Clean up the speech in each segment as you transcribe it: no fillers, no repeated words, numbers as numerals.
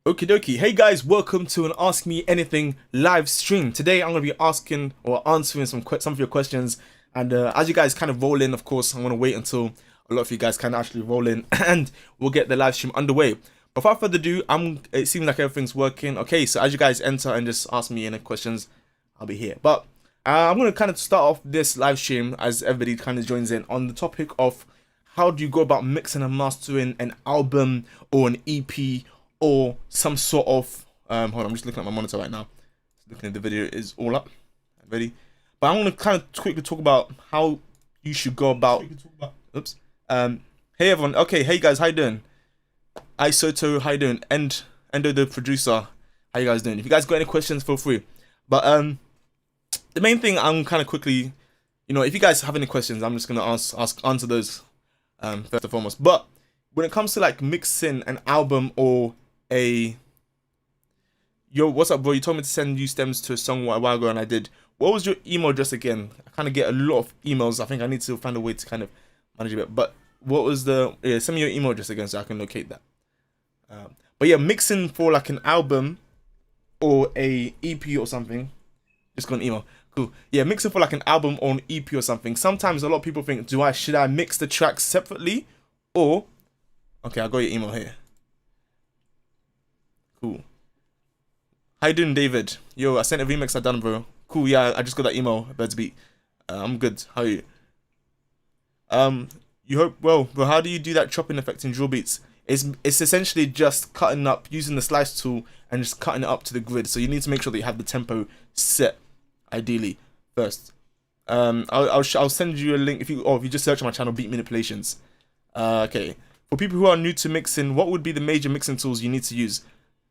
Okie dokie. Hey guys, welcome to an Ask Me Anything live stream. Today I'm going to be asking or answering some of your questions. And as you guys kind of roll in, of course, I'm going to wait until a lot of you guys can actually roll in and we'll get the live stream underway. Without further ado, it seems like everything's working. Okay, so as you guys enter and just ask me any questions, I'll be here. But I'm going to kind of start off this live stream as everybody kind of joins in on the topic of how do you go about mixing and mastering an album or an EP or some sort of hold on, I'm just looking at my monitor right now. Looking at the video is all up. Ready? But I'm gonna kind of quickly talk about how you should go about oops. Hey everyone, okay, hey guys, how you doing? Soto, how you doing? Endo the producer, how you guys doing? If you guys got any questions, feel free. But the main thing I'm kind of quickly, if you guys have any questions, I'm just gonna answer those first and foremost. But when it comes to like mixing an album or what's up bro, you told me to send you stems to a song a while ago and I did. What was your email address again? I kind of get a lot of emails. I think I need to find a way to kind of manage a bit. But what was send me your email address again so I can locate that. But yeah, mixing for like an album or a EP or something. Just got an email. Cool. Yeah, mixing for like an album or an EP or something. Sometimes a lot of people think, should I mix the tracks separately? Or okay, I got your email here. Cool. How you doing, David? Yo, I sent a remix I done, bro. Cool, yeah, I just got that email, Birds Beat. I'm good. How are you? You hope well, bro. How do you do that chopping effect in drill beats? It's essentially just cutting up using the slice tool and just cutting it up to the grid. So you need to make sure that you have the tempo set, ideally first. I'll send you a link if you just search on my channel, Beat Manipulations. Okay. For people who are new to mixing, what would be the major mixing tools you need to use?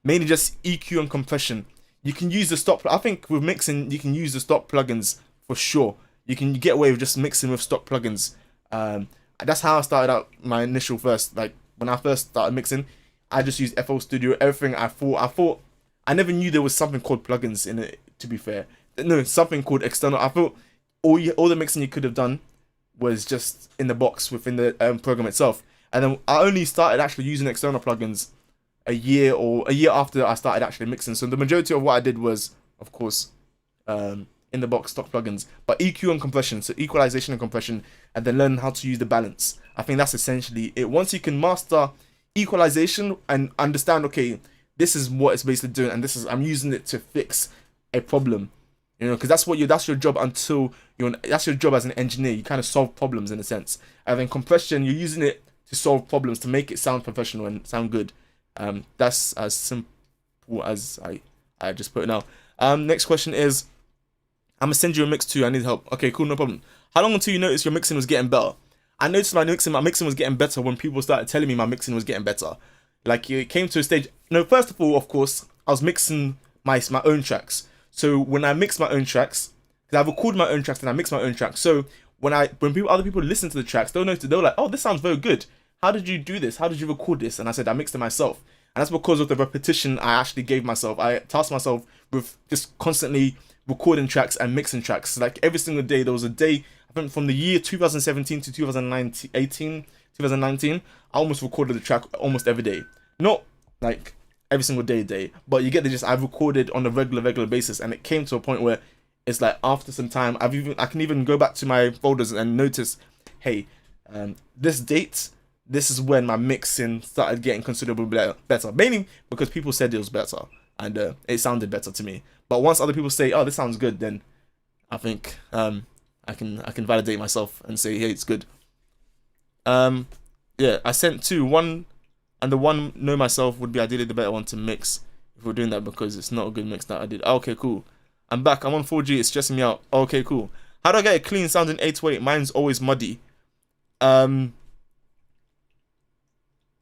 Mainly just EQ and compression. You can use the stock. I think with mixing, you can use the stock plugins for sure. You can get away with just mixing with stock plugins. That's how I started out my initial first. Like when I first started mixing, I just used FL Studio. Everything I thought I never knew there was something called plugins in it. To be fair, no, something called external. I thought all the mixing you could have done was just in the box within the program itself. And then I only started actually using external plugins a year after I started actually mixing. So the majority of what I did was, of course, in the box stock plugins. But EQ and compression, so equalization and compression, and then learn how to use the balance. I think that's essentially it. Once you can master equalization and understand, okay, this is what it's basically doing, and I'm using it to fix a problem. Because that's your job that's your job as an engineer. You kind of solve problems in a sense. And then compression, you're using it to solve problems, to make it sound professional and sound good. That's as simple as I just put it now. Next question is, I'm gonna send you a mix too. I need help. Okay, cool, no problem. How long until you noticed your mixing was getting better? I noticed my mixing was getting better when people started telling me my mixing was getting better. Like it came to a stage. First of all, of course, I was mixing my own tracks. So when I mix my own tracks, because I record my own tracks and I mix my own tracks. So when other people listen to the tracks, they're like, oh, this sounds very good. How did you do this? How did you record this? And I said, I mixed it myself. And that's because of the repetition I actually gave myself. I tasked myself with just constantly recording tracks and mixing tracks. Like every single day, there was a day, I think from the year 2017 to 2019, I almost recorded the track almost every day. Not like every single day, but you get the gist. I've recorded on a regular basis, and it came to a point where it's like after some time, I can even go back to my folders and notice, hey, this date, this is when my mixing started getting considerably better. Mainly because people said it was better and it sounded better to me. But once other people say, oh, this sounds good, then I think I can validate myself and say, hey, it's good. Yeah, I sent two. One, and the one know myself would be ideally the better one to mix if we're doing that, because it's not a good mix that I did. Okay, cool. I'm back. I'm on 4G. It's stressing me out. Okay, cool. How do I get a clean sounding 808? Mine's always muddy.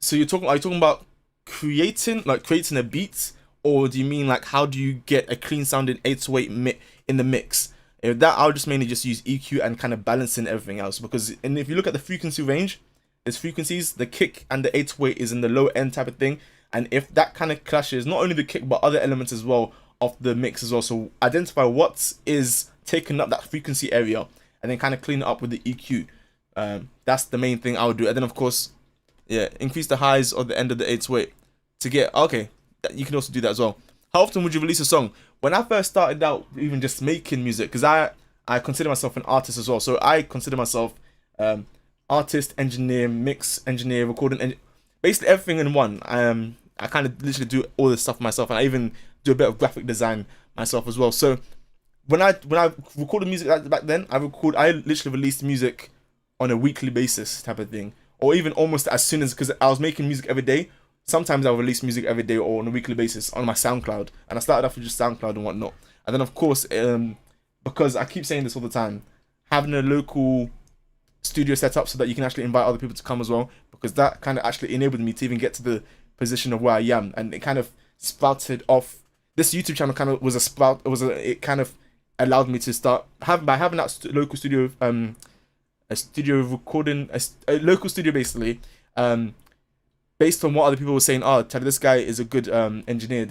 So are you talking about creating a beat, or do you mean like how do you get a clean sounding 808 in the mix? If that, I'll just mainly just use EQ and kind of balancing everything else, because if you look at the frequency range, there's frequencies, the kick and the 808 is in the low end type of thing, and if that kind of clashes, not only the kick but other elements as well of the mix as well, so identify what is taking up that frequency area and then kind of clean it up with the EQ. That's the main thing I would do. And then of course, yeah, increase the highs or the end of the 808 to get, okay, you can also do that as well. How often would you release a song? When I first started out, even just making music, because I consider myself an artist as well. So I consider myself artist, engineer, mix engineer, recording, basically everything in one. I kind of literally do all this stuff myself, and I even do a bit of graphic design myself as well. So when I recorded music back then, I literally released music on a weekly basis type of thing, or even almost as soon as, because I was making music every day. Sometimes I'll release music every day or on a weekly basis on my SoundCloud, and I started off with just SoundCloud and whatnot. And then of course, because I keep saying this all the time, having a local studio set up so that you can actually invite other people to come as well, because that kind of actually enabled me to even get to the position of where I am, and it kind of sprouted off. This YouTube channel kind of was a sprout. It kind of allowed me to start by having that local studio, a studio recording, a local studio basically, based on what other people were saying. Oh, Ted, this guy is a good engineer.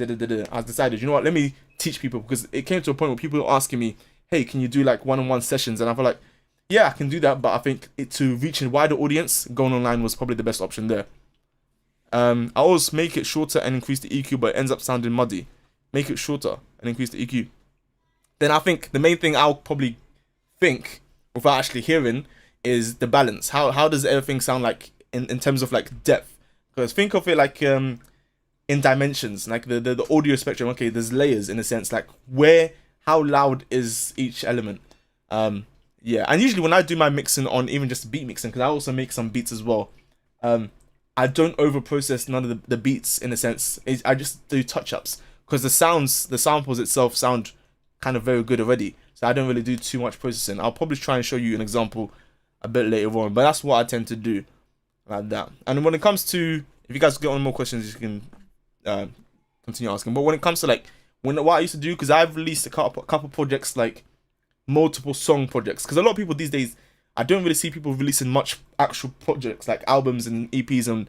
I decided, you know what, let me teach people, because it came to a point where people were asking me, hey, can you do like one-on-one sessions? And I felt like, yeah, I can do that, but I think to reach a wider audience, going online was probably the best option there. I always make it shorter and increase the EQ, but it ends up sounding muddy. Make it shorter and increase the EQ. Then I think the main thing I'll probably think without actually hearing is the balance. How does everything sound like in terms of like depth? Because think of it like in dimensions, like the audio spectrum. Okay, there's layers in a sense, like how loud is each element. Yeah, and usually when I do my mixing on even just beat mixing, because I also make some beats as well, I don't over process none of the beats in a sense. I just do touch ups, because the samples itself sound kind of very good already, so I don't really do too much processing. I'll probably try and show you an example a bit later on, but that's what I tend to do, like that. And when it comes to, if you guys get any more questions, you can continue asking. But when it comes to like what I used to do, because I've released a couple projects, like multiple song projects, because a lot of people these days, I don't really see people releasing much actual projects like albums and EPs and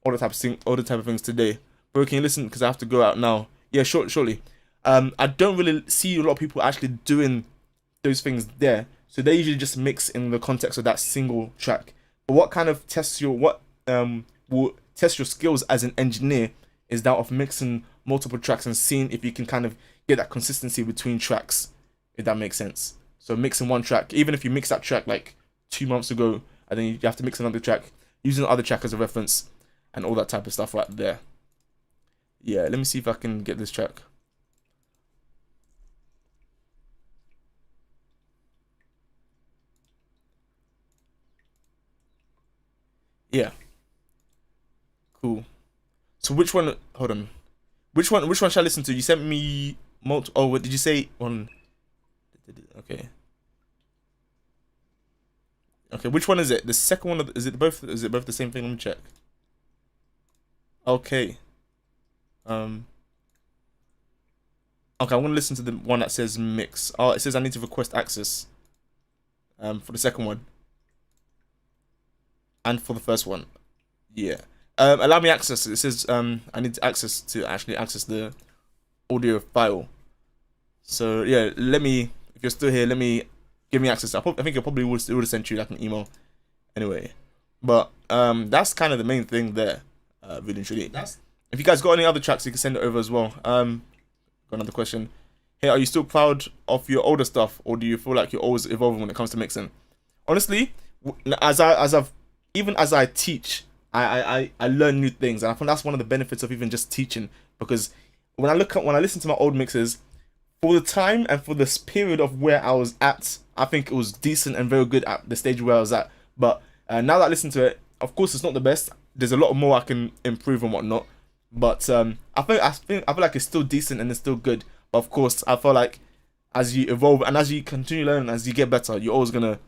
all the type of things today. But can you listen, because I have to go out now. Yeah, shortly. I don't really see a lot of people actually doing those things there, so they usually just mix in the context of that single track. But what kind of will test your skills as an engineer is that of mixing multiple tracks and seeing if you can kind of get that consistency between tracks, if that makes sense. So mixing one track, even if you mix that track like 2 months ago, and then you have to mix another track, using the other track as a reference, and all that type of stuff right there. Yeah, let me see if I can get this track. Yeah. Cool. So which one? Hold on. Which one should I listen to? You sent me Oh, what did you say on? Okay. Okay, which one is it? The second one? Is it both the same thing? Let me check. Okay. Okay, I'm gonna listen to the one that says mix. Oh, it says I need to request access. For the second one. And for the first one. Yeah. Allow me access. It says I need access to actually access the audio file. So yeah, if you're still here, give me access. I think it probably would have sent you like an email anyway. But that's kind of the main thing there. Really and truly. If you guys got any other tracks, you can send it over as well. Got another question. Hey, are you still proud of your older stuff, or do you feel like you're always evolving when it comes to mixing? Honestly, as I teach, I learn new things, and I think that's one of the benefits of even just teaching. Because when I listen to my old mixes, for the time and for this period of where I was at, I think it was decent and very good at the stage where I was at. But now that I listen to it, of course it's not the best. There's a lot more I can improve and whatnot. But I feel like it's still decent and it's still good. But of course, I feel like as you evolve and as you continue learning, as you get better, you're always gonna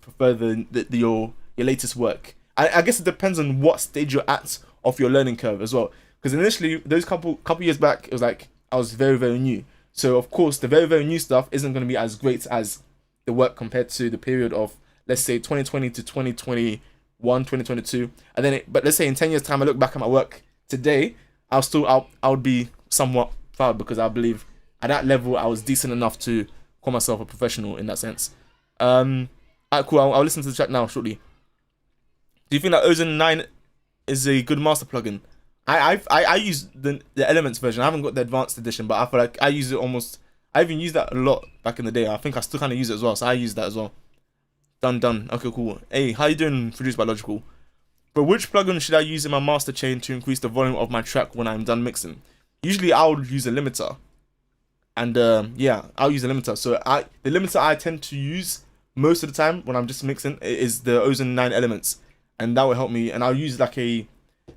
prefer your latest work. I guess it depends on what stage you're at of your learning curve as well. Because initially, those couple years back, it was like I was very, very new. So of course, the very, very new stuff isn't going to be as great as the work compared to the period of, let's say, 2020 to 2021, 2022. And then, but let's say in 10 years' time, I look back at my work today, I would be somewhat proud, because I believe at that level I was decent enough to call myself a professional in that sense. Alright, cool. I'll listen to the track now shortly. Do you think that Ozone 9 is a good master plugin? I use the Elements version. I haven't got the advanced edition, but I feel like I use it almost. I even used that a lot back in the day. I think I still kind of use it as well, so I use that as well. Done. Okay, cool. Hey, how you doing, Produced by Logical? But which plugin should I use in my master chain to increase the volume of my track when I'm done mixing? Usually, I'll use a limiter, and yeah, I'll use a limiter. So the limiter I tend to use most of the time when I'm just mixing is the Ozone 9 Elements, and that will help me. And I'll use like the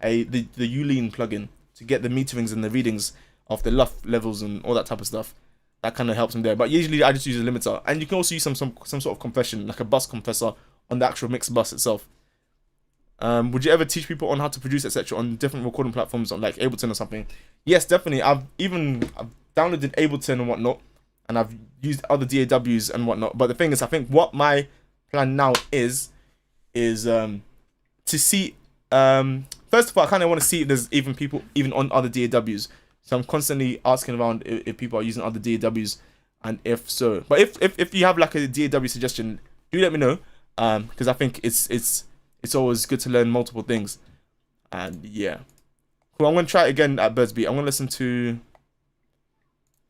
Ulean plugin to get the meterings and the readings of the LUF levels and all that type of stuff. That kind of helps me there. But usually I just use a limiter, and you can also use some sort of compression, like a bus compressor on the actual mix bus itself. Would you ever teach people on how to produce, etc., on different recording platforms, on like Ableton or something? Yes, definitely. I've downloaded Ableton and whatnot, and I've used other DAWs and whatnot. But the thing is, I think what my plan now is to see. First of all, I kind of want to see if there's even people even on other DAWs. So I'm constantly asking around if people are using other DAWs, and if so. But if you have like a DAW suggestion, do let me know. Because I think it's always good to learn multiple things. And yeah. Cool, I'm gonna try it again at Birdsbeat. I'm gonna listen to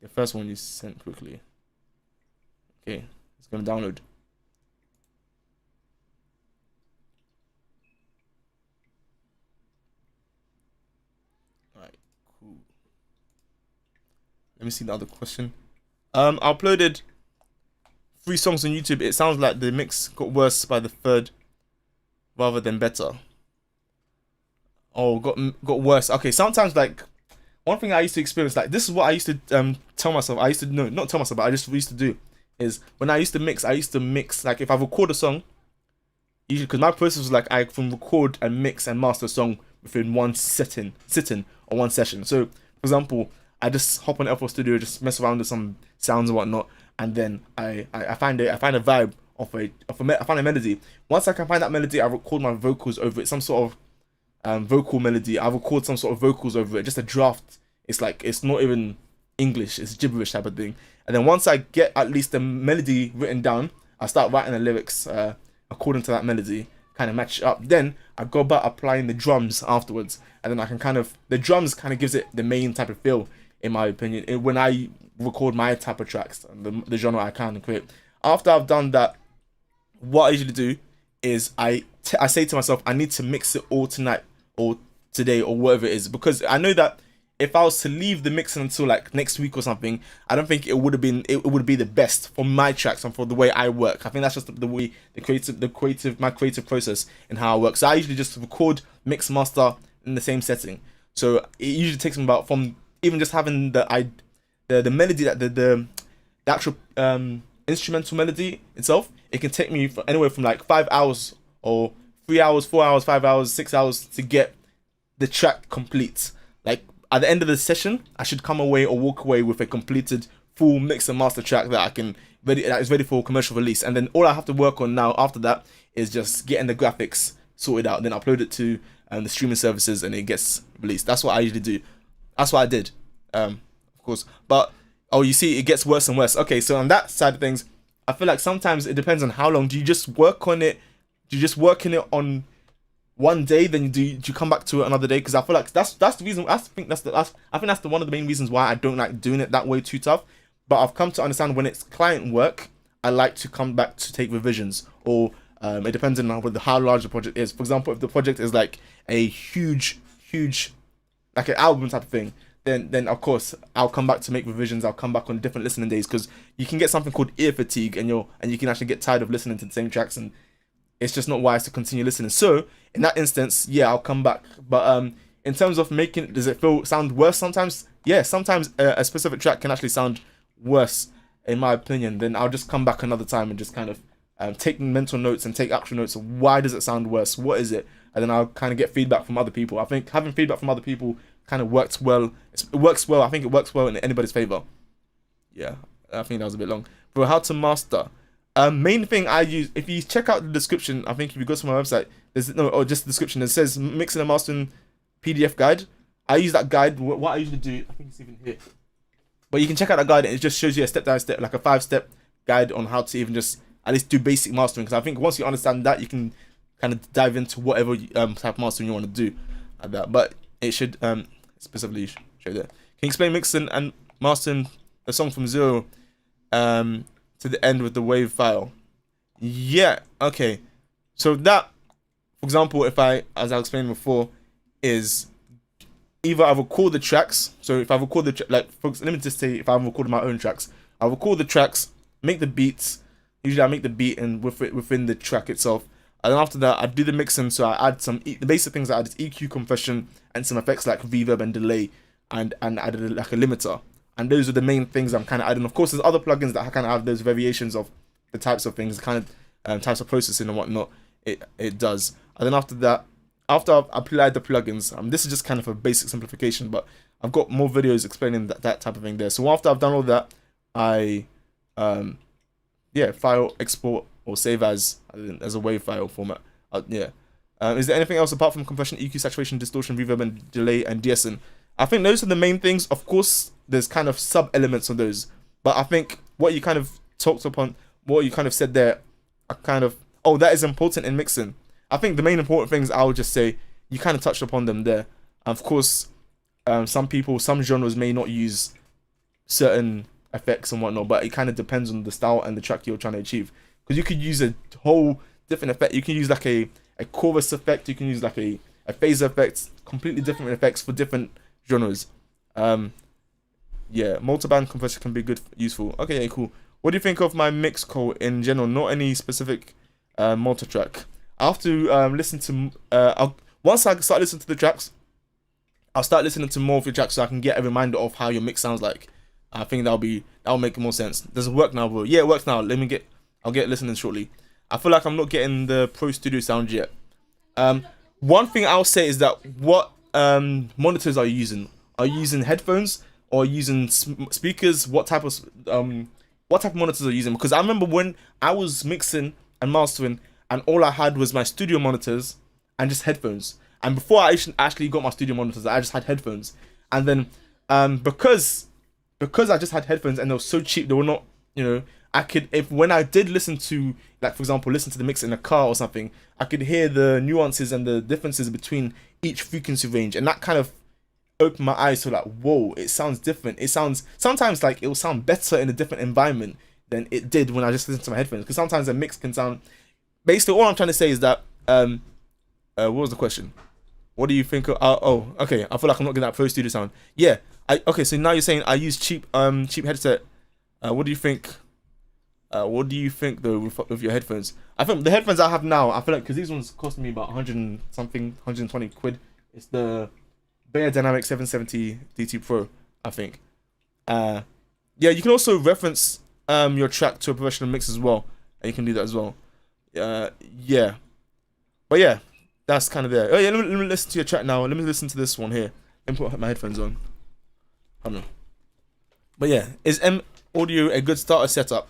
the first one you sent quickly. Okay, it's gonna download. Alright, cool. Let me see the other question. I uploaded 3 songs on YouTube. It sounds like the mix got worse by the 3rd rather than better. Oh, got worse. Okay, sometimes like one thing I used to experience, like this is what I used to tell myself. I used to not tell myself, but I just used to do is when I used to mix like if I record a song, usually because my process was like I can record and mix and master a song within one sitting or one session. So for example, I just hop on FL Studio, just mess around with some sounds and whatnot, and then I find a vibe I find a melody. Once I can find that melody, I record my vocals over it, some sort of vocal melody. I record some sort of vocals over it, just a draft. It's like it's not even English, it's gibberish type of thing. And then once I get at least the melody written down, I start writing the lyrics according to that melody, kind of match it up. Then I go about applying the drums afterwards, and then I can the drums kind of gives it the main type of feel, in my opinion, when I record my type of tracks, the genre I kind of create. After I've done that, what I usually do is I say to myself, I need to mix it all tonight or today or whatever it is, because I know that if I was to leave the mixing until like next week or something, I don't think it would be the best for my tracks and for the way I work. I think that's just the way my creative process and how I work. So I usually just record, mix, master in the same setting. So it usually takes me about, from even just having the melody, that the actual instrumental melody itself, it can take me anywhere from like 5 hours or 3 hours, 4 hours, 5 hours, 6 hours to get the track complete. Like at the end of the session, I should come away or walk away with a completed full mix and master track that is ready for commercial release. And then all I have to work on now after that is just getting the graphics sorted out, then upload it to the streaming services, and it gets released. That's what I usually do. That's what I did, of course. But oh, you see, it gets worse and worse. Okay, so on that side of things, I feel like sometimes it depends on how long. Do you just work on it? Do you just work in it on one day, then do you come back to it another day? Because I feel like that's the reason. I think that's one of the main reasons why I don't like doing it that way too tough. But I've come to understand when it's client work, I like to come back to take revisions, or it depends on how large the project is. For example, if the project is like a huge, like an album type of thing, then of course I'll come back to make revisions. I'll come back on different listening days, because you can get something called ear fatigue, and you can actually get tired of listening to the same tracks, and it's just not wise to continue listening. So in that instance, yeah, I'll come back. But in terms of does it sound worse sometimes? Yeah, sometimes a specific track can actually sound worse, in my opinion. Then I'll just come back another time and just kind of take mental notes and take actual notes of why does it sound worse, what is it, and then I'll kind of get feedback from other people. I think having feedback from other people kind of works well. It works well. I think it works well in anybody's favor. Yeah, I think that was a bit long. But how to master? Main thing I use, if you check out the description, I think if you go to my website, just the description, it says mixing and mastering PDF guide. I use that guide. What I usually do, I think it's even here, but you can check out that guide, and it just shows you a step by step, like a 5-step guide on how to even just at least do basic mastering. Because I think once you understand that, you can kind of dive into whatever type of mastering you want to do like that. But it should specifically show there. Can you explain mixing and mastering the song from zero to the end with the wave file? Yeah, okay. So that, for example, if I, as I explained before, is either I record the tracks. So if I record the let me just say, if I'm recording my own tracks, I record the tracks, make the beats. Usually I make the beat and within the track itself. And then after that, I do the mixing. So I add the basic things I add is EQ, compression, and some effects like reverb and delay, and added like a limiter. And those are the main things I'm kind of adding. Of course, there's other plugins that kind of have those variations of the types of things, kind of types of processing and whatnot. It does. And then after that, after I've applied the plugins, this is just kind of a basic simplification, but I've got more videos explaining that type of thing there. So after I've done all that, I file, export, or save as a WAV file format. Is there anything else apart from compression, EQ, saturation, distortion, reverb, and delay, and de-essing? I think those are the main things. Of course, there's kind of sub-elements of those, but I think what you kind of talked upon, what you kind of said there, that is important in mixing. I think the main important things, I would just say, you kind of touched upon them there. Of course, some genres may not use certain effects and whatnot, but it kind of depends on the style and the track you're trying to achieve. Because you could use a whole different effect. You can use like a chorus effect. You can use like a phaser effect. Completely different effects for different genres. Multiband compressor can be useful. Okay, cool. What do you think of my mix code in general? Not any specific multi-track. I have to listen to. Once I start listening to the tracks, I'll start listening to more of your tracks so I can get a reminder of how your mix sounds like. I think that'll make more sense. Does it work now, bro? Yeah, it works now. I'll get listening shortly. I feel like I'm not getting the Pro Studio sound yet. One thing I'll say is that what monitors are you using? Are you using headphones or using speakers? What type of monitors are you using? Because I remember when I was mixing and mastering, and all I had was my studio monitors and just headphones. And before I actually got my studio monitors, I just had headphones. And then because I just had headphones and they were so cheap, they were not, when I did listen to, like, for example, listen to the mix in a car or something, I could hear the nuances and the differences between each frequency range, and that kind of opened my eyes to like, whoa, it sounds different. It sounds, sometimes like it will sound better in a different environment than it did when I just listened to my headphones, because sometimes a mix can sound, basically all I'm trying to say is that, what was the question? What do you think of, okay, I feel like I'm not getting that Pro Studio sound. Yeah, okay, so now you're saying I use cheap headset. What do you think? What do you think though with your headphones? I think the headphones I have now, I feel like, because these ones cost me about 100 and something, 120 quid. It's the Beyer Dynamic 770 DT Pro, I think. Yeah, you can also reference your track to a professional mix as well, and you can do that as well. Yeah, but yeah, that's kind of there. Oh yeah, let me listen to your track now. Let me listen to this one here. Let me put my headphones on. I don't know. But yeah, is M Audio a good starter setup?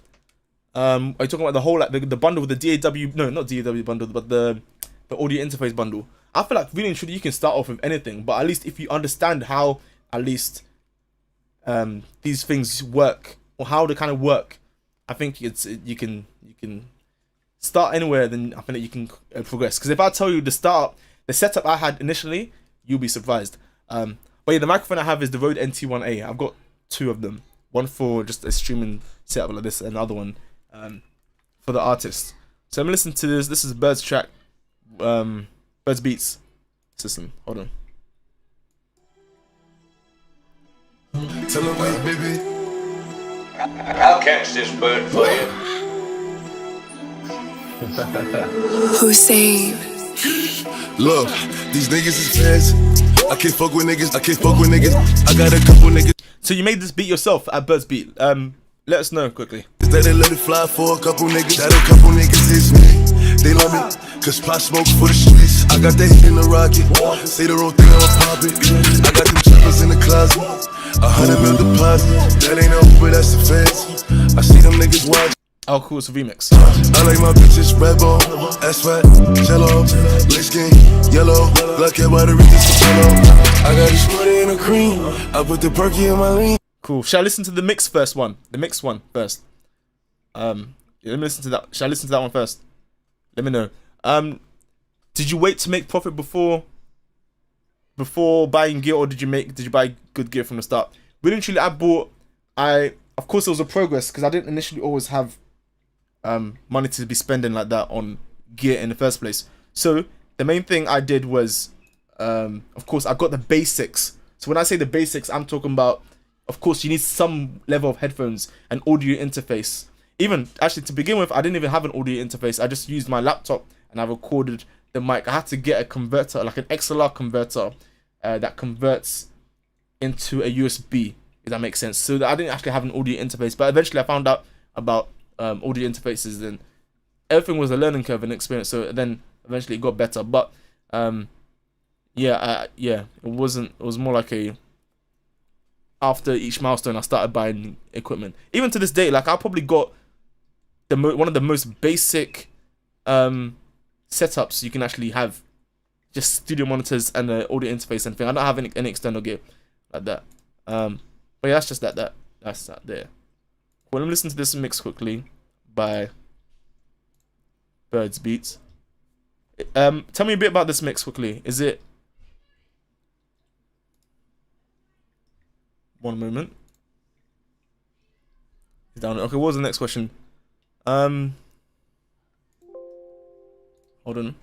Are you talking about the whole, like, the bundle with the DAW? No, not DAW bundle, but the audio interface bundle. I feel like really and truly you can start off with anything, but at least if you understand how at least these things work, or how they kind of work, I think you can start anywhere. Then I think that you can progress. Because if I tell you the setup I had initially, you'll be surprised. But yeah, the microphone I have is the Rode NT1A. I've got two of them. One for just a streaming setup like this, and another one for the artist. So I'm listening to this. This is Bird's track, Bird's Beats system. Hold on. Tell her wait, baby. I'll catch this bird for you. Hussein. Look, these niggas is fans. I can't fuck with niggas. I got a couple niggas. So you made this beat yourself at Bird's Beat. Let us know quickly. That they let it fly for a couple niggas. That a couple niggas is me. They love me, cause pot smoke for the streets. I got that hit in the rocket. Say the wrong thing, I'ma pop it. I got them choppers in the closet. 100 mil deposit. That ain't no Uber, that's the feds. I see them niggas watch. Oh, cool, it's a remix. I like my bitches red bone, ass fat, jello, light skin, yellow, black hair by the Regis Capello. I got this money in the cream. I put the perky in my lean. Cool. Shall I listen to the mix first one? The mix one first. Yeah, let me listen to that. Shall I listen to that one first? Let me know. Did you wait to make profit before before buying gear, or did you buy good gear from the start? Really and truly, of course it was a progress, because I didn't initially always have money to be spending like that on gear in the first place. So the main thing I did was, of course, I got the basics. So when I say the basics, I'm talking about, of course, you need some level of headphones and audio interface. Even actually, to begin with, I didn't even have an audio interface. I just used my laptop and I recorded the mic. I had to get a converter, like an XLR converter, that converts into a USB, if that makes sense. So that I didn't actually have an audio interface, but eventually I found out about audio interfaces, and everything was a learning curve and experience. So then eventually it got better. But yeah, it wasn't. It was more like a, after each milestone, I started buying equipment. Even to this day, like I probably got one of the most basic setups you can actually have, just studio monitors and the audio interface and thing. I don't have any external gear like that. But yeah, that's just that's that there. Well, let me listen to this mix quickly by Birds Beats. Tell me a bit about this mix quickly. Is it... One moment. Down. Okay, what was the next question? Hold on.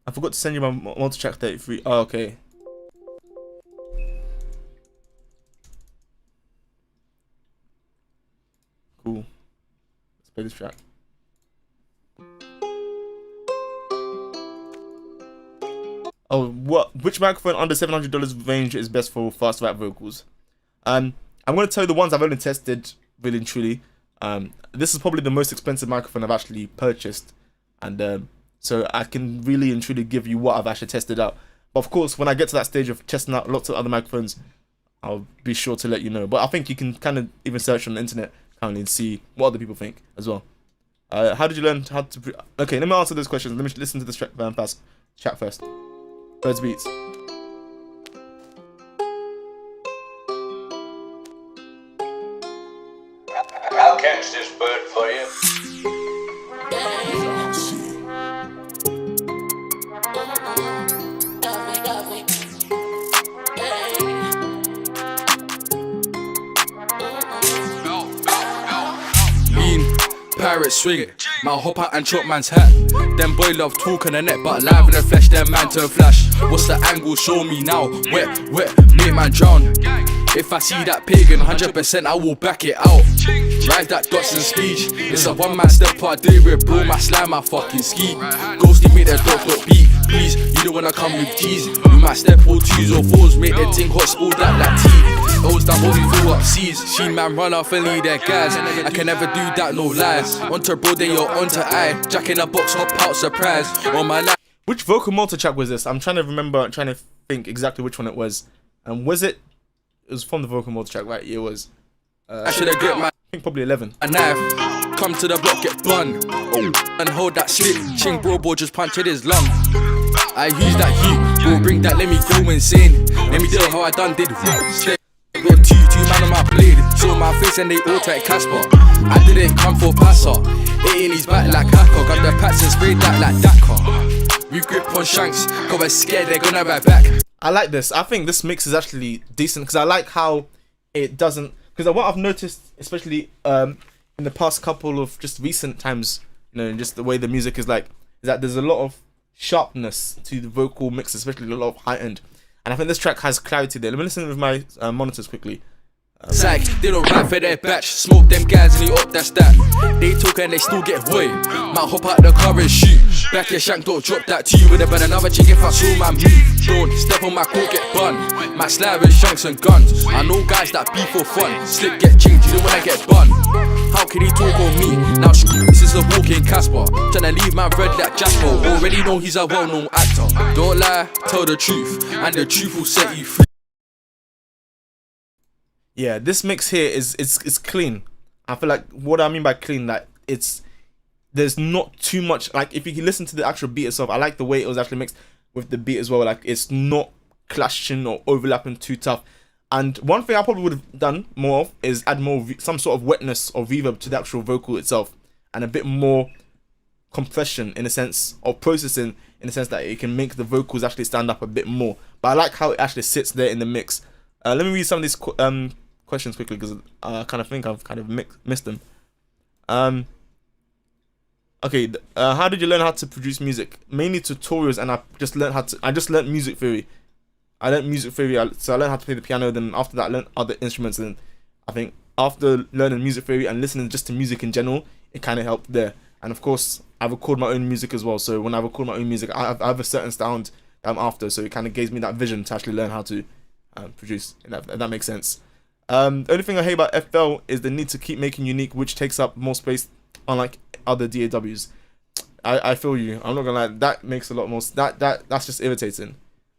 I forgot to send you my multi-track 33. Oh, okay. Cool. Let's play this track. Oh, which microphone under $700 range is best for fast rap vocals? I'm going to tell you the ones I've only tested, really and truly. This is probably the most expensive microphone I've actually purchased, and so I can really and truly give you what I've actually tested out. But of course, when I get to that stage of testing out lots of other microphones, I'll be sure to let you know. But I think you can kind of even search on the internet currently and see what other people think as well. How did you learn how to... Okay, let me answer those questions. Let me listen to this track first. Birds Beats. I'll catch this bird for you. Pirate swing, my hop out and chop man's hat. Them boy love talk on the net, but live in the flesh, them man turn flash. What's the angle? Show me now. Wet, make man drown. If I see that pagan, 100% I will back it out. Ride that Dotson speech. It's a one-man step part day with bro, my slime, my fucking ski. Ghosty make that dot beat. Please, you don't wanna come with G's. You might step or twos or fours, make the ting hot, spool that like tea. Those that body throw up seas. She man run off and lead their guys. I can never do that, no lies. Onto bro, then you're onto I. Jack in a box, hop out, surprise. On my life. Which vocal multi-track was this? I'm trying to remember, trying to think exactly which one it was. And was it? It was from the vocal multi-track, right? It was. I should have gripped my... I think probably 11. A knife, come to the block, get bun. And hold that slip. Ching bro, boy, just punch at his lung. I use that heat, bro, bring that, let me go insane. Let me do how I done did. Got two man on my blade. Saw my face and they all tried Casper. I didn't come for passer. It in his back like hacker. Got the pats and sprayed that like Dakar. We grip on shanks, cause we're scared they're gonna ride back. I like this. I think this mix is actually decent because I like how it doesn't. Because what I've noticed, especially in the past couple of just recent times, you know, just the way the music is like, is that there's a lot of sharpness to the vocal mix, especially a lot of high end. And I think this track has clarity there. Let me listen with my monitors quickly. Psych, they don't rap for their batch. Smoke them guys and they up, that's that. They talk and they still get way. Might hop out the car and shoot. Back your shank, don't drop that to you. With a bad another chick if I saw my move. Don't step on my coat, get bun. My slab with shanks and guns. I know guys that be for fun. Slip get changed, you know when I get bun. How can he talk on me? Now this is a walking Casper. Tryna leave my red like Jasper. Already know he's a well-known actor. Don't lie, tell the truth. And the truth will set you free. Yeah, this mix here is clean. I feel like what I mean by clean, that there's not too much. Like if you can listen to the actual beat itself, I like the way it was actually mixed with the beat as well. Like it's not clashing or overlapping too tough. And one thing I probably would have done more of is add more some sort of wetness or reverb to the actual vocal itself, and a bit more compression in a sense, or processing in the sense that it can make the vocals actually stand up a bit more. But I like how it actually sits there in the mix. Let me read some of these questions quickly, because I kind of think I've kind of missed them. Okay, how did you learn how to produce music? Mainly tutorials, and I just learned music theory. I learned music theory, so I learned how to play the piano. Then after that, I learned other instruments. And I think after learning music theory and listening just to music in general, it kind of helped there. And of course, I record my own music as well. So when I record my own music, I have a certain sound that I'm after. So it kind of gives me that vision to actually learn how to produce. If that makes sense. The only thing I hate about FL is the need to keep making unique, which takes up more space, unlike other DAWs. I feel you. I'm not gonna lie. That makes a lot more. That's just irritating.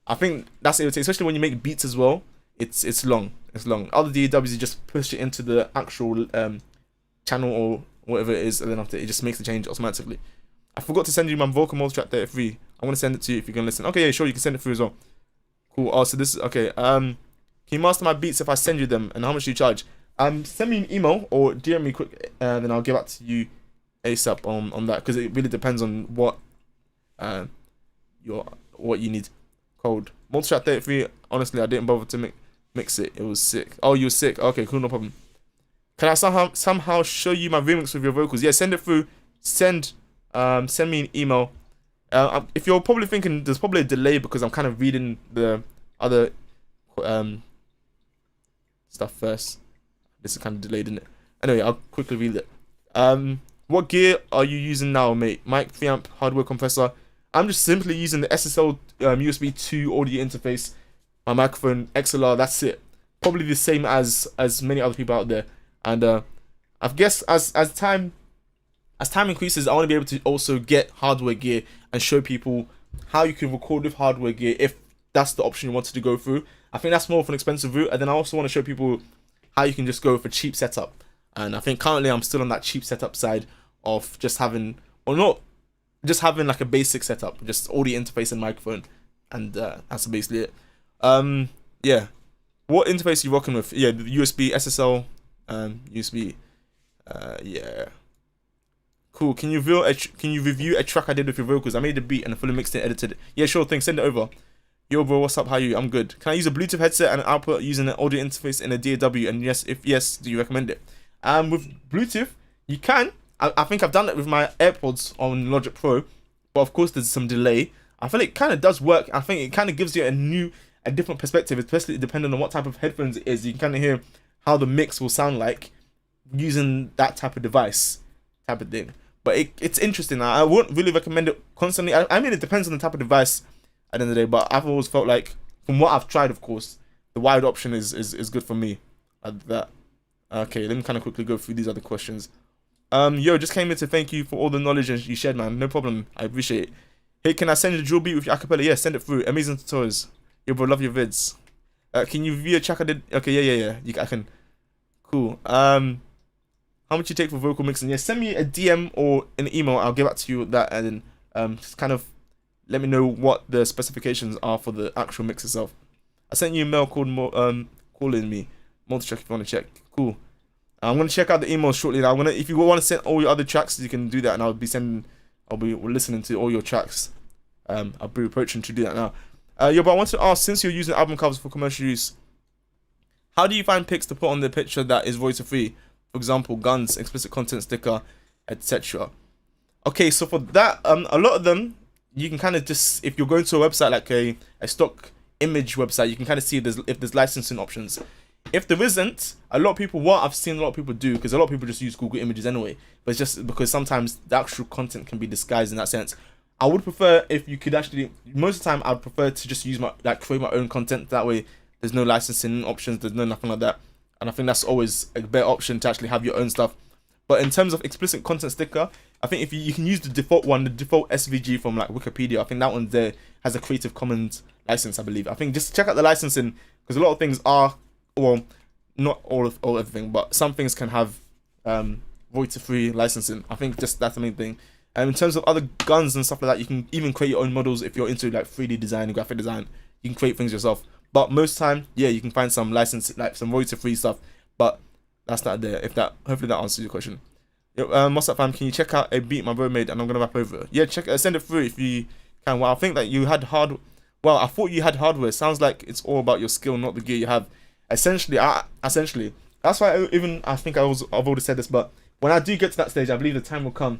I think that's irritating, especially when you make beats as well. It's long. It's long. Other DAWs, you just push it into the actual channel or whatever it is, and then after it just makes the change automatically. I forgot to send you my vocal multitrack 33. I want to send it to you if you can listen. Okay, yeah, sure, you can send it through as well. Cool. Oh, so this is okay. Can you master my beats if I send you them, and how much do you charge? Send me an email or DM me quick, then I'll get back to you ASAP on that, because it really depends on what you need. Cold multitrack 33. Honestly, I didn't bother to mix it. It was sick. Oh, you were sick. Okay, cool, no problem. Can I somehow show you my remix with your vocals? Yeah, send it through. Send me an email. If you're probably thinking there's probably a delay because I'm kind of reading the other stuff first. This is kind of delayed, isn't it? Anyway, I'll quickly read it. What gear are you using now, mate? Mic, preamp, hardware compressor. I'm just simply using the SSL USB 2 audio interface, my microphone, XLR. That's it. Probably the same as many other people out there. And I guess as time increases, I want to be able to also get hardware gear and show people how you can record with hardware gear if that's the option you wanted to go through. I think that's more of an expensive route. And then I also want to show people how you can just go for cheap setup. And I think currently I'm still on that cheap setup side of just having, or not just having like a basic setup, just audio interface and microphone, and that's basically it. Yeah, what interface are you rocking with? Yeah, the USB, SSL, USB. Yeah, cool. Can you review a track I did with your vocals? I made a beat and I fully mixed it, edited it. Yeah, sure thing. Send it over. Yo, bro, what's up? How are you? I'm good. Can I use a Bluetooth headset and an output using an audio interface in a DAW? And yes, if yes, do you recommend it? With Bluetooth, you can. I think I've done it with my AirPods on Logic Pro, but of course there's some delay. I feel it kind of does work. I think it kind of gives you a different perspective, especially depending on what type of headphones it is. You can kind of hear how the mix will sound like using that type of device, type of thing. But it's interesting. I wouldn't really recommend it constantly. I mean, it depends on the type of device at the end of the day, but I've always felt like, from what I've tried, of course, the wired option is good for me at that. Okay, let me kind of quickly go through these other questions. Yo, just came in to thank you for all the knowledge you shared, man. No problem. I appreciate it. Hey, can I send you the drill beat with your acapella? Yeah, send it through. Amazing tutorials. Yo, bro, love your vids. Can you view a track I did? Okay, yeah. I can. Cool. How much you take for vocal mixing? Yeah, send me a DM or an email. I'll get back to you with that, and then just kind of let me know what the specifications are for the actual mix itself. I sent you a mail called calling me. Multi-check if you want to check. Cool. I'm gonna check out the email shortly. Now, if you want to send all your other tracks, you can do that, and I'll be listening to all your tracks. I'll be approaching to do that now. Yo, but I want to ask, since you're using album covers for commercial use, how do you find pics to put on the picture that is royalty free? For example, guns, explicit content sticker, etc. Okay, so for that, a lot of them you can kind of just, if you're going to a website like a stock image website, you can kind of see if there's licensing options. If there isn't, what I've seen a lot of people do, because a lot of people just use Google Images anyway, but it's just because sometimes the actual content can be disguised in that sense. I would prefer if you could actually, most of the time I'd prefer to just use create my own content. That way there's no licensing options, there's nothing like that. And I think that's always a better option to actually have your own stuff. But in terms of explicit content sticker, I think if you can use the default one, the default SVG from like Wikipedia. I think that one there has a Creative Commons license, I believe. I think just check out the licensing, because a lot of things are, well, not all everything, but some things can have royalty-free licensing. I think just that's the main thing. And in terms of other guns and stuff like that, you can even create your own models if you're into like 3D design and graphic design. You can create things yourself. But most of the time, yeah, you can find some license, like some royalty-free stuff. But that's not there. Hopefully that answers your question. Yo, what's up, fam? Can you check out a beat my bro made, and I'm gonna rap over it? Yeah, send it through if you can. Well, I think that you had Well, I thought you had hardware. Sounds like it's all about your skill, not the gear you have. Essentially, that's why I think I've already said this, but when I do get to that stage, I believe the time will come.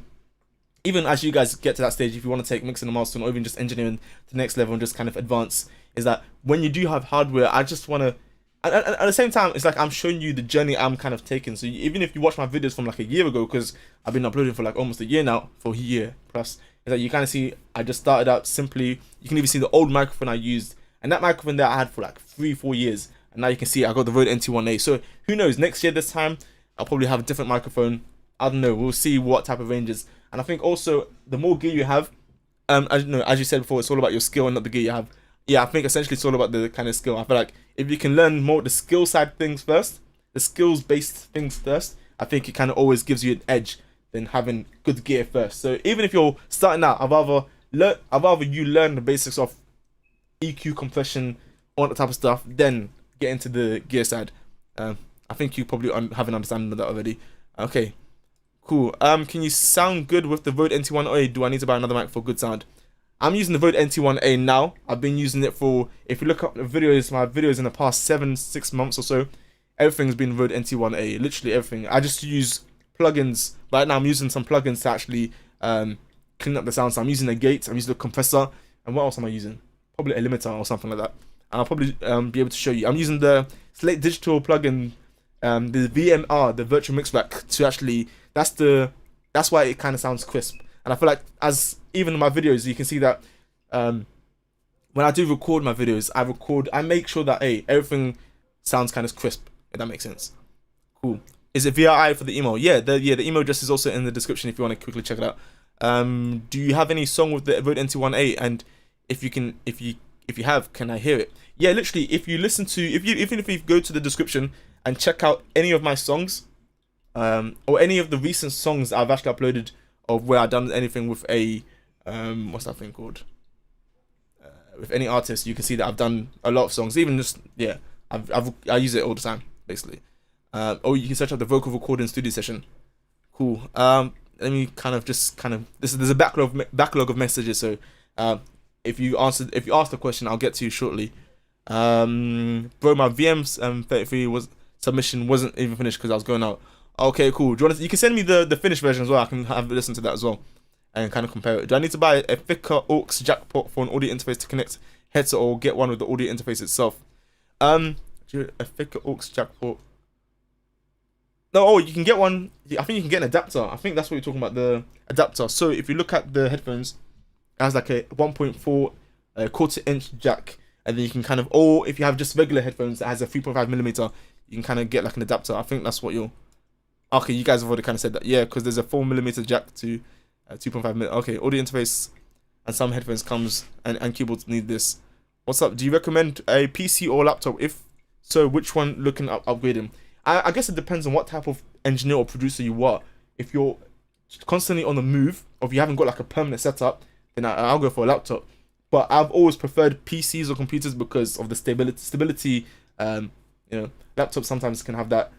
Even as you guys get to that stage, if you want to take mixing a milestone or even just engineering to the next level and just kind of advance, is that when you do have hardware, I just want to. At the same time, it's like I'm showing you the journey I'm kind of taking. So even if you watch my videos from like a year ago, because I've been uploading for like almost a year now, for a year plus, is that you kind of see I just started out simply. You can even see the old microphone I used, and that microphone that I had for like 3-4 years, and now you can see I got the Rode NT1A. So who knows? Next year this time, I'll probably have a different microphone. I don't know. We'll see what type of ranges. And I think also the more gear you have, as you said before, it's all about your skill and not the gear you have. Yeah, I think essentially it's all about the kind of skill. I feel like if you can learn more the skill side things first, the skills based things first, I think it kind of always gives you an edge than having good gear first. So even if you're starting out, I'd rather you learn the basics of EQ, compression, all that type of stuff, then get into the gear side. I think you probably have an understanding of that already. Okay. Cool. Can you sound good with the Rode NT1A? Do I need to buy another mic for good sound? I'm using the Rode NT1A now. I've been using it for, if you look up the videos, my videos in the past 7-6 months or so, everything's been Rode NT1A. Literally everything. I just use plugins. Right now I'm using some plugins to actually clean up the sound. So I'm using a gate, I'm using a compressor, and what else am I using? Probably a limiter or something like that. And I'll probably be able to show you. I'm using the Slate Digital plugin, the VMR, the virtual mix rack, to actually. That's why it kind of sounds crisp. And I feel like as even in my videos, you can see that when I do record my videos, I make sure that everything sounds kind of crisp. If that makes sense. Cool. Is it VRI for the email? Yeah, the email address is also in the description if you want to quickly check it out. Do you have any song with the Rode NT1A? And if you have, can I hear it? Yeah, literally, if you go to the description and check out any of my songs, or any of the recent songs I've actually uploaded of where I've done anything with a what's that thing called? With any artist, you can see that I've done a lot of songs. Even just I use it all the time basically. Or you can search up the vocal recording studio session. Cool. Let me there's a backlog of messages. So if you ask the question, I'll get to you shortly. Bro, my VM's 33 submission wasn't even finished because I was going out. Okay, cool. Do you can send me the finished version as well. I can have a listen to that as well and kind of compare it. Do I need to buy a thicker aux jack port for an audio interface to connect headset, or get one with the audio interface itself? A thicker aux jack port. No, you can get one. I think you can get an adapter. I think that's what you're talking about, the adapter. So if you look at the headphones, it has like a 1.4 1/4-inch jack, and then you can kind of, or if you have just regular headphones that has a 3.5mm, you can kind of get like an adapter. I think that's what you're. Okay, you guys have already kind of said that. Yeah, because there's a 4mm jack to 2.5mm. Okay, audio interface and some headphones comes and keyboards need this. What's up? Do you recommend a PC or laptop? If so, which one looking at upgrading? I guess it depends on what type of engineer or producer you are. If you're constantly on the move, or if you haven't got like a permanent setup, then I'll go for a laptop. But I've always preferred PCs or computers because of the stability. Laptops sometimes can have that.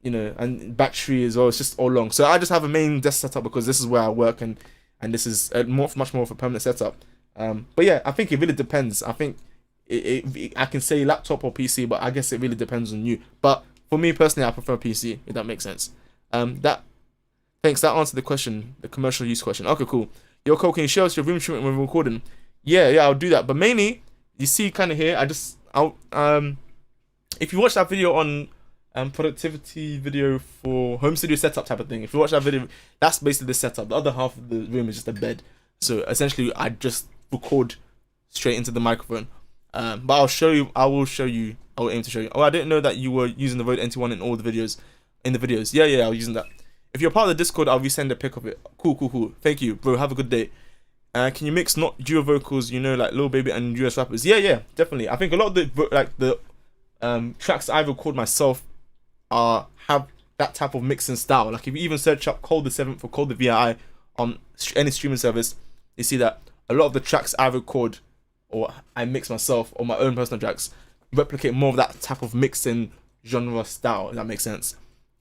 And battery as well. It's just all long. So I just have a main desk setup because this is where I work, and this is much more of a permanent setup. But yeah, I think it really depends. I think I can say laptop or PC, but I guess it really depends on you. But for me personally, I prefer PC, if that makes sense. That answered the question, the commercial use question. Okay, cool. Yo, Cole, can you show us your room treatment when we're recording? Yeah, I'll do that. But mainly, you see kind of here, if you watch that video on productivity video for home studio setup type of thing, if you watch that video, that's basically the setup. The other half of the room is just a bed. So essentially, I just record straight into the microphone. But I will show you. I will aim to show you. Oh, I didn't know that you were using the Rode NT1 in all the videos. Yeah, I was using that. If you're part of the Discord, I'll resend a pic of it. Cool. Thank you, bro. Have a good day. Can you mix not duo vocals? Like Lil Baby and US rappers. Yeah, definitely. I think a lot of the tracks I record myself have that type of mixing style. Like if you even search up Cole the 7th or Cole the VRI on any streaming service, you see that a lot of the tracks I record or I mix myself or my own personal tracks replicate more of that type of mixing genre style, if that makes sense.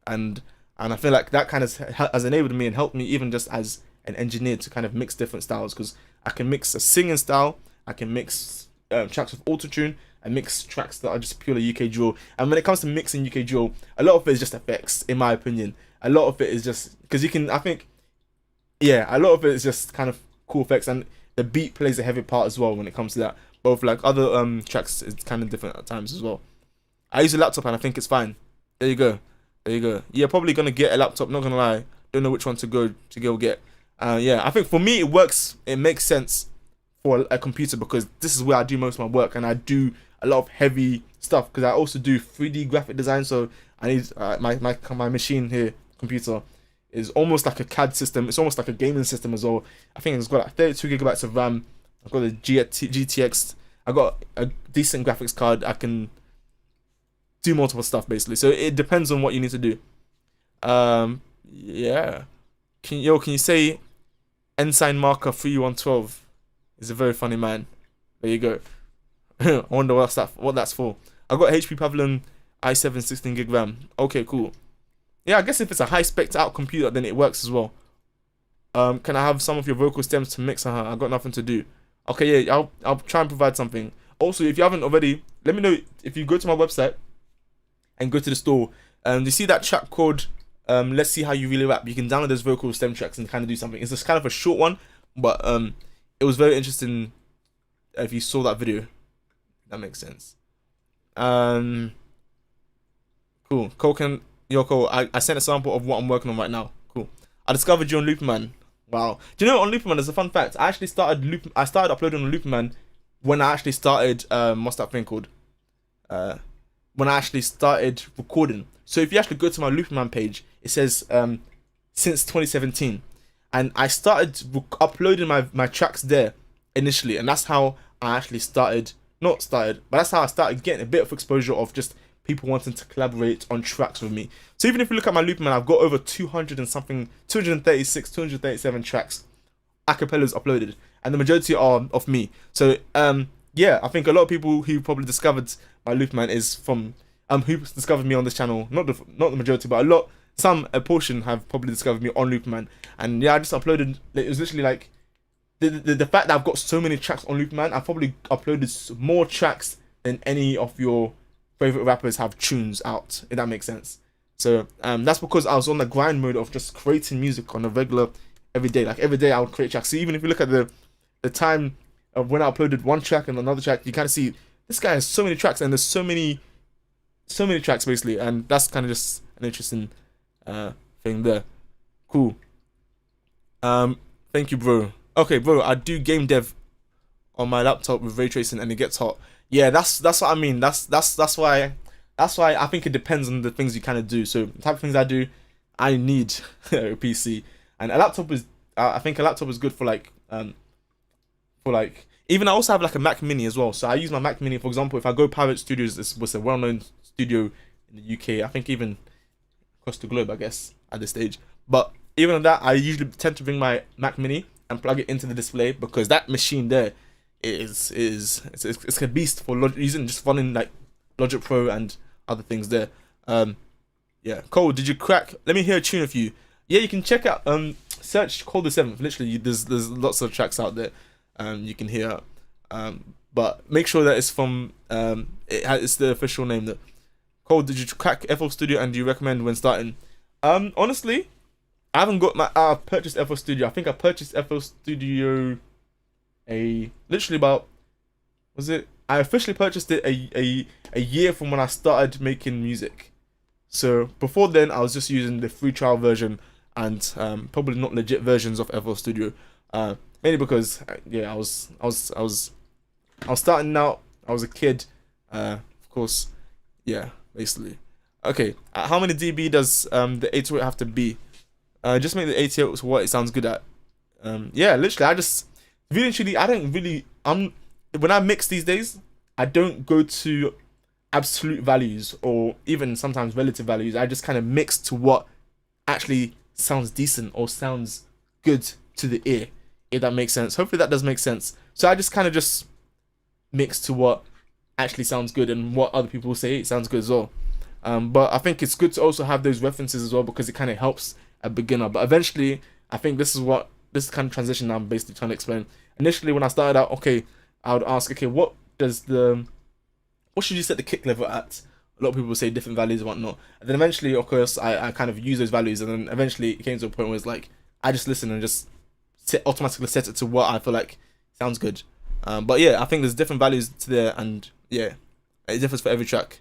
And And I feel like that kind of has enabled me and helped me even just as an engineer to kind of mix different styles, because I can mix a singing style, I can mix tracks with autotune, and mix tracks that are just purely UK drill. And when it comes to mixing UK drill, a lot of it is just effects, in my opinion. A lot of it is just because you can, I think, yeah, a lot of it is just kind of cool effects, and the beat plays a heavy part as well when it comes to that. Both like other tracks, it's kind of different at times as well. I use a laptop and I think it's fine. There you go. There you go. Yeah, probably gonna get a laptop. Not gonna lie. Don't know which one to go get. Yeah, I think for me it works. It makes sense for a computer because this is where I do most of my work, and I do a lot of heavy stuff because I also do 3D graphic design. So I need my machine here, computer, is almost like a CAD system. It's almost like a gaming system as well. I think it's got like 32 gigabytes of RAM. I've got a GTX. I got a decent graphics card. I can do multiple stuff basically. So it depends on what you need to do. Yeah. Can you say Ensign Marker 3112 is a very funny man. There you go. I wonder what that's for. I got HP Pavilion i7 16GB RAM. Okay, cool. Yeah, I guess if it's a high spec out computer, then it works as well. Can I have some of your vocal stems to mix? I got nothing to do. Okay, yeah, I'll try and provide something. Also, if you haven't already, let me know if you go to my website and go to the store. You see that track called Let's See How You Really Rap. You can download those vocal stem tracks and kind of do something. It's just kind of a short one, but it was very interesting if you saw that video. That makes sense. Cool. Cole, I sent a sample of what I'm working on right now. Cool. I discovered you on Loopman. Wow. Do you know on Loopman, there's a fun fact. I started uploading on Loopman when I actually started what's that thing called? When I actually started recording. So if you actually go to my Loopman page, it says since 2017, and I started uploading my tracks there initially, and that's how I actually but that's how I started getting a bit of exposure of just people wanting to collaborate on tracks with me. So even if you look at my Loopman, I've got over 236, 237 tracks, acapellas uploaded, and the majority are of me. So yeah, I think a lot of people who probably discovered my Loopman is from who discovered me on this channel. Not the majority, but a portion have probably discovered me on Loopman. And yeah, I just uploaded. It was literally like the fact that I've got so many tracks on Loopman. I've probably uploaded more tracks than any of your favorite rappers have tunes out, if that makes sense. So that's because I was on the grind mode of just creating music on a regular every day. Like every day I would create tracks. So even if you look at the time of when I uploaded one track and another track, you kind of see this guy has so many tracks, and there's so many tracks basically, and that's kind of just an interesting thing there. Cool. Thank you, bro. Okay, bro, I do game dev on my laptop with ray tracing, and it gets hot. Yeah, that's what I mean. That's why I think it depends on the things you kind of do. So the type of things I do, I need a PC, and a laptop is. I think a laptop is good for like even I also have like a Mac Mini as well. So I use my Mac Mini, for example, if I go Pirate Studios. This was a well-known studio in the UK. I think even across the globe, I guess at this stage. But even on that, I usually tend to bring my Mac Mini and plug it into the display, because that machine there it's a beast for using, just running like Logic Pro and other things there. Yeah, Cole, did you crack? Let me hear a tune of you. Yeah, you can check out search Cole the7th. Literally, there's lots of tracks out there you can hear. But make sure that it's from it's the official name. That Cole, did you crack FL Studio, and do you recommend when starting? Honestly, I haven't got I purchased FL Studio. I think I purchased FL Studio literally about, I officially purchased it a year from when I started making music. So before then, I was just using the free trial version and probably not legit versions of FL Studio. Mainly because yeah, I was starting out. I was a kid, of course. Yeah, basically. Okay, how many dB does the 808 have to be? Just make the 88 what it sounds good at. Yeah, literally, when I mix these days, I don't go to absolute values or even sometimes relative values. I just kind of mix to what actually sounds decent or sounds good to the ear, if that makes sense. Hopefully that does make sense. So I just kind of mix to what actually sounds good and what other people say it sounds good as well. But I think it's good to also have those references as well, because it kind of helps a beginner. But eventually, I think this kind of transition I'm basically trying to explain. Initially, when I started out, okay, I would ask, okay, what should you set the kick level at? A lot of people say different values and whatnot. And then eventually, of course, I kind of use those values, and then eventually it came to a point where it's like, I just listen and just automatically set it to what I feel like sounds good. But yeah, I think there's different values to there, and yeah, it differs for every track.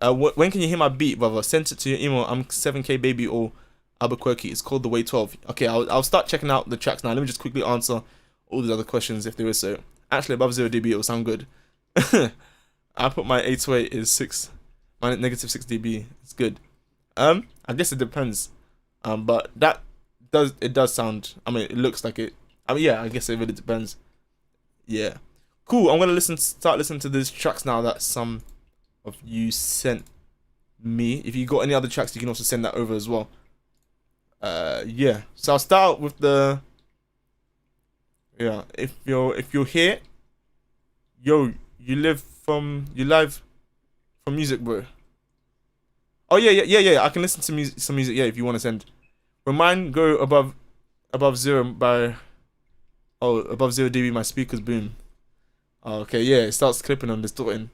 When can you hear my beat, brother? Send it to your email. I'm 7K baby or Albuquerque. It's called The Way 12. Okay, I'll start checking out the tracks now. Let me just quickly answer all these other questions if there is so. Actually, above 0 dB, it will sound good. I put my 808 is 6, my negative 6 dB. It's good. I guess it depends. But it does sound. I mean, it looks like it. I mean, yeah, I guess it really depends. Yeah, cool. I'm gonna start listening to these tracks now that some of you sent me. If you got any other tracks, you can also send that over as well. Yeah. So I'll start out with the. Yeah, if you're here, yo, you live from music, bro. Oh yeah. I can listen to some music. Yeah, if you want to send. When mine go above 0 by. Oh, above 0 dB, my speakers boom. Oh, okay, yeah, it starts clipping and distorting.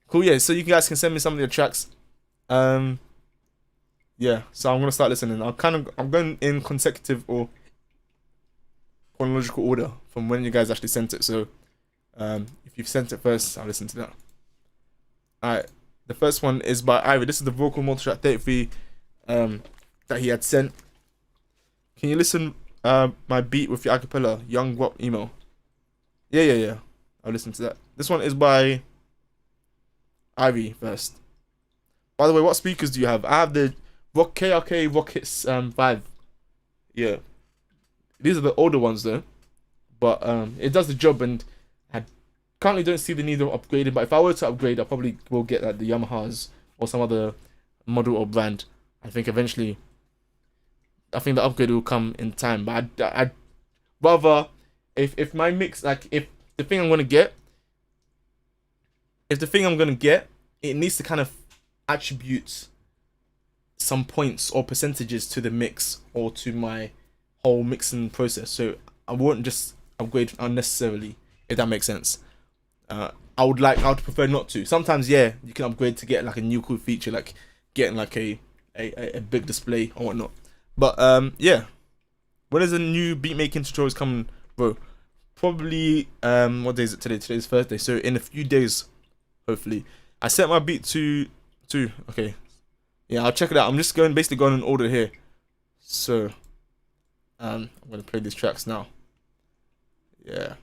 Cool, yeah. So you guys can send me some of your tracks. Yeah. So I'm gonna start listening. I'm going in consecutive or chronological order from when you guys actually sent it. So, if you've sent it first, I'll listen to that. Alright, the first one is by Ivy. This is the vocal multi-track 33 that he had sent. Can you listen my beat with your acapella, Young Wop email? Yeah. I'll listen to that. This one is by Ivy first. By the way, what speakers do you have? I have the KRK Rockets 5. Yeah. These are the older ones though. But it does the job, and I currently don't see the need of upgrading. But if I were to upgrade, I probably will get like the Yamahas or some other model or brand. I think eventually, I think the upgrade will come in time. But I'd rather, if my mix, like if the thing I'm gonna get, it needs to kind of attribute some points or percentages to the mix or to my whole mixing process. So I won't just upgrade unnecessarily, if that makes sense. I would prefer not to. Sometimes, yeah, you can upgrade to get like a new cool feature, like getting like a big display or whatnot. But yeah, when is a new beat making tutorials coming, bro? Probably what day is it today? Today's Thursday, so in a few days, hopefully. I set my beat to okay. Yeah, I'll check it out. I'm just basically going in order here. So I'm gonna play these tracks now. Yeah.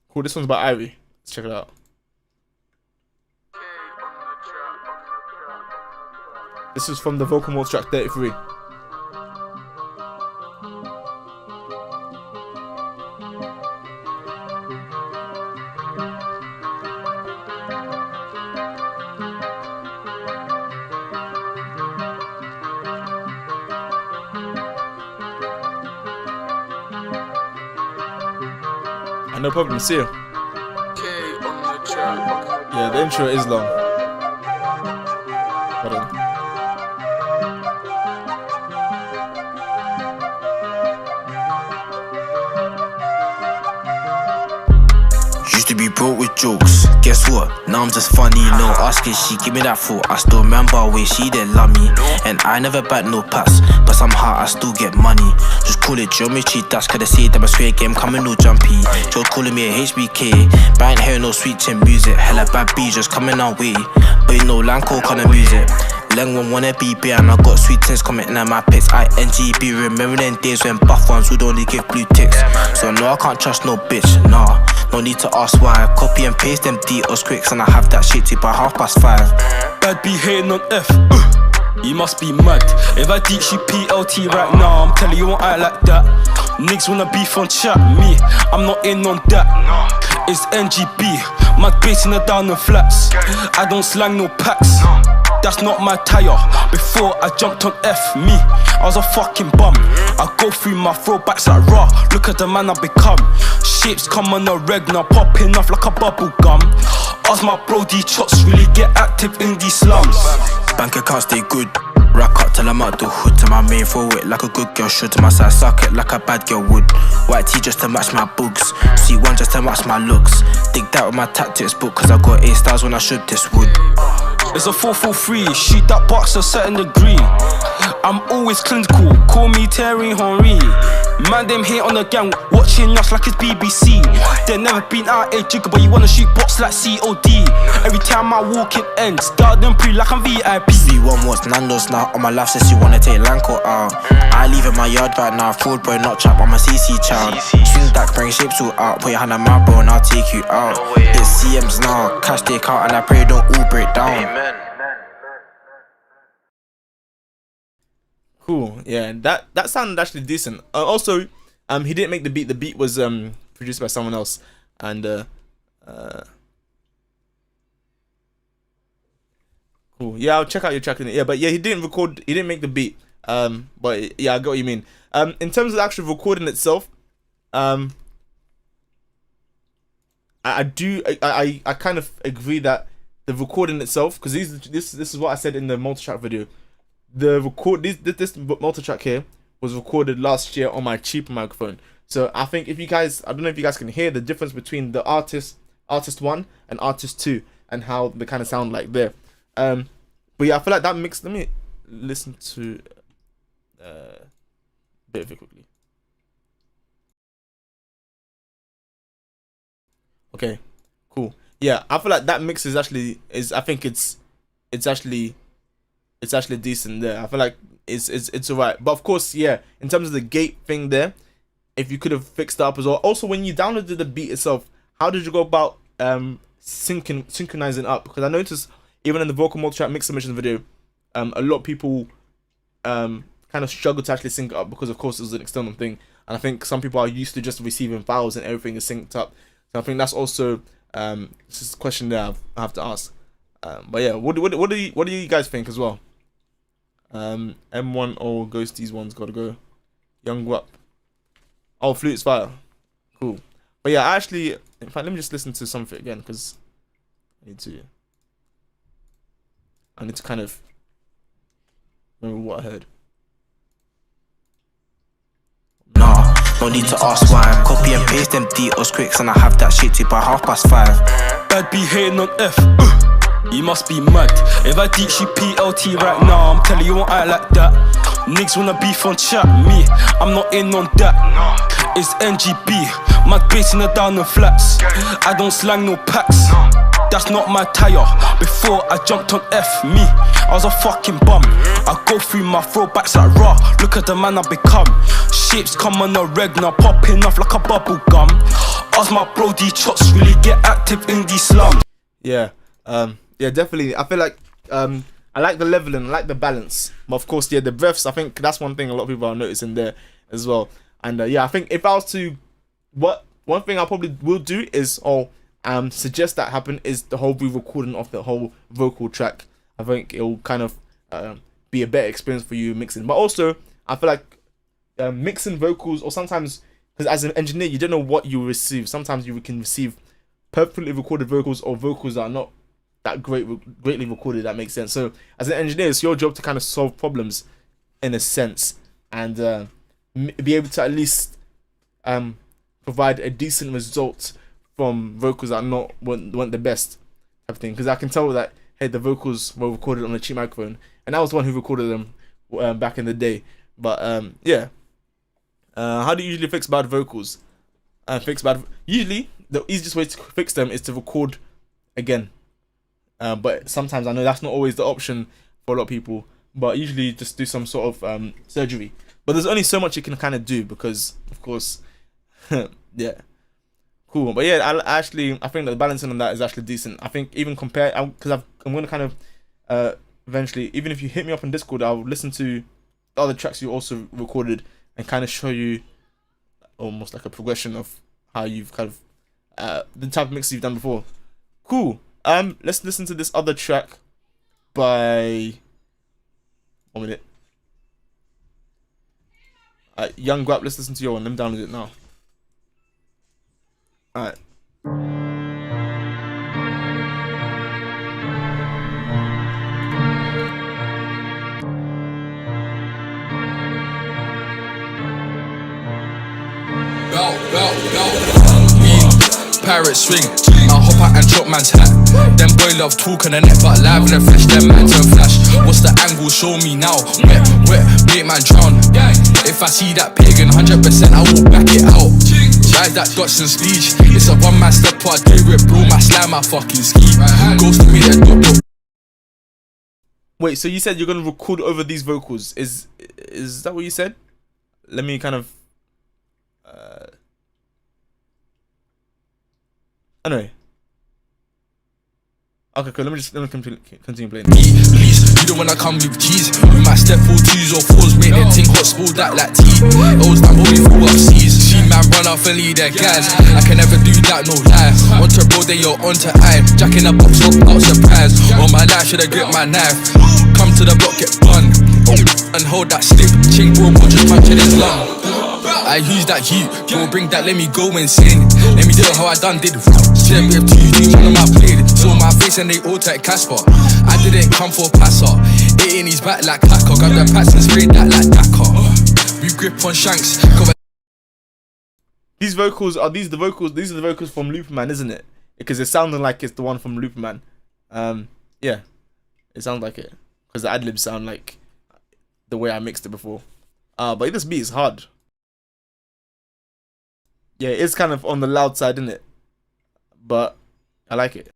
Cool, this one's by Ivy. Let's check it out. This is from the vocal mode track 33. No problem, see you. Yeah, the intro is long. Hold on. Used to be broke with jokes. Guess what? Now I'm just funny. No asking, she give me that thought. I still remember way she didn't love me. And I never back no pass, but somehow I still get money. Just call it geometry, that's cause they say that my swear game coming all jumpy. Joe calling me a HBK, but I ain't hearing no sweet chin music. Hella bad beats just coming our way, but you know Lanco kind of music. Leng one wanna be beer, and I got sweet tins commenting at my pics. INGB, remember them days when buff ones would only give blue ticks. So no, I can't trust no bitch, nah. No need to ask why. Copy and paste them details quicks, and I have that shit to by 5:30. Bad be hating on F. You must be mad. If I deep shoot PLT right now, I'm telling you won't act like that. Niggas wanna beef on chat, me, I'm not in on that. It's NGB, mad basing her down the flats. I don't slang no packs. That's not my tire. Before I jumped on F, me, I was a fucking bum. I go through my throwbacks like raw. Look at the man I become. Shapes come on the reg now, popping off like a bubble gum. Ask my bro, these chops really get active in these slums. Bank account stay good. Rack up till I'm out the hood. To my main forward like a good girl should. To my side socket like a bad girl would. White tee just to match my books. C1 just to match my looks. Dig that with my tactics book. Cause I got 8 stars when I should this wood. It's a 4-4-3, shoot that boxer set in the green. I'm always clinical, call me Terry Henry. Man, them here on the gang, watching us like it's BBC. They never been out a jigger, but you wanna shoot box like COD. Every time I walk it ends, start them pre like I'm VIP. C1 wants Nando's now, on my life says you wanna take Lanco out. I leave in my yard right now, fraud boy not trap, I'm a CC child. Swing back, bring shapes all out, put your hand on my bro and I'll take you out. It's CMs now, cash take out and I pray don't all break down. Cool, yeah, that sounded actually decent. Also, he didn't make the beat. The beat was produced by someone else, and cool. Yeah, I'll check out your track in it. Yeah, but yeah, he didn't record. He didn't make the beat. But yeah, I got what you mean. In terms of the actual recording itself, I kind of agree that the recording itself, because this is what I said in the multi-track video. This multi-track here was recorded last year on my cheaper microphone. So I think if you guys, I don't know if you guys can hear the difference between the artist 1 and artist 2 and how they kind of sound like there. But yeah, I feel like that mix. Let me listen to a bit of it quickly. Okay, cool. Yeah, I feel like that mix is actually I think it's actually decent there. I feel like it's alright. But of course, yeah, in terms of the gate thing there, if you could have fixed that up as well. Also, when you downloaded the beat itself, how did you go about synchronizing up? Because I noticed even in the vocal multi-track mix submission video, a lot of people kind of struggle to actually sync it up because of course it was an external thing, and I think some people are used to just receiving files and everything is synced up. So I think that's also this is a question that I have to ask. But yeah, what do you guys think as well? M1 or Ghosties one's gotta go. Young Guap. Oh, Flute's fire. Cool. But yeah, actually, in fact, let me just listen to something again because I need to kind of remember what I heard. Nah, no need to ask why. Copy and paste them details quick, and I have that shit to by 5:30. Bad be hating on F. You must be mad. If I teach you PLT right now, I'm telling you won't act like that. Niggas wanna beef on chat, me, I'm not in on that. It's NGB, mad bass in the down and flats. I don't slang no packs. That's not my tire. Before I jumped on F, me, I was a fucking bum. I go through my throwbacks like raw. Look at the man I become. Shapes come on a reg now, popping off like a bubble gum. Ask my bro, these chops really get active in these slums. Yeah, yeah, definitely. I feel like I like the leveling, I like the balance. But of course, yeah, the breaths, I think that's one thing a lot of people are noticing there as well. And yeah, I think if I was to, one thing I probably will do is, suggest that happen is the whole re-recording of the whole vocal track. I think it will kind of be a better experience for you mixing. But also, I feel like mixing vocals, or sometimes, because as an engineer, you don't know what you receive. Sometimes you can receive perfectly recorded vocals or vocals that are not that greatly recorded. That makes sense. So as an engineer, it's your job to kind of solve problems in a sense, and be able to at least provide a decent result from vocals that weren't the best type of thing. Because I can tell that, hey, the vocals were recorded on a cheap microphone, and I was the one who recorded them back in the day. But yeah, how do you usually fix bad vocals? Usually the easiest way to fix them is to record again. But sometimes I know that's not always the option for a lot of people. But usually just do some sort of surgery. But there's only so much you can kind of do because, of course, yeah. Cool. But yeah, I think that the balancing on that is actually decent. I think even because I'm going to kind of eventually, even if you hit me up on Discord, I'll listen to the other tracks you also recorded and kind of show you almost like a progression of how you've kind of the type of mix you've done before. Cool. Let's listen to this other track by 1 minute. Young Guap, let's listen to your one. Let me download it now. Alright. parrot swing. I hop out and chop man's hat. Them boy love talk on the net, but live in the flesh, them man turn flash. What's the angle? Show me now. Wet, make man drown. If I see that pagan, 100% I will back it out. Ride that Dotson speech. It's a one man step part, do it, bro. My slime, my fucking ski. Ghost to me, that dot. Wait, so you said you're gonna record over these vocals? Is that what you said? Let me kind of. Anyway. Okay, cool. Let me continue playing. Please, you don't wanna come with cheese. We might step 4 2s or 4s, make them think hot, spoil that like tea. Those that only flew up seas. See man run off and lead their guys. I can never do that, no lie. Onto bro, they you're onto I. Jack in the box, out surprise. All my life should've gripped my knife. Come to the block, get bun. And hold that stick. Ching bro, just punch in his lung. I use that heat, go bring that, let me go insane. Let me do it how I done did. Step with 2 on my blade. Saw my face and they all take Casper. I didn't come for a passer. It in his back like Packer. Got the pats and sprayed that like Dakar. We grip on shanks. These vocals are these the vocals from Looperman, isn't it? Because it sounded like it's the one from Looperman. Yeah, it sounds like it because the ad-libs sound like the way I mixed it before. But this beat is hard. Yeah, it's kind of on the loud side, isn't it? But I like it.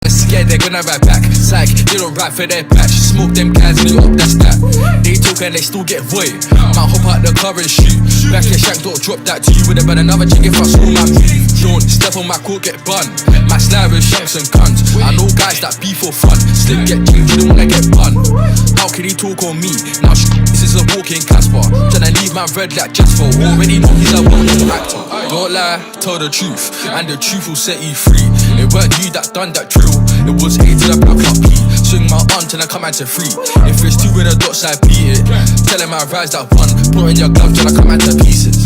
Scared they're gonna ride back. Psych, they don't ride for their patch. Smoke them cans, me up, that's that. They talk and they still get void. Might hop out the car and shoot. Back your shank, don't drop that to you. Would've been another chick if I saw my move. Don't step on my court, get bun. My slide with shanks and guns. I know guys that be for fun. Slip get changed, you don't wanna get bun. How can he talk on me? Now this is a walking Casper. Tryna leave my red like Jasper. Already know he's a well-known actor. Don't lie, tell the truth, and the truth will set you free. It weren't you that done that drill. It was A to the black up P. Swing my arm till I come out to 3. If it's 2 with the dots, I beat it. Tell him I rise that 1. Put in your glove till I come out to pieces.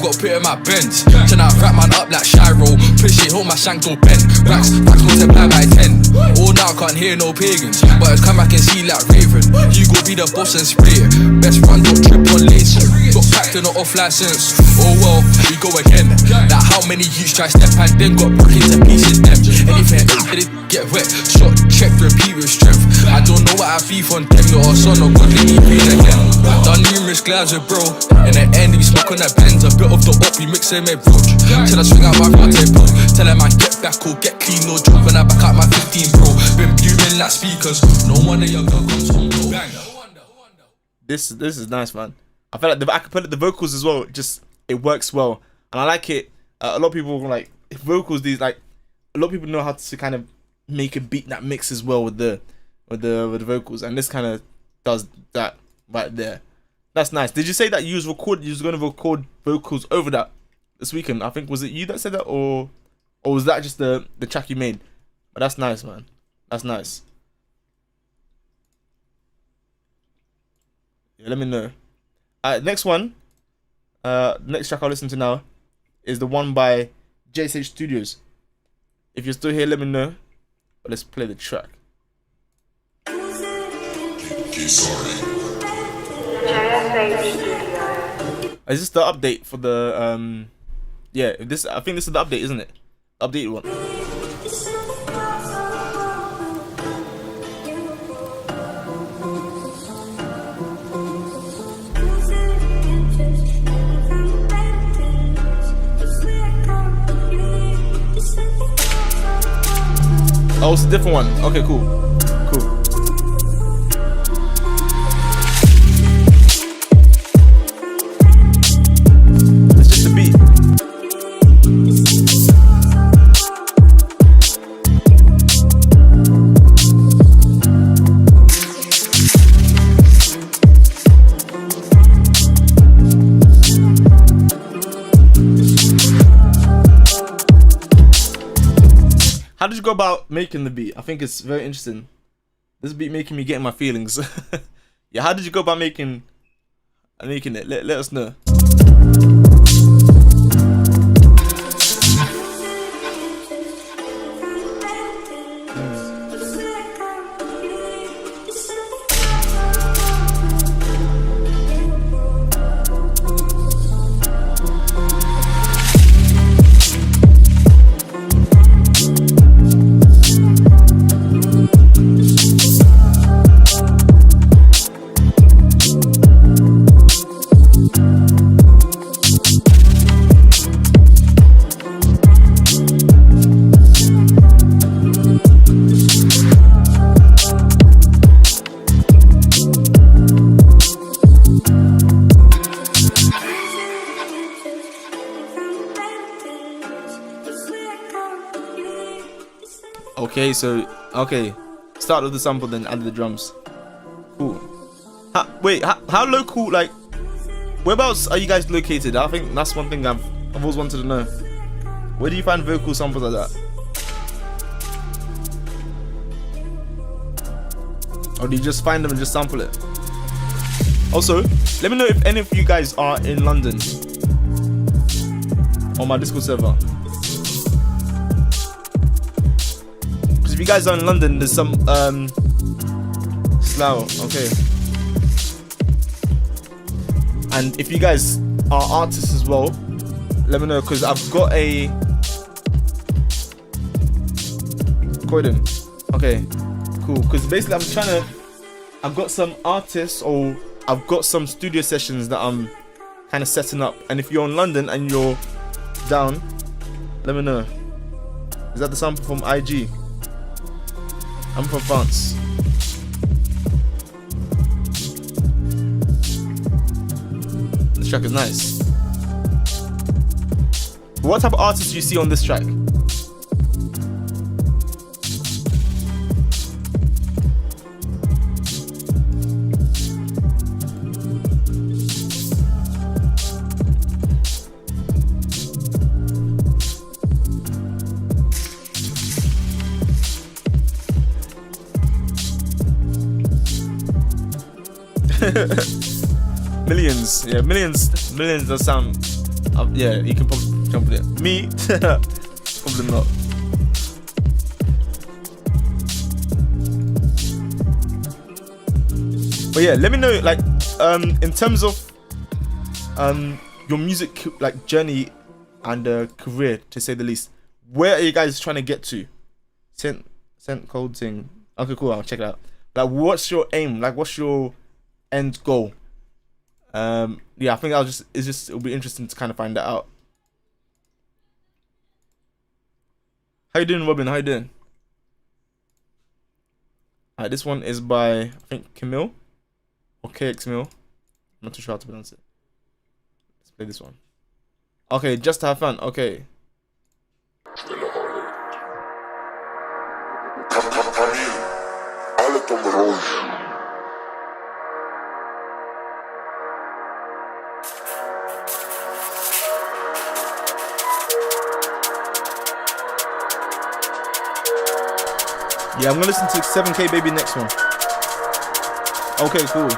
Got put in my bends. Till I wrap man up like Shiro. Push it, hold my shank till bent. Racks multiply by 10. All now can't hear no pagans, but it's come back and see like Raven. You go be the boss and spray it. Best run, don't trip on lace. Got packed in the off license. Oh well, we go again. Like how many youths try step and then got broke into pieces them. Anything it get wet, shot, check, repeat with strength. I don't know what I beef on them. You're a son of God, let me read again. Done numerous glass with bro. In the end, we smoke on the pens. A bit of the up, we mix them with roach. Till I swing out my table. Tell them I get back or get clean, no joke. When I back out my 15 bro. Been viewing like speakers. No wonder your girl comes home, no bang. This is nice, man. I feel like I could put it the vocals as well. Just it works well, and I like it. A lot of people like vocals. These like a lot of people know how to kind of make a beat that mixes well with the vocals, and this kind of does that right there. That's nice. Did you say that you was going to record vocals over that this weekend? I think was it you that said that, or was that just the track you made? But that's nice, man. That's nice. Yeah, let me know. Next one, next track I'll listen to now is the one by JSH Studios. If you're still here, let me know. But let's play the track. Is this the update for the yeah, I think this is the update, isn't it? Updated one. Oh, it's a different one. Okay, cool. Cool. It's just a beat. How did you go about making the beat? I think it's very interesting. This beat making me get in my feelings. Yeah, how did you go about making it? Let us know. Okay, so start with the sample, then add the drums. Cool. Wait, how local? Like, whereabouts are you guys located? I think that's one thing I've always wanted to know. Where do you find vocal samples like that? Or do you just find them and just sample it? Also, let me know if any of you guys are in London on my Discord server. Because if you guys are in London, there's some Slough, okay. And if you guys are artists as well, let me know, because I've got a Croydon. Okay, cool. Because basically I've got some artists, or I've got some studio sessions that I'm kind of setting up. And if you're in London and you're down, let me know. Is that the sample from IG? I'm from France. This track is nice. What type of artists do you see on this track? Millions, yeah, millions does sound, yeah, you can probably jump with it. Me, probably not. But yeah, let me know, like, in terms of your music like journey and career, to say the least, where are you guys trying to get to? Sent code thing. Okay, cool. I'll check it out. Like, what's your aim? Like, what's your end goal? Yeah, I think it'll be interesting to kind of find that out. How you doing, Robin? How you doing? Alright, this one is by, I think, Camille or KX Mill. I'm not too sure how to pronounce it. Let's play this one. Okay, just to have fun. Okay. Yeah, I'm gonna listen to 7K Baby next one. Okay, cool.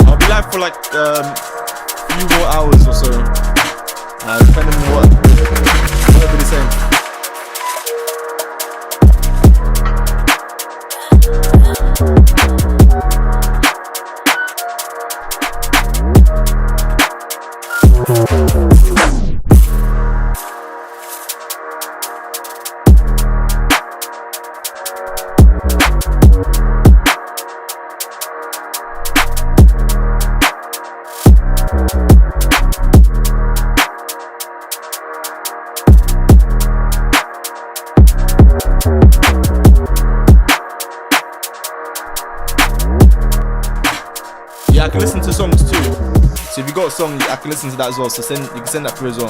I'll be live for like few more hours or so, depending on whatever they're saying. Yeah, I can listen to songs too. So if you got a song, I can listen to that as well. So you can send that through as well.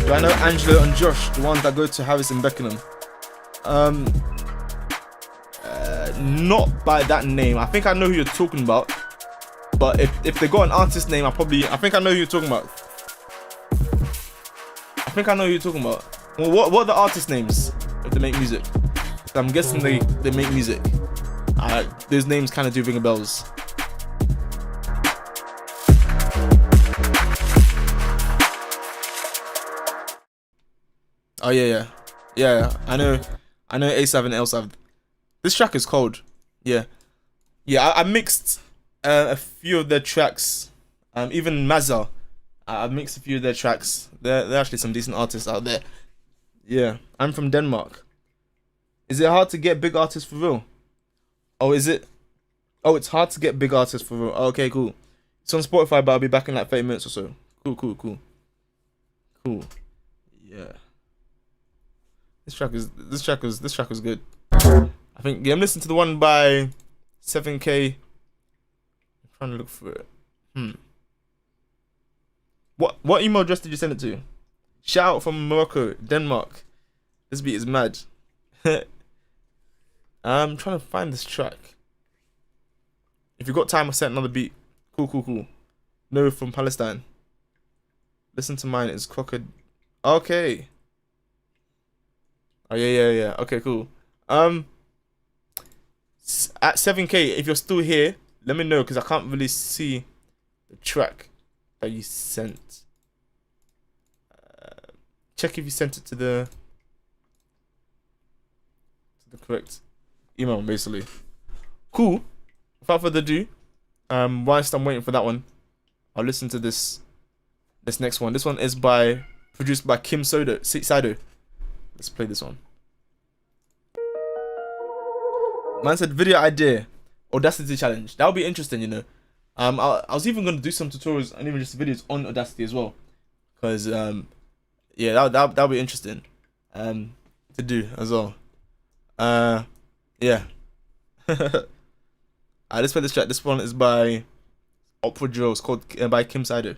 Do I know Angelo and Josh, the ones that go to Harris and Beckenham? Not by that name. I think I know who you're talking about. But if they got an artist name, I think I know who you're talking about. I think I know who you're talking about. Well, what are the artist names if they make music? I'm guessing they make music. Those names kind of do ring bells. Oh yeah. I know I know A7 and L7. This track is cold. Yeah. Yeah, I mixed a few of their tracks. Even Mazza. I mixed a few of their tracks. There are actually some decent artists out there. Yeah. I'm from Denmark. Is it hard to get big artists for real? Oh, is it? Oh, it's hard to get big artists for real. Oh, okay, cool. It's on Spotify, but I'll be back in like 30 minutes or so. Cool. Yeah. This track was good. I think, yeah, I'm listening to the one by 7K. I'm trying to look for it. What email address did you send it to? Shout out from Morocco, Denmark. This beat is mad. I'm trying to find this track. If you got time, I'll send another beat. Cool. No, from Palestine. Listen to mine, it's Crocodile. Okay. Oh, yeah. Okay, cool. At 7K, if you're still here, let me know, because I can't really see the track that you sent. Check if you sent it to the correct email, basically. Cool. Without further ado, whilst I'm waiting for that one, I'll listen to this next one. This one is produced by Kim Sido. Let's play this one. Man said video idea, Audacity challenge. That would be interesting, you know. I was even gonna do some tutorials and even just videos on Audacity as well, because yeah, that'll be interesting to do as well. Yeah. Let's play this track. This one is by Opera Drill. It's called by Kim Sido.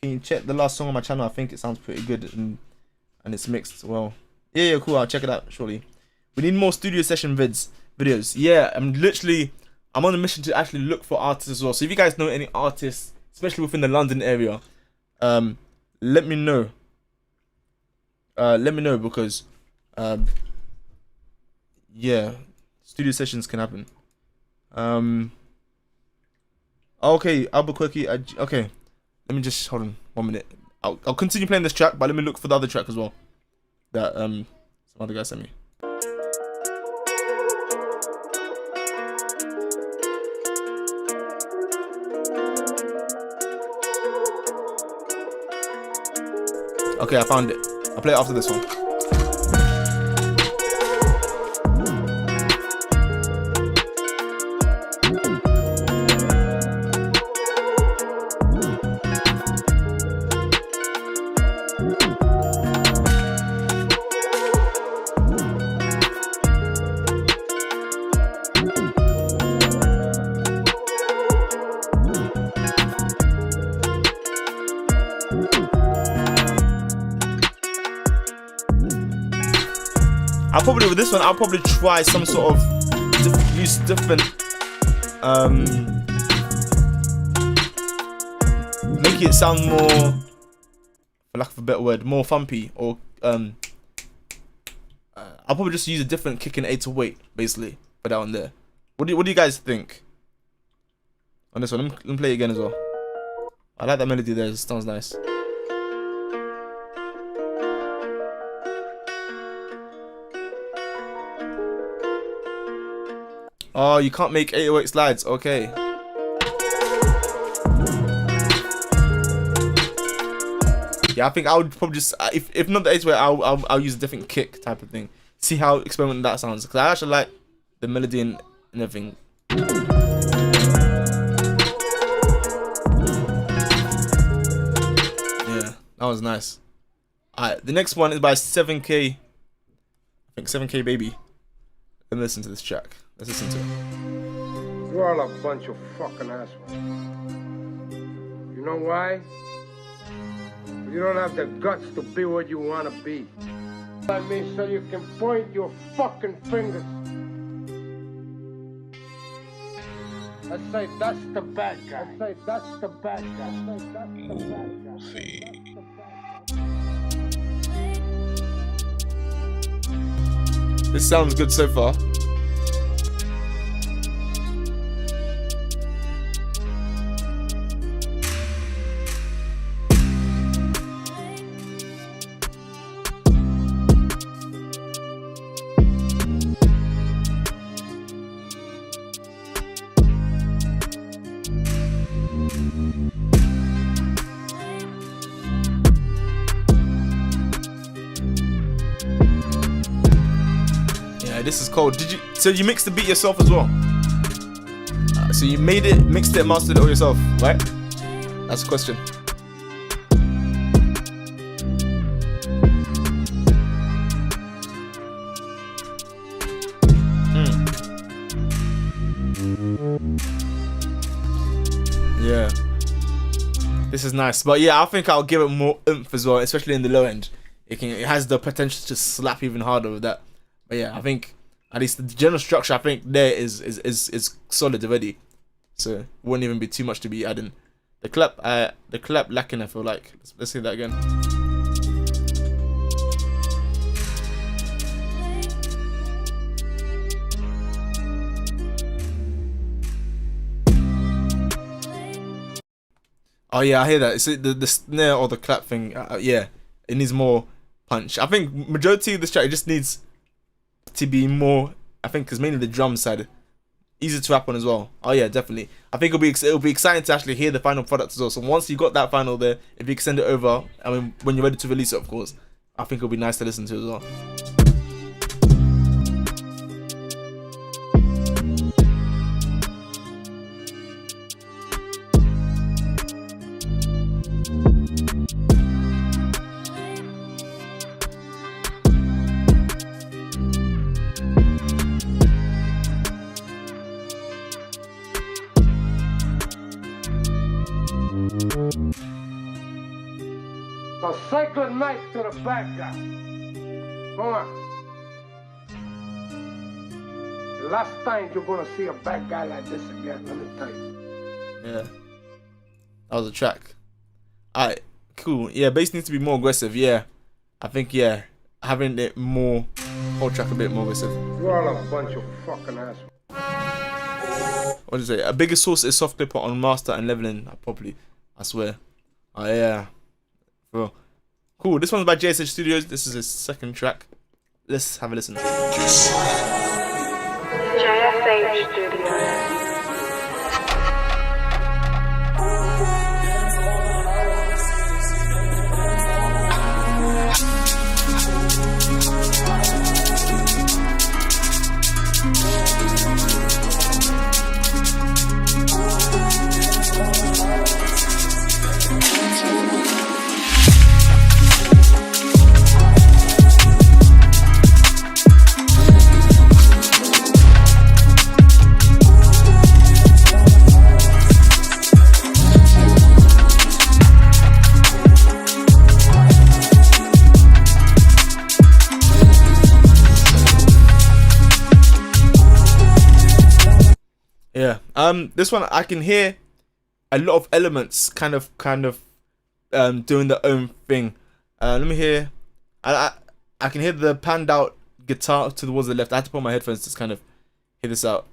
Can you check the last song on my channel? I think it sounds pretty good and it's mixed well. Yeah, cool. I'll check it out shortly. We need more studio session videos. Yeah, I'm on a mission to actually look for artists as well. So if you guys know any artists, especially within the London area, let me know. Because yeah, studio sessions can happen. Okay, Albuquerque. Okay, let me just hold on 1 minute. I'll continue playing this track, but let me look for the other track as well that some other guy sent me. Okay, I found it. I'll play it after this one. With this one, I'll probably try some sort of use different make it sound more, for lack of a better word, more thumpy, or I'll probably just use a different kick and 808 basically for that one there. What do you guys think on this one? Let me play it again as well. I like that melody there, it sounds nice. Oh, you can't make 808 slides. Okay. Yeah, I think I would probably just, if not the 808, I'll use a different kick type of thing. See how experimental that sounds. Because I actually like the melody and everything. Yeah, that was nice. Alright, the next one is by 7K. I think 7K Baby. Let me listen to this track. Let's listen to it. You're all a bunch of fucking assholes. You know why? You don't have the guts to be what you want to be. I mean, so you can point your fucking fingers. I say that's the bad guy. I say that's the bad guy. I say that's the bad guy. This sounds good so far. This is cold. Did you? So you mixed the beat yourself as well? So you made it, mixed it, mastered it all yourself, right? That's the question. Yeah. This is nice, but yeah, I think I'll give it more oomph as well, especially in the low end. It has the potential to slap even harder with that. But yeah, I think at least the general structure, I think there is solid already, so it wouldn't even be too much to be adding. The clap lacking. I feel like let's see that again. Oh yeah, I hear that. It's the snare or the clap thing. Yeah, it needs more punch. I think majority of this track, it just needs to be more. I think because mainly the drum side, easy to rap on as well. Oh yeah, definitely. I think it'll be exciting to actually hear the final product as well. So once you got that final there, if you can send it over, I mean when you're ready to release it, of course, I think it'll be nice to listen to as well. So say good night to the bad guy. Go on. The last time you're gonna see a bad guy like this again, let me tell you. Yeah. That was a track. Alright, cool. Yeah, bass needs to be more aggressive, yeah. I think, yeah, having it more, whole track a bit more aggressive. You're all a bunch of fucking assholes. What is it? A bigger source is soft clipper on master and leveling properly. I swear. Oh yeah. Bro. Cool. This one's by JSH Studios. This is his second track. Let's have a listen. JSH Studios. Yeah. This one I can hear a lot of elements kind of doing their own thing. Let me hear. I can hear the panned out guitar towards the left. I had to put on my headphones to kind of hear this out.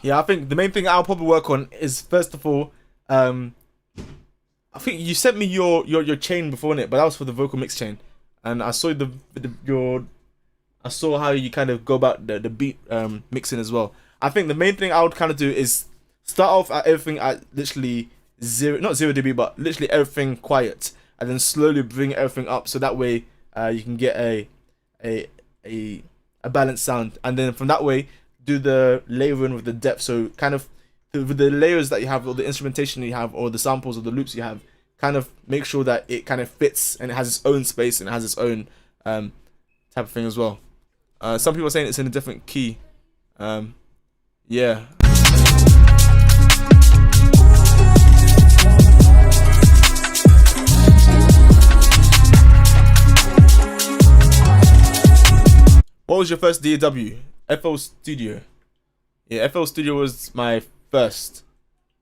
Yeah, I think the main thing I'll probably work on is, first of all, I think you sent me your chain before, innit? But that was for the vocal mix chain, and I saw I saw how you kind of go about the beat mixing as well. I think the main thing I would kind of do is start off at everything at literally not 0 dB, but literally everything quiet, and then slowly bring everything up, so that way you can get a a balanced sound, and then from that way do the layering with the depth. So kind of with the layers that you have, or the instrumentation you have, or the samples or the loops you have, kind of make sure that it kind of fits and it has its own space and it has its own type of thing as well. Some people are saying it's in a different key. Yeah. What was your first DAW? FL Studio. Yeah, FL Studio was my first,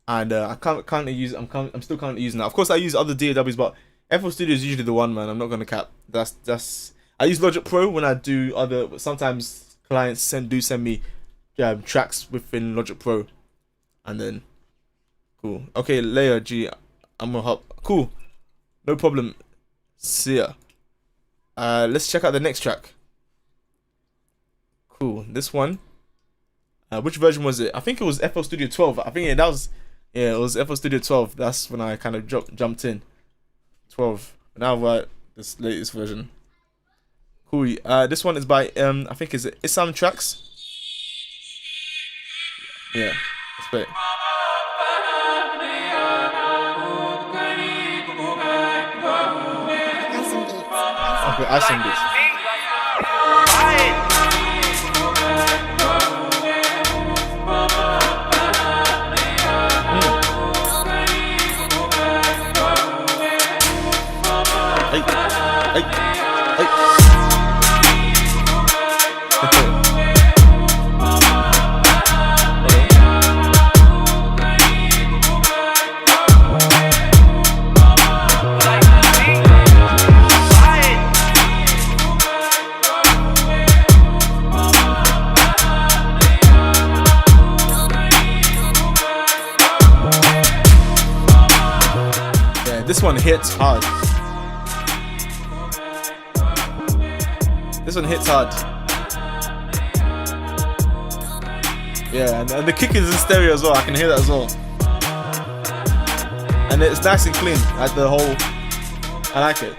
and I can't currently use. I'm still currently using that. Of course, I use other DAWs, but FL Studio is usually the one, man. I'm not gonna cap. That's. I use Logic Pro when I do other. Sometimes clients send me tracks within Logic Pro, and then cool. Okay, Layer G. I'm gonna hop. Cool, no problem. See ya. Let's check out the next track. Cool. This one. Which version was it? I think it was FL Studio 12. I think it was FL Studio 12. That's when I kind of jumped in. 12. Now this latest version. Cool. This one is by I think it's Isam Tracks. Yeah. Let's play it. Okay, Isam Beats. This one hits hard. This one hits hard. Yeah, and the kick is in stereo as well. I can hear that as well. And it's nice and clean. Like the whole, I like it.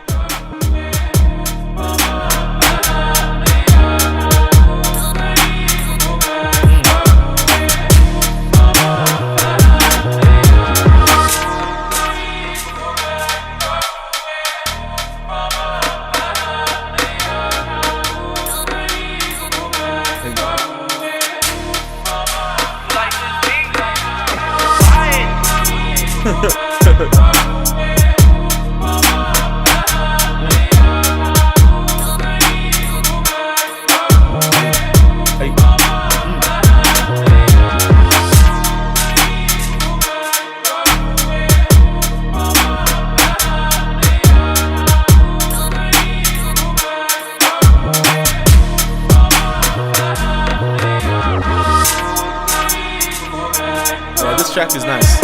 This track is nice.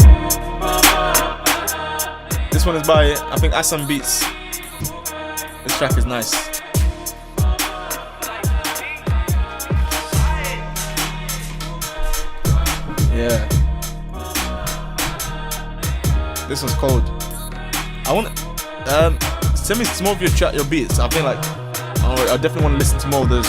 This one is by, I think, Assam Beats. This track is nice. Yeah. This one's cold. I want send me some more of your beats. I feel like I definitely want to listen to more of those.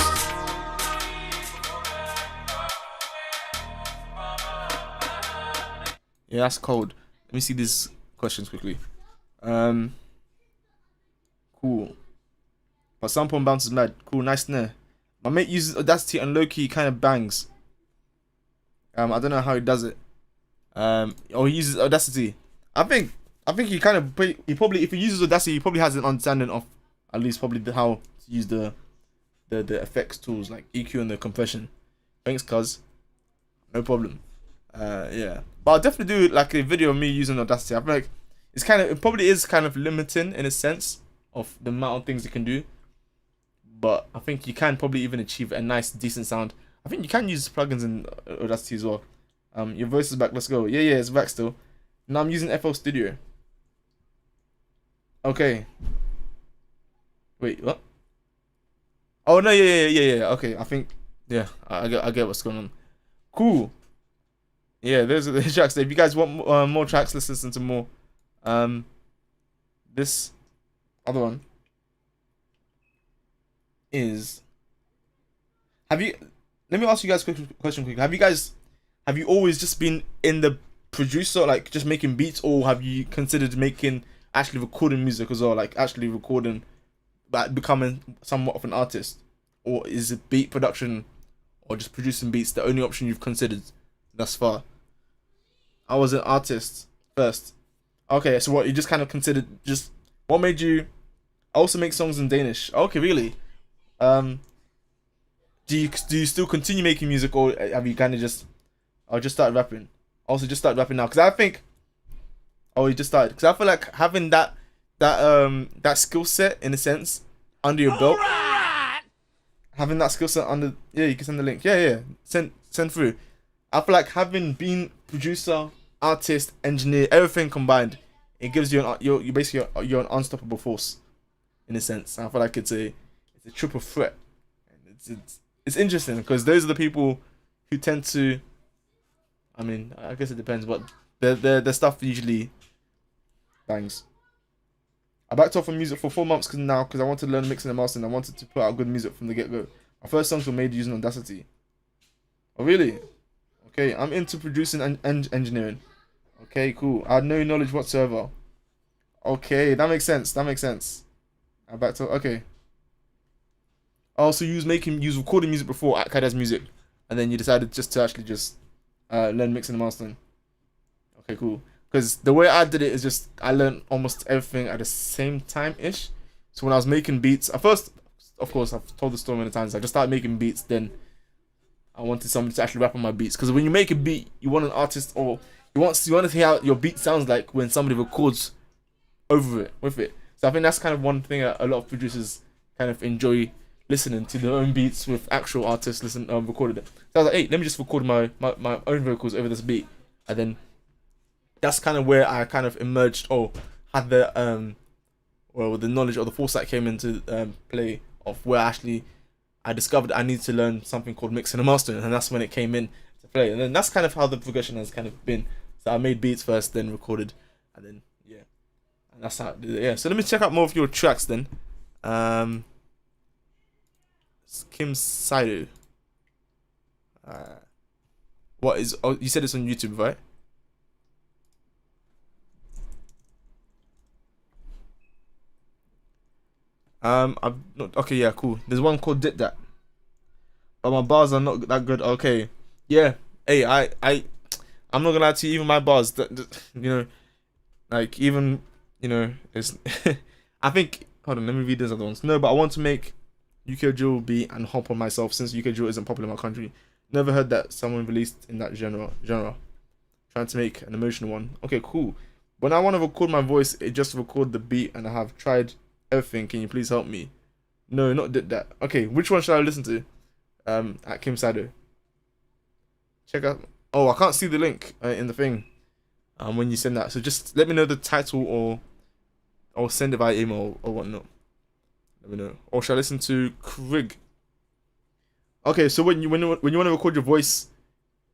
Yeah, that's cold. Let me see these questions quickly. Cool. But sample and bounce is mad. Cool, nice snare. My mate uses Audacity and low-key kind of bangs. I don't know how he does it. Or he uses Audacity. I think he kind of probably, if he uses Audacity, he probably has an understanding of at least probably how to use the effects tools like EQ and the compression. Thanks, cuz. No problem. Yeah. But I'll definitely do like a video of me using Audacity. I feel like it probably is kind of limiting in a sense of the amount of things you can do. But I think you can probably even achieve a nice, decent sound. I think you can use plugins in Audacity as well. Your voice is back. Let's go. Yeah, it's back still. Now I'm using FL Studio. Okay. Wait, what? Oh no, yeah. Okay, I think I get what's going on. Cool. Yeah, there's the tracks. If you guys want more tracks, let's listen to more. This other one is Let me ask you guys a question quick. Have you always just been in the producer, like just making beats, or have you considered actually recording music as well, like actually recording, like becoming somewhat of an artist? Or is it beat production or just producing beats the only option you've considered thus far? I was an artist first. Okay, so what, you just kind of considered, just what made you also make songs in Danish? Okay, really? Do you still continue making music, or have you kind of just started rapping? Also just started rapping now, because I think, you just started, because I feel like having that skill set in a sense under your belt, having that skill set under, yeah, you can send the link, yeah, send through. I feel like having been producer, artist, engineer, everything combined, it gives you you're basically an unstoppable force in a sense. I feel like it's a triple threat. It's interesting because those are the people who tend to, I mean, I guess it depends, but their stuff usually bangs. I backed off from music for 4 months because I wanted to learn mixing and mastering. I wanted to put out good music from the get-go. My first songs were made using Audacity. Oh, really? Okay, I'm into producing and engineering. Okay, cool. I had no knowledge whatsoever. Okay, that makes sense. I backed off. Okay. Also, you was recording music before at Kaida's Music, and then you decided to actually learn mixing and mastering. Okay, cool. Because the way I did it is just, I learned almost everything at the same time-ish. So when I was making beats, at first, of course, I've told the story many times, I just started making beats, then I wanted somebody to actually rap on my beats. Because when you make a beat, you want an artist, or you want to hear how your beat sounds like when somebody records over it, with it. So I think that's kind of one thing that a lot of producers kind of enjoy, listening to their own beats with actual artists recorded it. So I was like, hey, let me just record my own vocals over this beat, and then that's kind of where I kind of emerged, or had the knowledge or the foresight came into play of where I discovered I needed to learn something called mixing and mastering, and that's when it came in to play. And then that's kind of how the progression has kind of been. So I made beats first, then recorded, and then yeah, and that's how I did it. Yeah. So let me check out more of your tracks then. Kim Saidu. What is? Oh, you said it's on YouTube, right? I've not. Okay, yeah, cool. There's one called Dip That, but my bars are not that good. Okay, yeah. Hey, I'm not gonna lie to you. Even my bars, like even, it's. I think. Hold on, let me read these other ones. No, but I want to make UK drill beat and hop on myself since UK drill isn't popular in my country. Never heard that someone released in that genre. Trying to make an emotional one. Okay, cool. When I want to record my voice, it just record the beat, and I have tried everything. Can you please help me? No, not did that. Okay, which one should I listen to? At Kim Sado. Check out. Oh, I can't see the link in the thing. When you send that, so just let me know the title or send it via email or whatnot. Let me know. Or should I listen to Krig? Okay, so when you want to record your voice,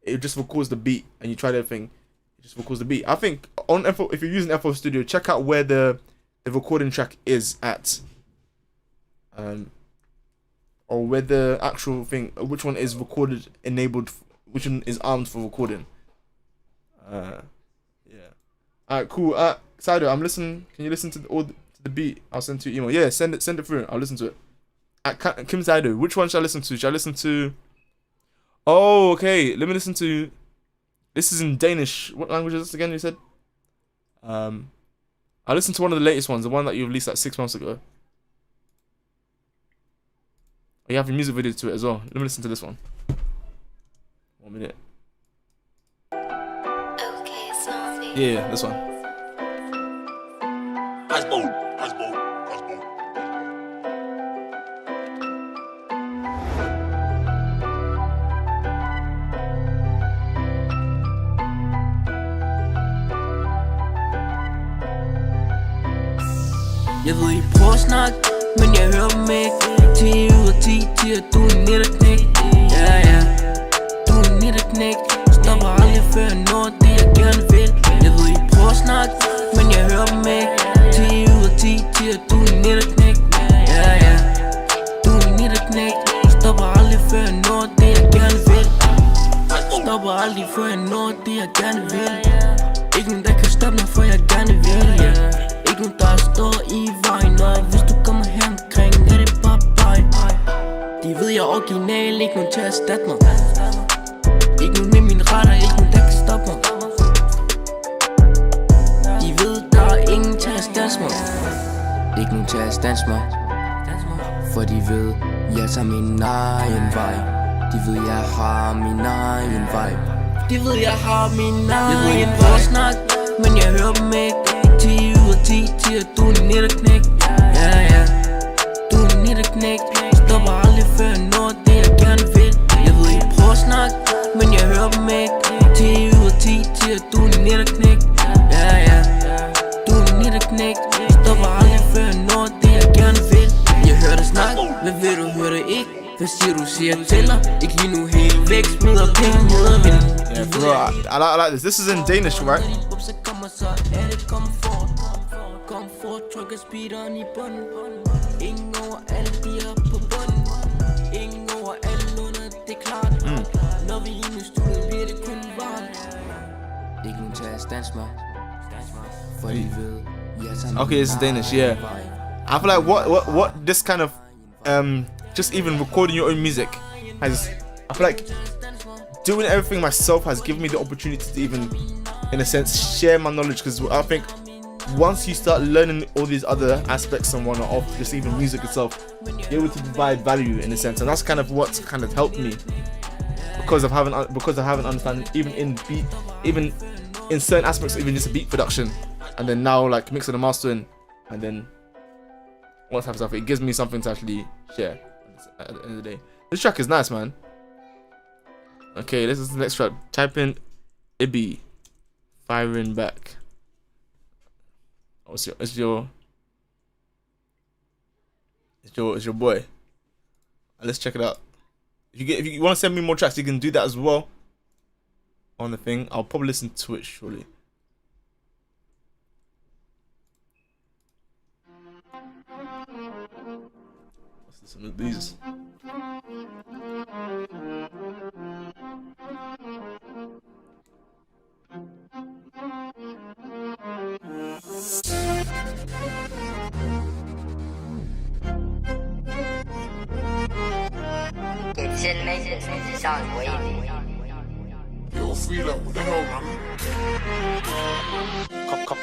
it just records the beat, and you tried everything, it just records the beat. I think on FL, if you're using FL Studio, check out where the recording track is at, or where the actual thing, which one is recorded enabled, which one is armed for recording. Yeah. Alright, cool. Saido, I'm listening. Can you listen to the beat? I'll send to your email. Yeah, send it through. I'll listen to it. At Kim Saido, which one should I listen to? Should I listen to? Oh, okay. Let me listen to. This is in Danish. What language is this again? You said. I listened to one of the latest ones, the one that you released like 6 months ago. You have a music video to it as well. Let me listen to this one. 1 minute. Yeah, this one. Jeg ved I prøver at snakke, men jeg hører dem ikke. 10 ud af 10 siger du er en nitterknæk. Ja, du er en nitterknæk. Stopper aldrig før jeg når det jeg gerne vil. Jeg ved I prøver at snakke, men jeg hører dem ikke. 10 ud af 10 siger du er en nitterknæk. Ja, du er en nitterknæk. Stopper aldrig før jeg når aldrig før jeg når det jeg gerne vil. Ikke nogen der kan stoppe mig for jeg gerne vil, yeah. Ikke nogen der står i vejen, og hvis du kommer her omkring er det bare bye. De ved jeg er original, ikke nogen til at erstatte mig. Ikke nogen i min retter, ikke nogen der kan stoppe mig. De ved der er ingen til at stands mig. Ikke nogen til at stands mig. For de ved, jeg tager min egen vej. De ved, jeg har min egen vej. De ved, jeg har min egen vej. Jeg snak, men jeg hører dem ikke. 10 ud af 10 siger, du er en nitterknæk. Ja, ja, du er en nitterknæk. Stopper aldrig før jeg når det jeg gerne vil. Jeg ved, jeg prøver at snakke, men jeg hører dem ikke. 10 ud af 10 siger, du er en nitterknæk. Ja, ja, du er en nitterknæk. Stopper aldrig før jeg når det jeg gerne vil. Jeg hører dig snakke, hvad vil du høre det ikke? Hvad siger du, siger til dig? Ikke lige nu helt væk, smider penge mod at vinde. Yeah, bro, I like this. This is in Danish, right? Okay, it's Danish, yeah. I feel like what this kind of just even recording your own music has, I feel like doing everything myself has given me the opportunity to even, in a sense, share my knowledge, because I think once you start learning all these other aspects and whatnot of just even music itself, you're able to provide value in a sense, and that's kind of what's kind of helped me because of having understanding even in beat, even in certain aspects, even just a beat production, and then now like mixing and mastering, and then all that type of stuff. It gives me something to actually share at the end of the day. This track is nice, man. Okay, this is the next track. Type in Ibby, firing back. Oh, it's your boy. Let's check it out. If you want to send me more tracks, you can do that as well on the thing. I'll probably listen to it shortly. Let's listen to these.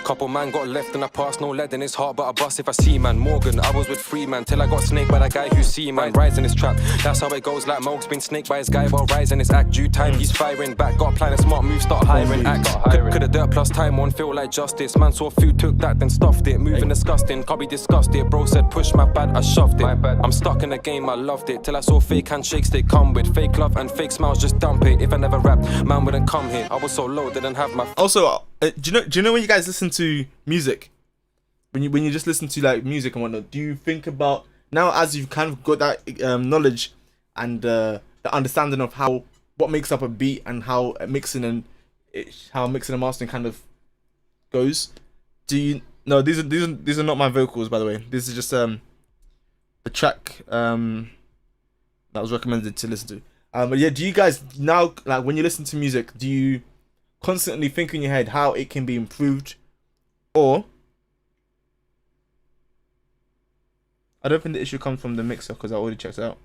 Couple man got left and I passed, no lead in his heart, but I bust if I see man. Morgan, I was with free man till I got snaked by that guy who see man. Rise in his trap, that's how it goes. Like Moog's been snaked by his guy while rising his act. Due time, he's firing back. Got a plan, a smart move, start hiring act. Could have dirt plus time, one feel like justice. Man saw food, took that, then stuffed it. Moving disgusting, can't be discussed it. Bro said push my bad, I shoved it. I'm stuck in the game, I loved it till I saw fake handshakes they come with. Fake love and fake smiles, just dump it. If I never rapped, man wouldn't come here. I was so low, didn't have my. Also, do you know when you guys listen to music, when you just listen to like music and whatnot, do you think about now as you've kind of got that knowledge and the understanding of what makes up a beat and how mixing and mastering kind of goes? Do you no? These are not my vocals, by the way. This is just the track that was recommended to listen to. But yeah, do you guys now, like when you listen to music, do you constantly think in your head how it can be improved? Or I don't think the issue comes from the mixer because I already checked it out.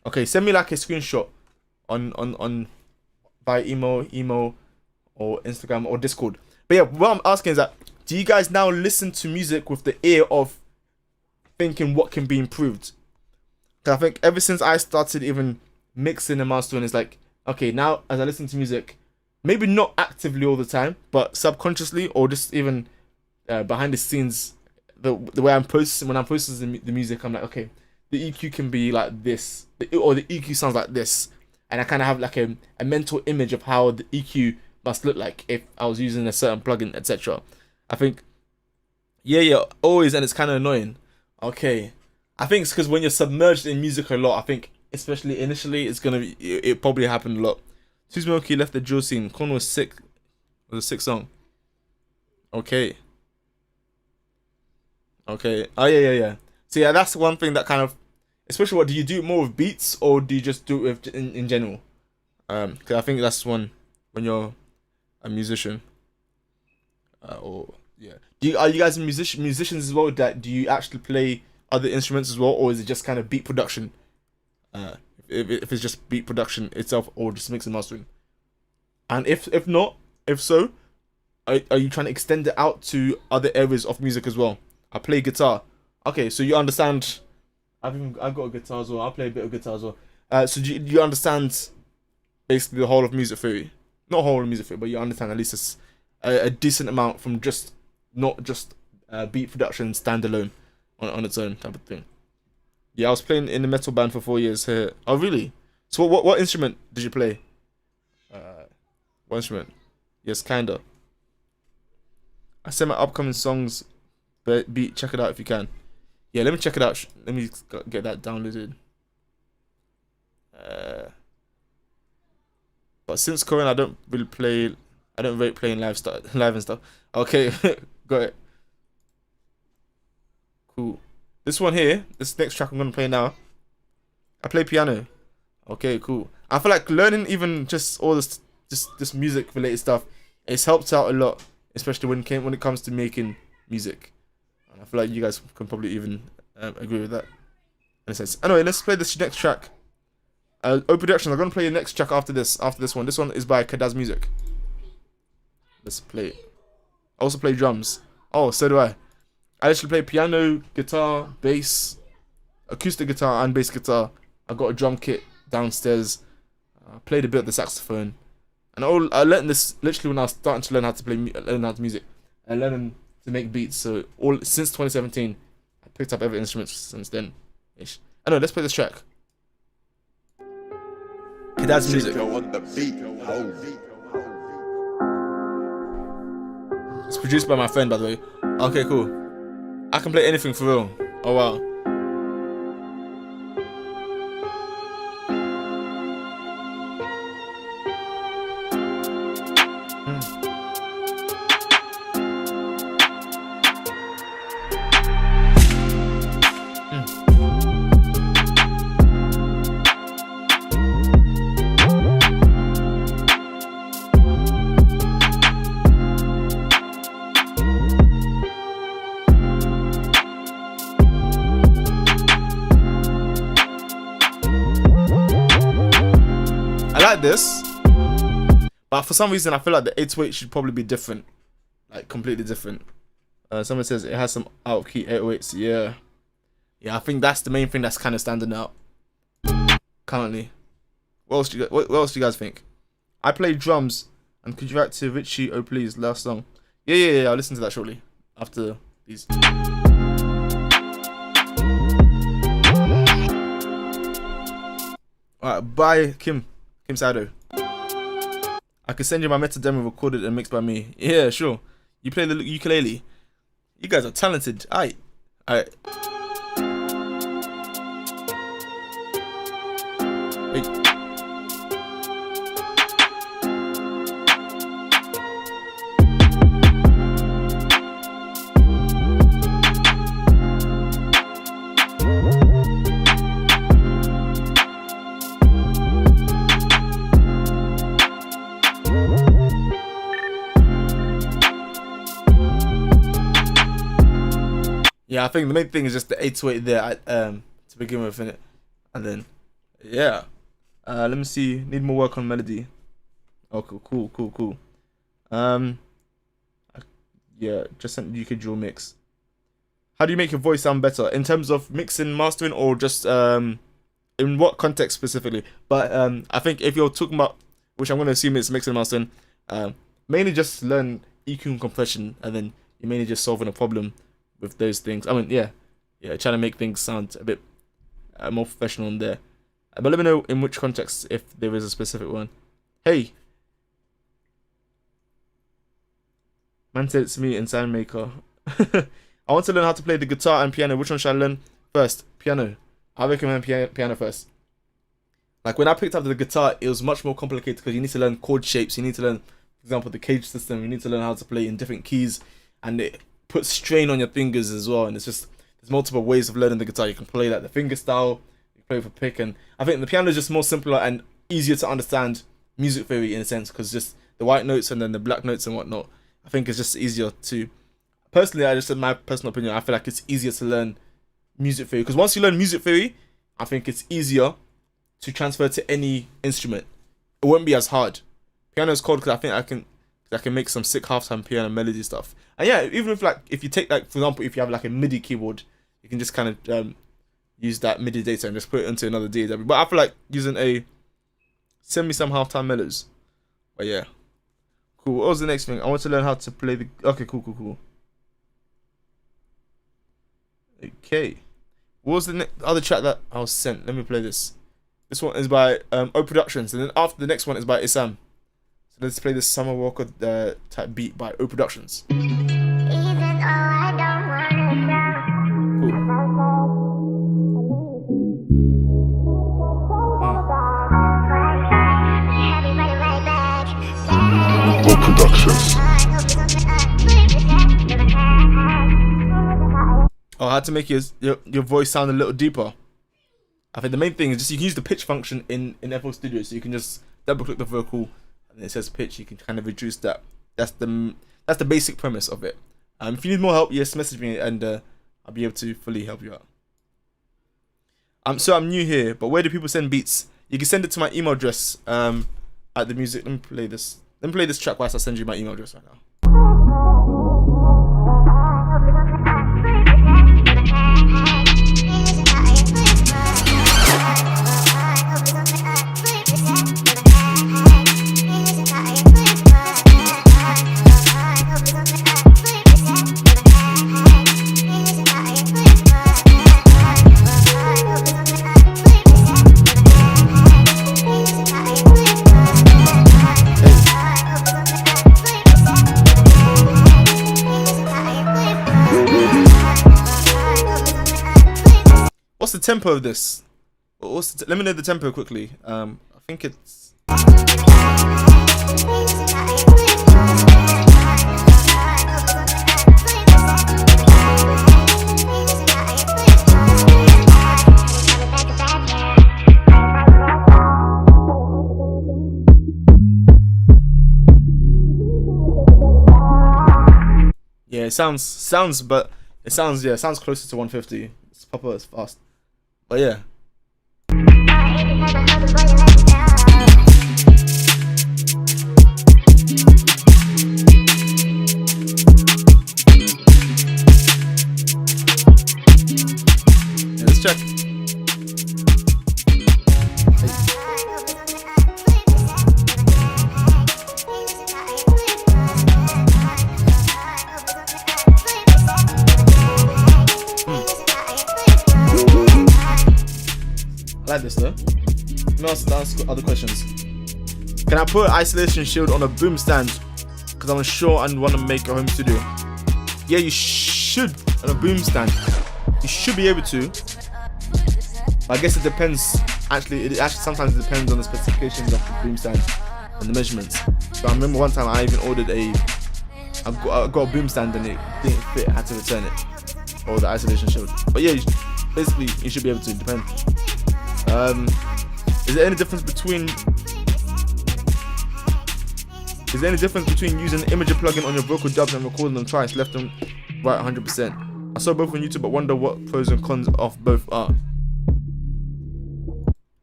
Okay, send me like a screenshot on by email or Instagram or Discord. But yeah, what I'm asking is that, do you guys now listen to music with the ear of thinking what can be improved? Because I think ever since I started even mixing and mastering, it's like, okay, now as I listen to music, maybe not actively all the time, but subconsciously or just even behind the scenes, the way I'm processing, when I'm processing the music, I'm like, okay, the EQ can be like this, or the EQ sounds like this, and I kind of have like a mental image of how the EQ must look like if I was using a certain plugin, etc. I think, yeah, always, and it's kind of annoying. Okay, I think it's because when you're submerged in music a lot, I think, especially initially, it probably happened a lot. Too Smoky left the drill scene. Con was sick. It was a sick song. Okay. Oh yeah. So yeah, that's one thing that kind of, especially, what do you do more with beats or do you just do it with in general? Because I think that's one when you're a musician? Or yeah, are you guys musicians as well? That do you actually play other instruments as well, or is it just kind of beat production? If it's just beat production itself, or just mixing and mastering? And if not, if so, are you trying to extend it out to other areas of music as well? I play guitar. Okay, so you understand. I've got a guitar as well. I play a bit of guitar as well. So do you understand basically the whole of music theory? Not whole of music theory, but you understand at least a decent amount from just not just beat production standalone on its own type of thing. Yeah, I was playing in a metal band for 4 years here. Oh really? So what instrument did you play? What instrument? Yes, kinda. I sent my upcoming songs beat. Check it out if you can. Yeah, let me check it out. Let me get that downloaded. But since Corona, I don't rate playing live and stuff. Okay, got it. Cool. This one here, this next track I'm gonna play now. I play piano. Okay, cool. I feel like learning even just all this music related stuff, it's helped out a lot, especially when it comes to making music. And I feel like you guys can probably even agree with that in a sense. Anyway, let's play this next track. Productions, I'm gonna play the next track after this one. This one is by TheMusicVII. Let's play it. I also play drums. Oh, so do I. I actually play piano, guitar, bass, acoustic guitar and bass guitar. I got a drum kit downstairs. I played a bit of the saxophone. And I learned this literally when I was starting to learn how to music. I learned to make beats. So since 2017, I picked up every instrument since then. Ish. Anyway, let's play this track. TheMusicVII. It's produced by my friend, by the way. Okay, cool. I can play anything for real. Oh wow. This, but for some reason I feel like the 808 should probably be different, like completely different. Someone says it has some out of key 808s. Yeah, I think that's the main thing that's kind of standing out currently. What else do you guys think? I play drums, and could you react to Richie Oh Please last song? Yeah, I'll listen to that shortly after these. Alright, bye Kim Sado. I can send you my meta demo recorded and mixed by me. Yeah, sure. You play the ukulele. You guys are talented. Alright. Hey. Yeah, I think the main thing is just the 808 there to begin with, innit? And then, yeah. Let me see. Need more work on melody. Oh, cool. Yeah, just sent UK Dual Mix. How do you make your voice sound better? In terms of mixing, mastering, or just in what context specifically? But I think if you're talking about, which I'm going to assume it's mixing and mastering, mainly just learn EQ and compression, and then you're mainly just solving a problem with those things. I mean, yeah, trying to make things sound a bit more professional in there. But let me know in which context, if there is a specific one. Hey, man said it's me in Soundmaker. I want to learn how to play the guitar and piano. Which one should I learn first? Piano. I recommend piano first. Like when I picked up the guitar, it was much more complicated because you need to learn chord shapes. You need to learn, for example, the cage system. You need to learn how to play in different keys, and it puts strain on your fingers as well. And it's just, there's multiple ways of learning the guitar. You can play like the finger style, you can play with a pick, and I think the piano is just more simpler and easier to understand music theory in a sense, because just the white notes and then the black notes and whatnot. I think it's just easier to. Personally, I just in my personal opinion, I feel like it's easier to learn music theory because once you learn music theory, I think it's easier to transfer to any instrument. It won't be as hard. Piano is cold because I think I can make some sick halftime piano melody stuff. And yeah, even if you take like for example, if you have like a MIDI keyboard, you can just kind of use that MIDI data and just put it into another DAW. But I feel like using send me some halftime melodies. But yeah, cool. What was the next thing? I want to learn how to play the. Okay, cool. Okay, what was the other track that I was sent? Let me play this. This one is by O Productions, and then after the next one is by Isam. So let's play this Summer Walker type beat by O Productions. Cool. O Productions. Oh, I had to make your voice sound a little deeper. I think the main thing is just you can use the pitch function in FL Studio, so you can just double click the vocal and it says pitch. You can kind of reduce that. That's the basic premise of it. If you need more help, yes, message me and I'll be able to fully help you out. So I'm new here, but where do people send beats? You can send it to my email address at the music. Let me play this. Let me play this track whilst I send you my email address right now. What's the tempo of this? Let me know the tempo quickly. I think it's. Yeah, it sounds closer to 150. It's proper, it's fast. But yeah. Let's check. I like this though. Let me ask other questions. Can I put an isolation shield on a boom stand? Because I'm sure I want to make a home studio. Yeah, you should on a boom stand. You should be able to. But I guess it depends. It actually sometimes depends on the specifications of the boom stand and the measurements. So I remember one time I even ordered I got a boom stand and it didn't fit. I had to return it, or the isolation shield. But yeah, basically you should be able to. Depend. Is there any difference between using the Imager plugin on your vocal dubs and recording them twice, left and right 100%? I saw both on YouTube but wonder what pros and cons of both are.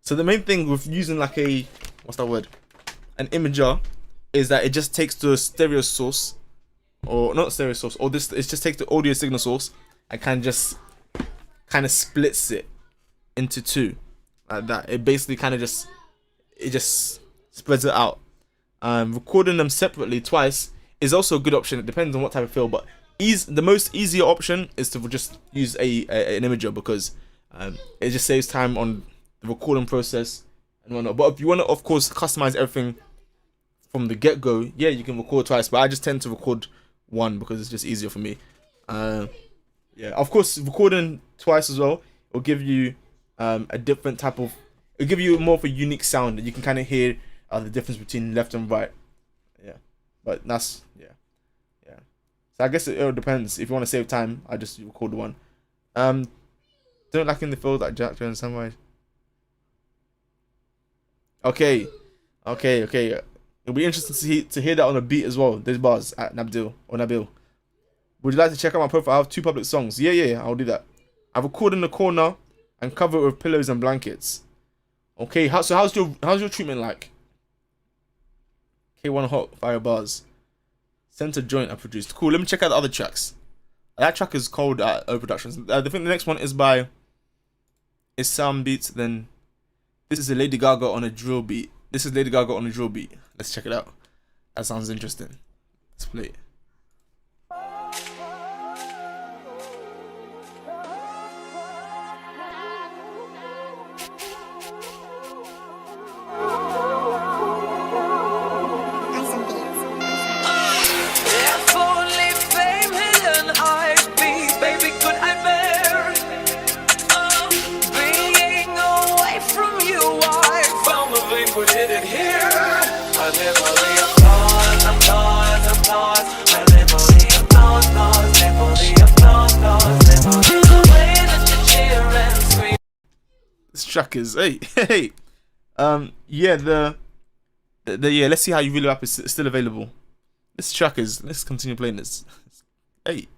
So the main thing with using like an Imager is that it just takes the stereo source, or not stereo source, or it just takes the audio signal source and kind of splits it into two. Like that. It basically kind of just spreads it out. Recording them separately twice is also a good option. It depends on what type of fill, but the most easier option is to just use an Imager because it just saves time on the recording process and whatnot. But if you want to, of course, customize everything from the get-go, yeah, you can record twice. But I just tend to record one because it's just easier for me. Yeah, of course, recording twice as well will give you a different type of. It'll give you more of a unique sound that you can kind of hear the difference between left and right. Yeah, but that's yeah. So I guess it all depends. If you want to save time, I just record one. Don't like in the field like Jack Jones Sunrise. Okay. It'll be interesting to hear that on a beat as well. Those bars at Nabil. Would you like to check out my profile? I have 2 public songs. Yeah, I'll do that. I have a cord in the corner and cover it with pillows and blankets. Okay, so how's your treatment like? K1 Hot Fire Bars. Center Joint I produced. Cool. Let me check out the other tracks. That track is called O Productions. I think the next one is by Sound Beats. Then this is a Lady Gaga on a drill beat. Let's check it out. That sounds interesting. Let's play it. This track is hey. Yeah, yeah, let's see how you really rap is still available. This track is, let's continue playing this. Hey.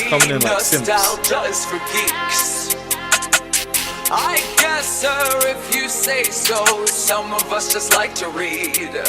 Coming in like Sims. I guess, sir, if you say so, some of us just like to read.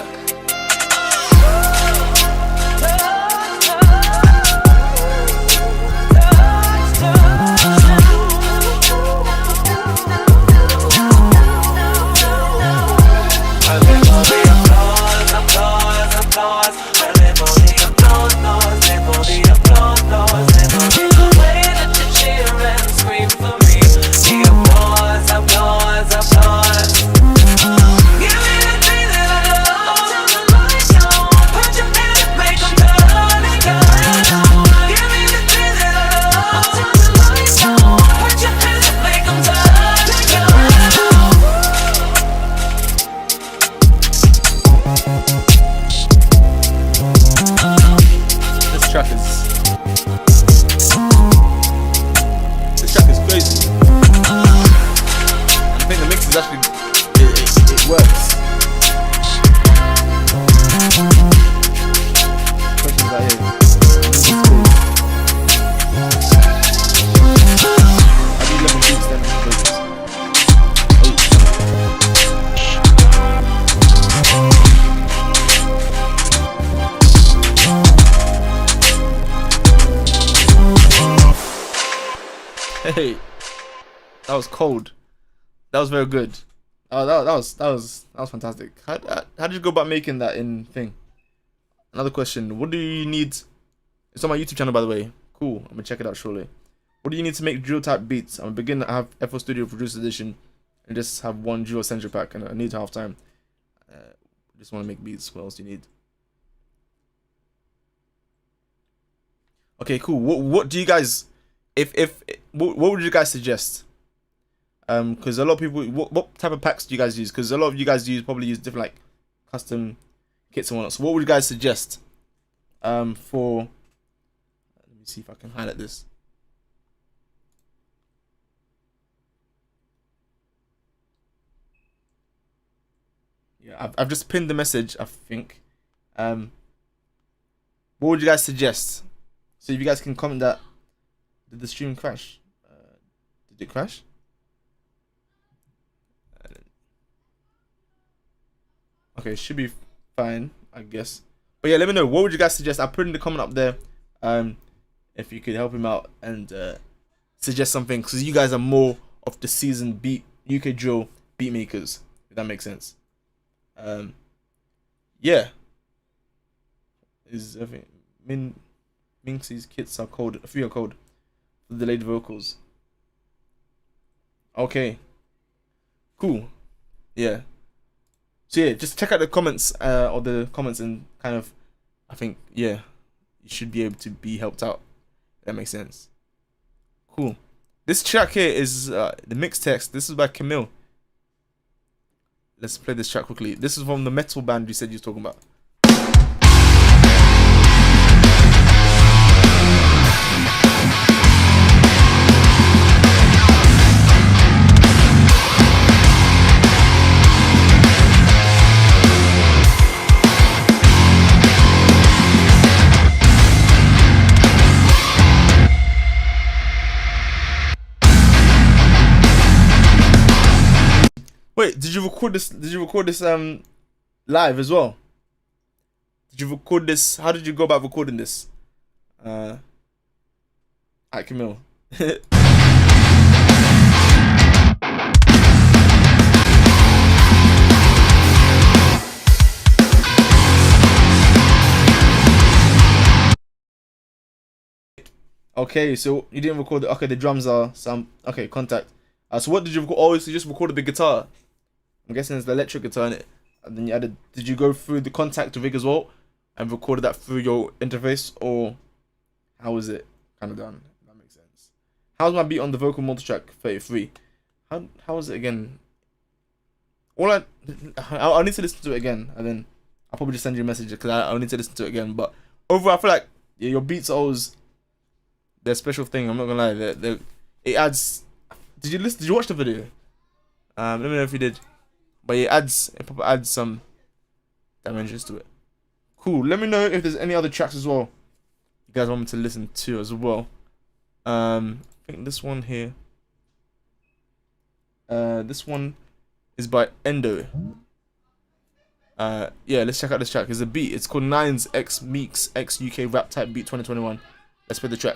Hey, that was cold. That was very good. That was fantastic. How did you go about making that in thing? Another question. What do you need? It's on my YouTube channel, by the way. Cool. I'm gonna check it out shortly. What do you need to make drill type beats? I'm beginning to have FL Studio Producer Edition and just have one drill Censor pack, and I need half time. Just want to make beats. What else do you need? Okay, cool. What do you guys? What would you guys suggest? Because a lot of people, what type of packs do you guys use? Because a lot of you guys probably use different like custom kits and whatnot. So what would you guys suggest? For let me see if I can highlight this. Yeah, I've just pinned the message, I think. What would you guys suggest? So if you guys can comment that. Did the stream crash? Did it crash? Okay, should be fine, I guess. But yeah, let me know. What would you guys suggest? I put in the comment up there. If you could help him out and suggest something, because you guys are more of the seasoned UK drill beat makers. If that makes sense. Yeah. Is Minxie's kits are cold. A few are cold. The delayed vocals. Okay. Cool. Yeah. So yeah, just check out the comments or the comments and kind of, I think, yeah, you should be able to be helped out. That makes sense. Cool. This track here is the mix text. This is by Camille. Let's play this track quickly. This is from the metal band you said you're talking about. Wait, did you record this? Did you record this live as well? Did you record this? How did you go about recording this? Alright, Camille. Okay, so you didn't record the, okay, the drums are some, okay, contact. So what did you record? Oh, so you just recorded the guitar. I'm guessing it's the electric guitar in it. And then you added, did you go through the contact rig as well and recorded that through your interface, or how was it kind of done? That makes sense. How's my beat on the vocal multitrack 33? How was it again? I'll need to listen to it again, and then I'll probably just send you a message because I'll need to listen to it again. But overall, I feel like, yeah, your beats are always their special thing. I'm not gonna lie. It adds. Did you watch the video? Let me know if you did. But it probably adds some dimensions to it. Cool. Let me know if there's any other tracks as well you guys want me to listen to as well. I think this one here. This one is by Endo. Yeah, let's check out this track. It's a beat. It's called Nines X Meeks X UK Rap Type Beat 2021. Let's play the track.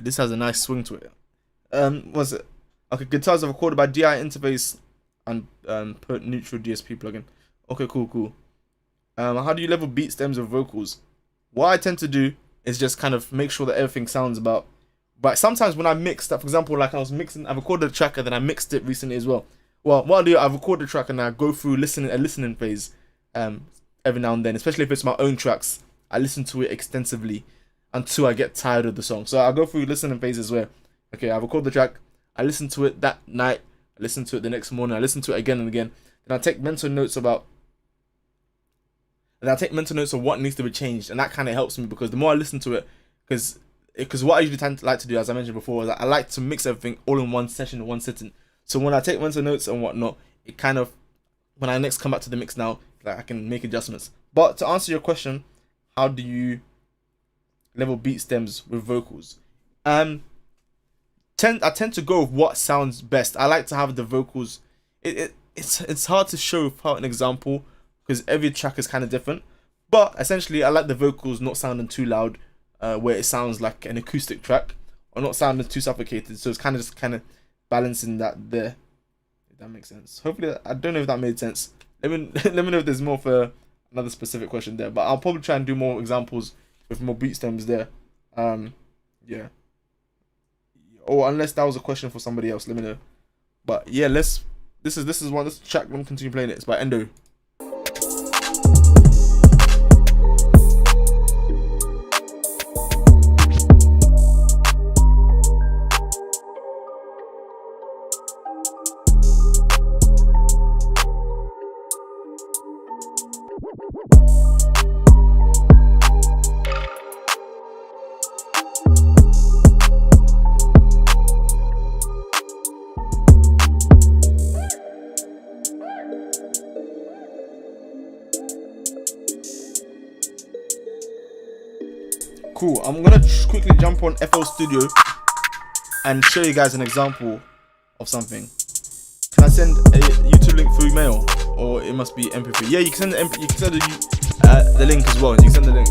This has a nice swing to it. What's it? Okay, guitars are recorded by DI interface and put neutral DSP plugin. Okay, cool. How do you level beat stems with vocals? What I tend to do is just kind of make sure that everything sounds about. But sometimes when I mix that, for example, like I recorded a track and then I mixed it recently as well. Well, what I do, I record the track and I go through a listening phase every now and then, especially if it's my own tracks. I listen to it extensively until I get tired of the song. So I go through listening phases where, okay, I record the track, I listen to it that night, I listen to it the next morning, I listen to it again and again, and I take mental notes of what needs to be changed, and that kind of helps me because the more I listen to it, because what I usually tend to like to do, as I mentioned before, is that I like to mix everything all in one session, one sitting. So when I take mental notes and whatnot, it kind of, when I next come back to the mix now, like I can make adjustments. But to answer your question, how do you level beat stems with vocals? I tend to go with what sounds best. I like to have the vocals. It's hard to show without an example because every track is kind of different. But essentially, I like the vocals not sounding too loud, where it sounds like an acoustic track, or not sounding too suffocated. So it's kind of balancing that there. If that makes sense. Hopefully, I don't know if that made sense. Let me know if there's more for another specific question there. But I'll probably try and do more examples with more beat stems there. Yeah. Or unless that was a question for somebody else, let me know. But yeah, this track, let me continue playing it. It's by Endo. Cool. I'm gonna quickly jump on FL Studio and show you guys an example of something. Can I send a YouTube link through mail, or it must be MP3? Yeah, you can send the link as well. You can send the link.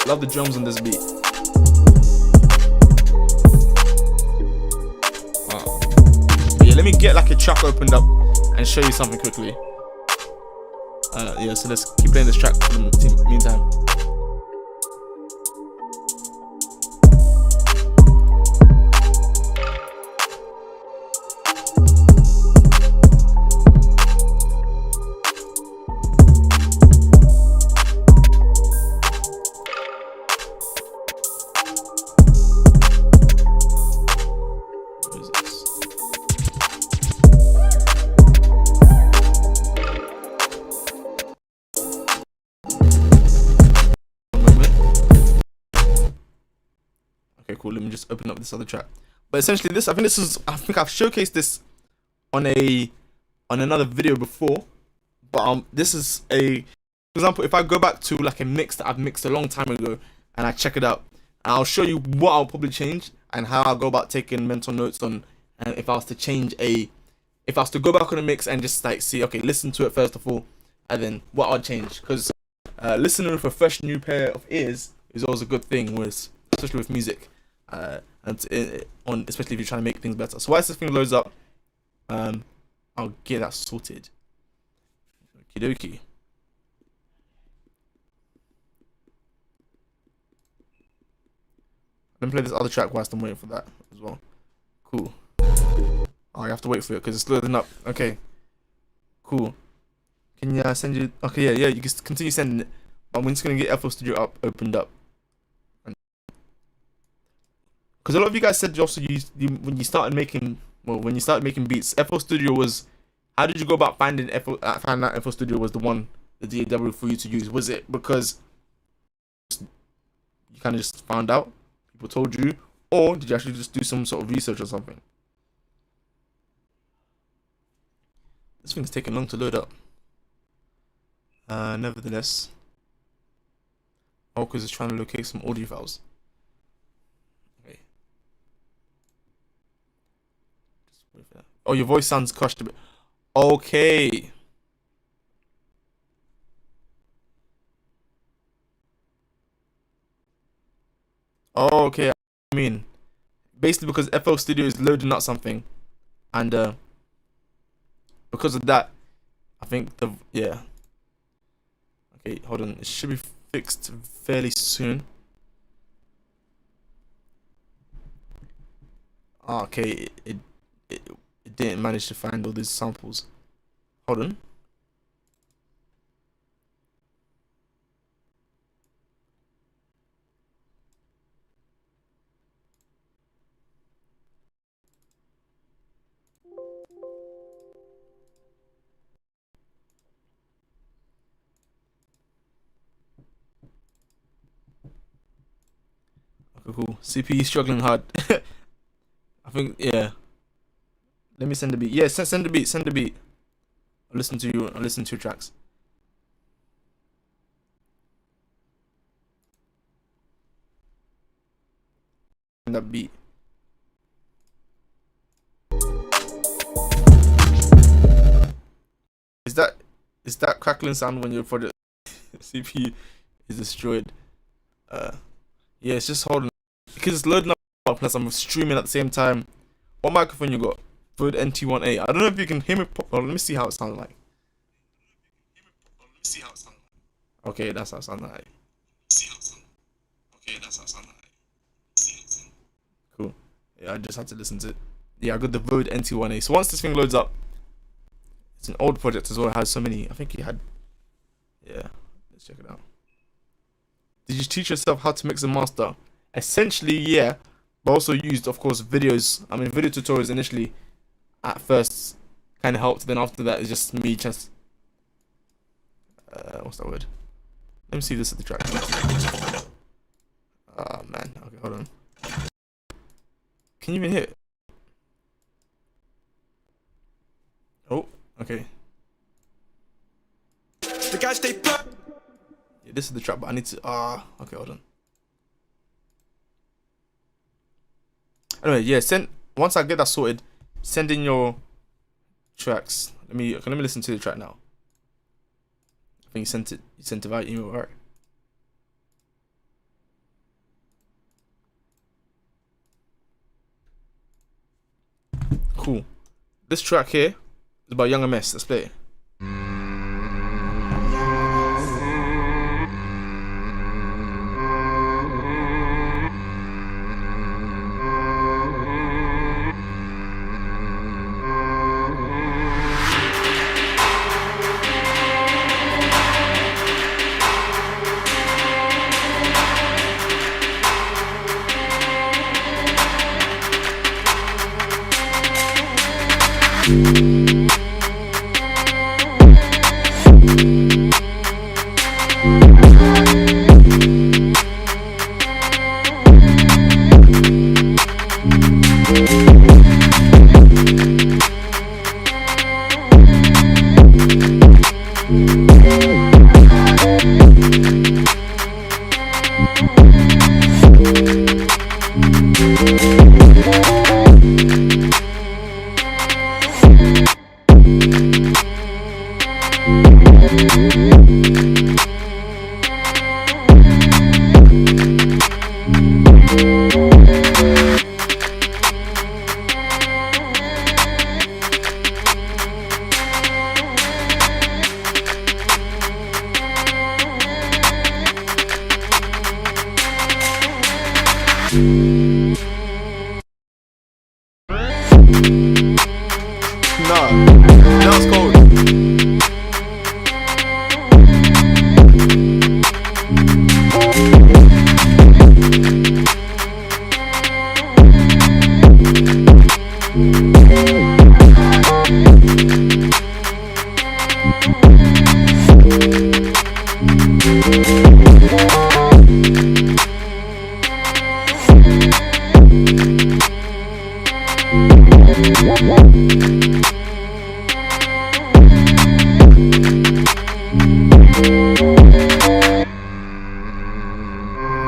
Love the drums on this beat. Wow. But yeah, let me get like a track opened up and show you something quickly. Yeah, so let's keep playing this track for the meantime. Okay, cool. Let me just open up this other track. But essentially, I think I've showcased this on another video before. But this is for example, if I go back to like a mix that I've mixed a long time ago and I check it out, and I'll show you what I'll probably change and how I'll go about taking mental notes on, and if I was to go back on a mix and just like see, okay, listen to it first of all, and then what I'll change, because listening with a fresh new pair of ears is always a good thing, especially with music. Especially if you're trying to make things better. So once this thing loads up, I'll get that sorted. Okie dokie. Let me play this other track whilst I'm waiting for that as well. Cool. Oh, you have to wait for it because it's loading up. Okay. Cool. Can you send you? Okay, yeah. You can continue sending it. But we're just gonna get FL Studio opened up. Because a lot of you guys said you also when you started making beats, FL Studio was, how did you go about finding out FL Studio was the DAW for you to use? Was it because you kind of just found out, people told you, or did you actually just do some sort of research or something? This thing's taking long to load up. Nevertheless, because it's trying to locate some audio files. Oh, your voice sounds crushed a bit. Okay. Oh, okay. I mean, basically because FL Studio is loading up something, and because of that, I think yeah. Okay, hold on. It should be fixed fairly soon. Okay, it didn't manage to find all these samples. Hold on. Okay, cool. CPU struggling hard. I think, yeah. Let me send the beat. Yeah, send the beat. Send the beat. I'll listen to your tracks. Send that beat. Is that crackling sound when your project CPU is destroyed? Yeah, it's just holding because it's loading up. Plus, I'm streaming at the same time. What microphone you got? Rode NT1A. I don't know if you can hear me. Let me see how it sounds like. Okay, that's how it sounds like. Cool. Yeah, I just had to listen to it. Yeah, I got the Rode NT1A. So once this thing loads up, it's an old project as well. It has so many. I think he had. Yeah, let's check it out. Did you teach yourself how to mix and master? Essentially, yeah. But also used, of course, videos. I mean, video tutorials initially. At first, kind of helped. Then after that, it's just me just. What's that word? Let me see this at the track. Oh man. Okay, hold on. Can you even hear it? Oh, okay. The guys stay put. Yeah, this is the track, but I need to. Okay, hold on. Anyway, yeah, once I get that sorted, send in your tracks. Let me listen to the track now. I think you sent it via email, alright. Cool. This track here is by Young MS. Let's play it.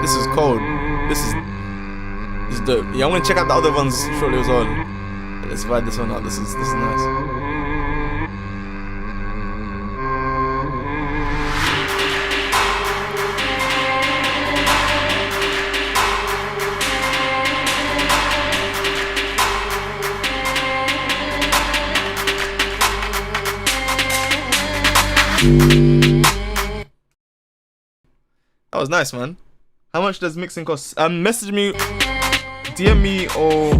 This is cold. This is dope. Yeah, I'm gonna check out the other ones shortly as well. Let's vibe this one out. This is nice. That was nice, man. How much does mixing cost? Message me, DM me, or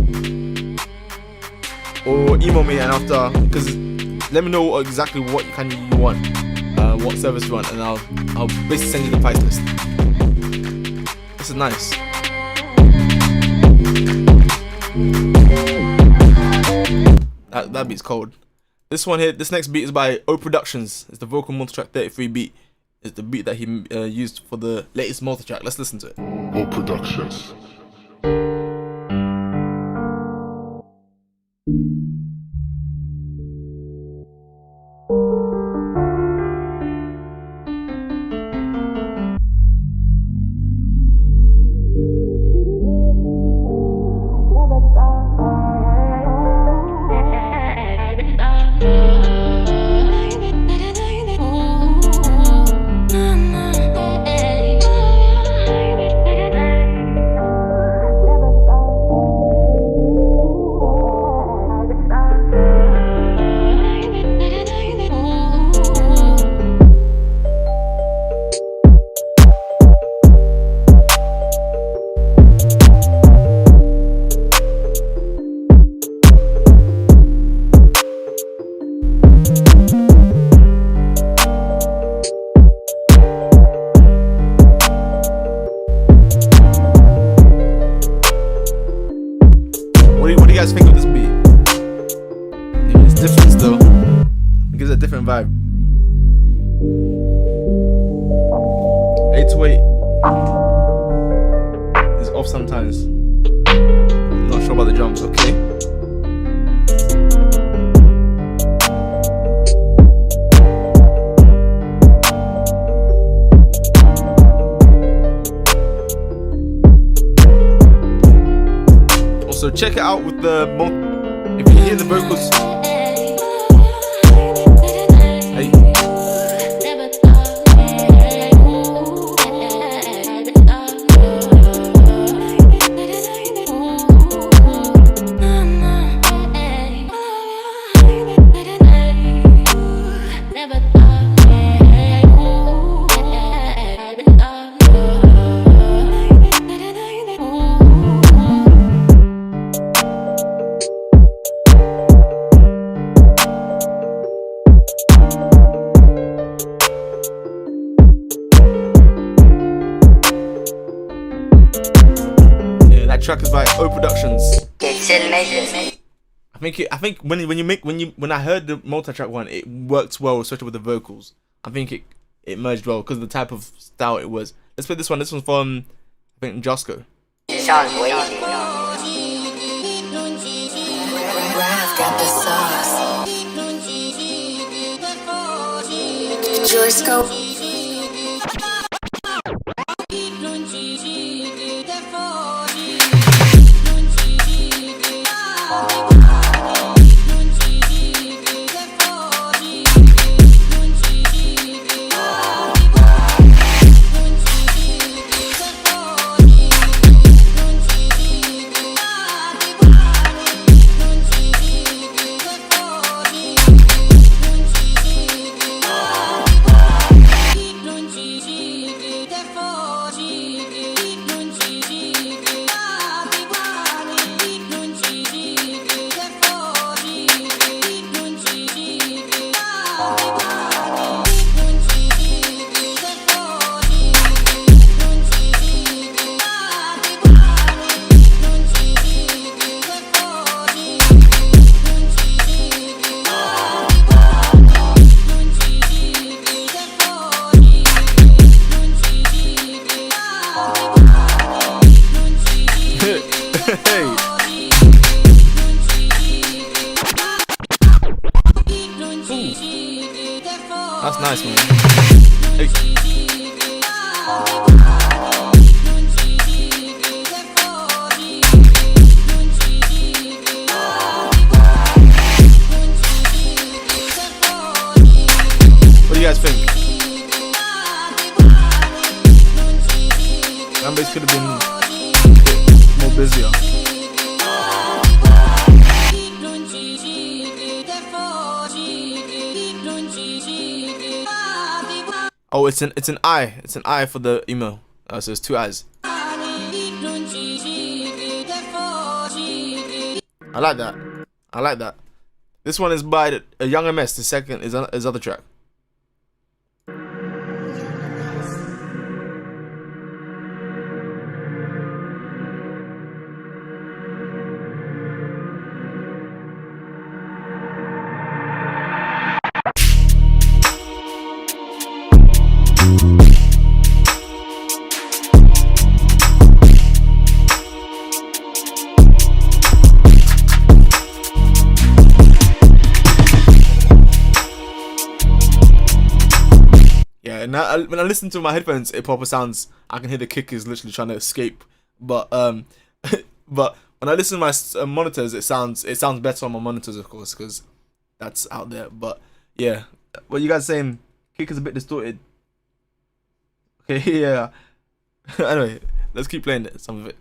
email me, and after, because let me know exactly what kind you want, what service you want, and I'll basically send you the price list. This is nice. That beat's cold. This one here, this next beat is by O Productions. It's the vocal multitrack 33 beat. It's the beat that he used for the latest multitrack. Let's listen to it. O Productions. What do you guys think of this beat? It's different still. It gives a different vibe. 808 is off sometimes. Not sure about the drums, okay? Also check it out with the if you hear the vocals. Hey. Track is by O Productions. I think when I heard the multi-track one, it worked well, especially with the vocals. I think it merged well because of the type of style it was. Let's play this one. This one's from I think Josco. Sounds way easy. That's nice, man. Hey. What do you guys think? Numbers could have been a bit more busier. Oh, it's an I. It's an I for the email. So it's 2 I's. I like that. I like that. This one is by a Young MS. The second is his other track. And when I listen to my headphones, it proper sounds. I can hear the kick is literally trying to escape. But but when I listen to my monitors, it sounds better on my monitors, of course, because that's out there. But yeah, what you guys saying? Kick is a bit distorted. Okay, yeah. Anyway, let's keep playing some of it.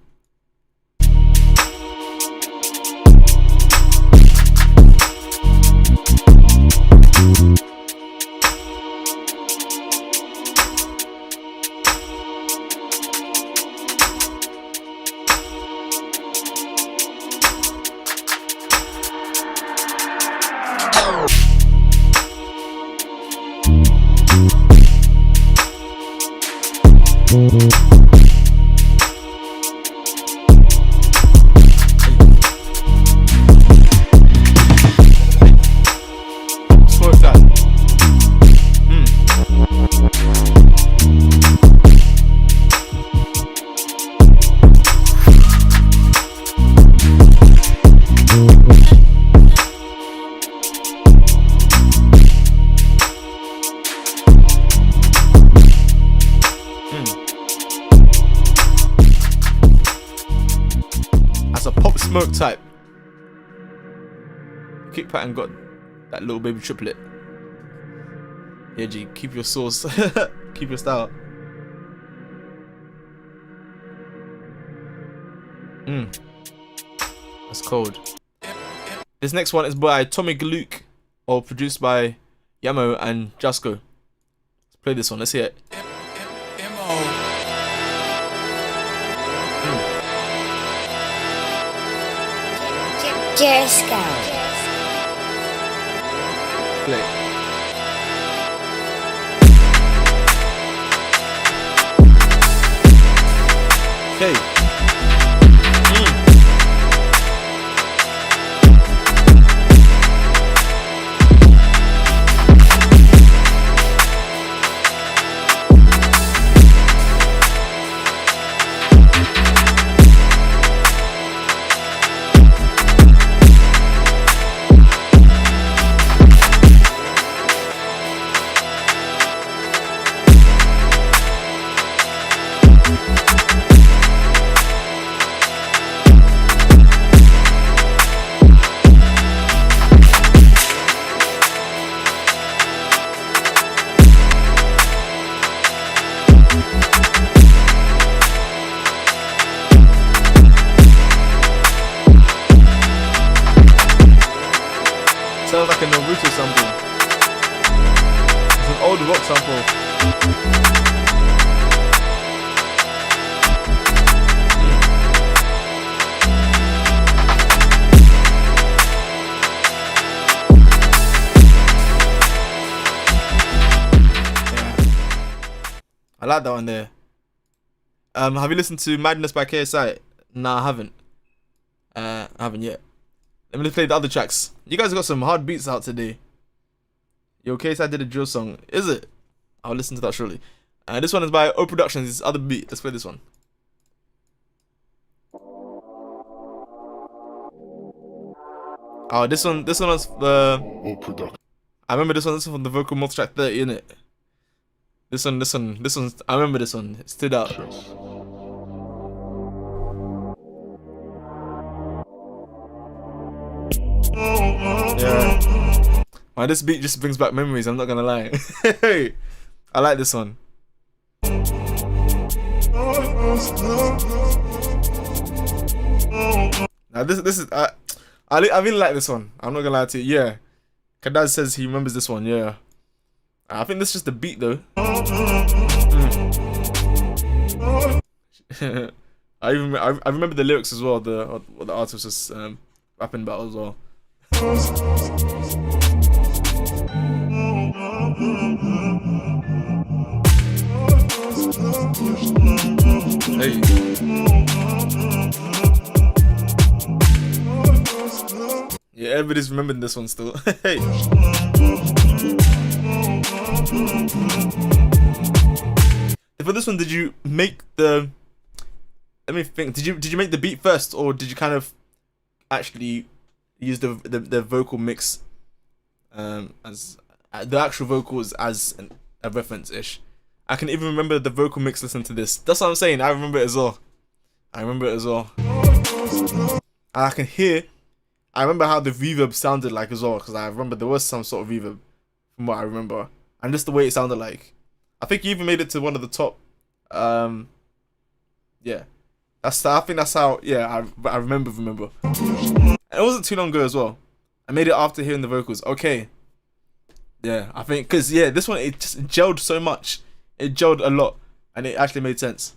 smoke type. Kick pattern got that little baby triplet. Yeah, G, keep your sauce. Keep your style. That's cold. This next one is by Tommy Gluck, or produced by Yamo and Jasko. Let's play this one. Let's hear it. Jasko. Play. Okay. Sounds like a Naruto sample. It's an old rock sample. I like that one there. Have you listened to Madness by KSI? Nah, I haven't. I haven't yet. Let me play the other tracks. You guys got some hard beats out today. Yo, KSI did a drill song. Is it? I'll listen to that shortly. This one is by O Productions. This other beat. Let's play this one. Oh, this one was the O Production. I remember this one. This one from the vocal multi-track 30, innit? This one. I remember this one. It stood out. Yeah. Man, this beat just brings back memories, I'm not gonna lie. I like this one. Now this is I really like this one. I'm not gonna lie to you. Yeah. Kadaz says he remembers this one, yeah. I think this is just the beat though. I remember the lyrics as well, what the artist was rapping about as well. Hey. Yeah, everybody's remembering this one still. Hey. For this one, did you make the? Let me think. Did you make the beat first, or did you kind of actually use the vocal mix as the actual vocals as a reference ish? I can even remember the vocal mix. Listen to this. That's what I'm saying. I remember it as well. I can hear. I remember how the reverb sounded like as well, because I remember there was some sort of reverb from what I remember, and just the way it sounded like. I think you even made it to one of the top. Yeah, I think that's how. Yeah, I remember. And it wasn't too long ago as well. I made it after hearing the vocals. Okay. Yeah, I think because this one it just gelled so much. It gelled a lot, and it actually made sense.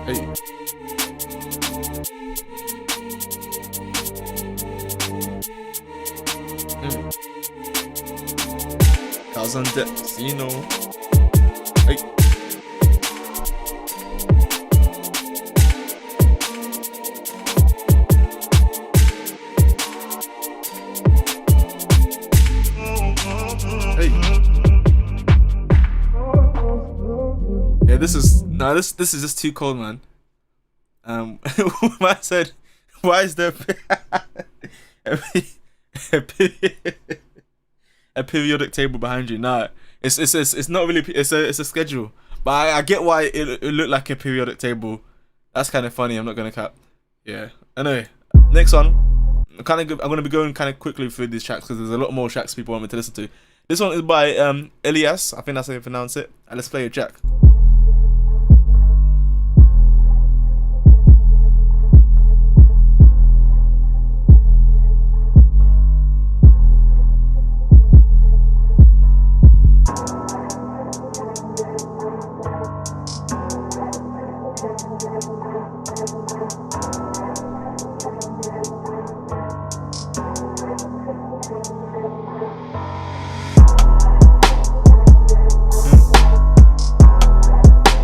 Hey. Cows on depth, you know. Hey. Hey. Yeah, this is just too cold, man. I said, why is there A periodic table behind you. Nah, it's not really. It's a schedule. But I get why it looked like a periodic table. That's kind of funny. I'm not gonna cap. Yeah. Anyway, next one. I'm gonna be going kind of quickly through these tracks because there's a lot more tracks people want me to listen to. This one is by Elias. I think that's how you pronounce it. And let's play a track.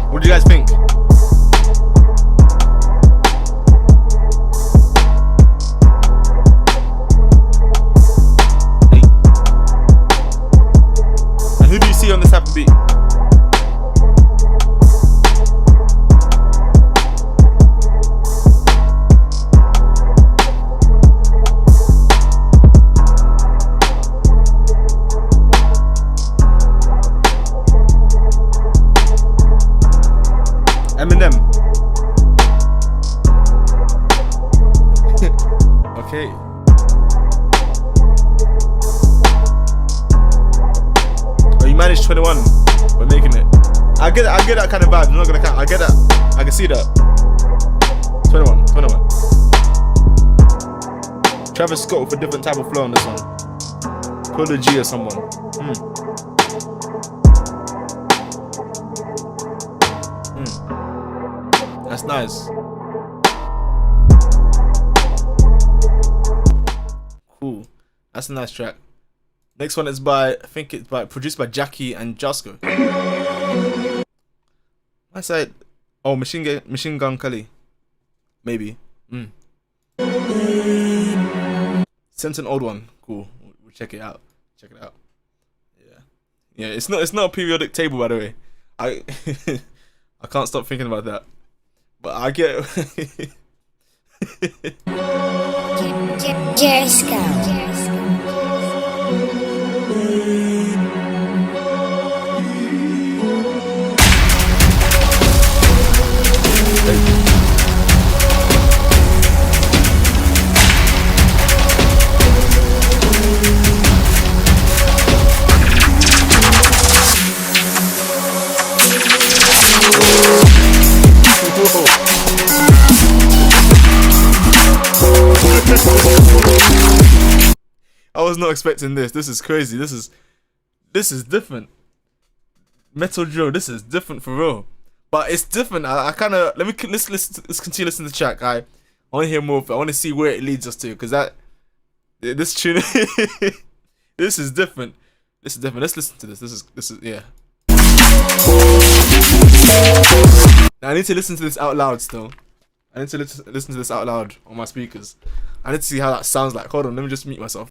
What do you guys think? Hey. And who do you see on this type of beat? Eminem. Okay. Oh, you managed 21. We're making it. I get that kind of vibe. I'm not gonna count. I get that. I can see that. 21. Travis Scott with a different type of flow on this one. Pull a G or someone. That's nice. Cool. That's a nice track. Next one is produced by Jackie and Jasko. I said, oh, Machine Gun Kelly. Maybe. Sent an old one. Cool. We'll check it out. Yeah. It's not a periodic table, by the way. I can't stop thinking about that. But I get I was not expecting this. This is crazy. This is different. Metal drill. This is different for real. But it's different. I kind of let's continue listening to the track. I want to hear more of it. I want to see where it leads us to because this tune this is different. Let's listen to this. This is yeah. Now I need to listen to this out loud still. I need to listen to this out loud on my speakers. I need to see how that sounds like. Hold on, let me just mute myself.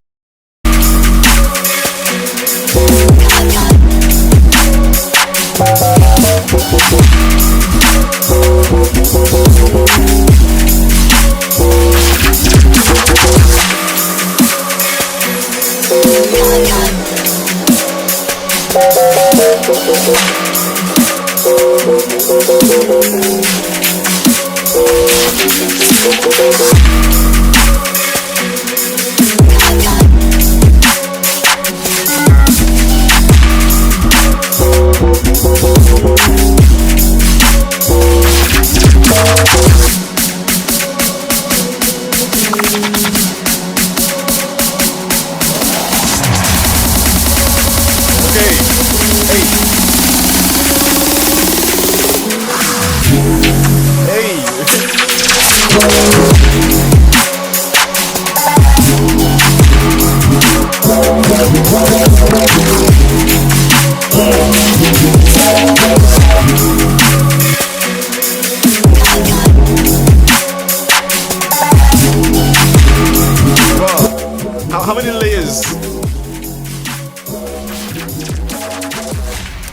How many layers?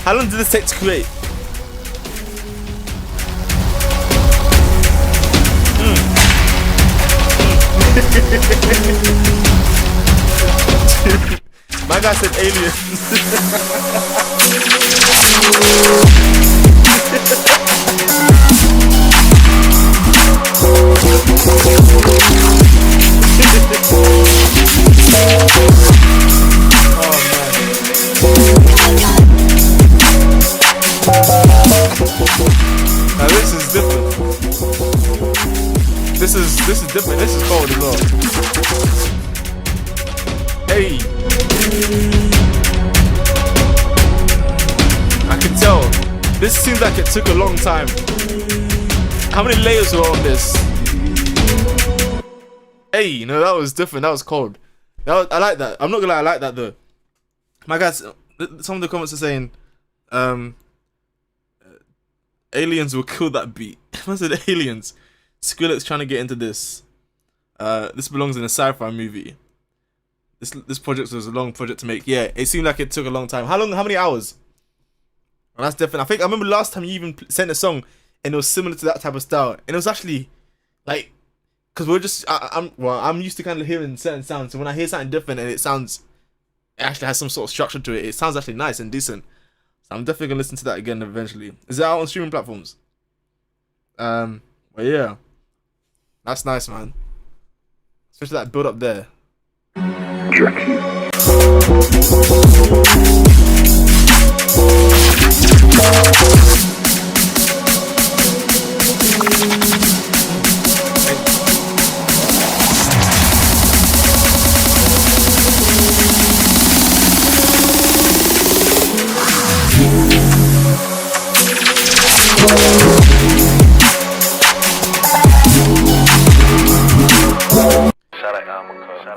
How long did this take to create? My guy said aliens. Now this is different. This is different. This is cold as well. Hey, I can tell. This seems like it took a long time. How many layers were on this? Hey, you know, that was different. That was cold. I like that. I'm not gonna lie, I like that though. My guys, some of the comments are saying, aliens will kill that beat. I said aliens. Skrillex trying to get into this. This belongs in a sci-fi movie. This project was a long project to make. Yeah, it seemed like it took a long time. How long? How many hours? And that's different. I remember last time you even sent a song and it was similar to that type of style. And it was actually like, because we're just I'm used to kind of hearing certain sounds. So when I hear something different and it actually has some sort of structure to it, it sounds actually nice and decent. So I'm definitely gonna listen to that again eventually. Is it out on streaming platforms? Well, yeah, that's nice, man. Especially that build up there.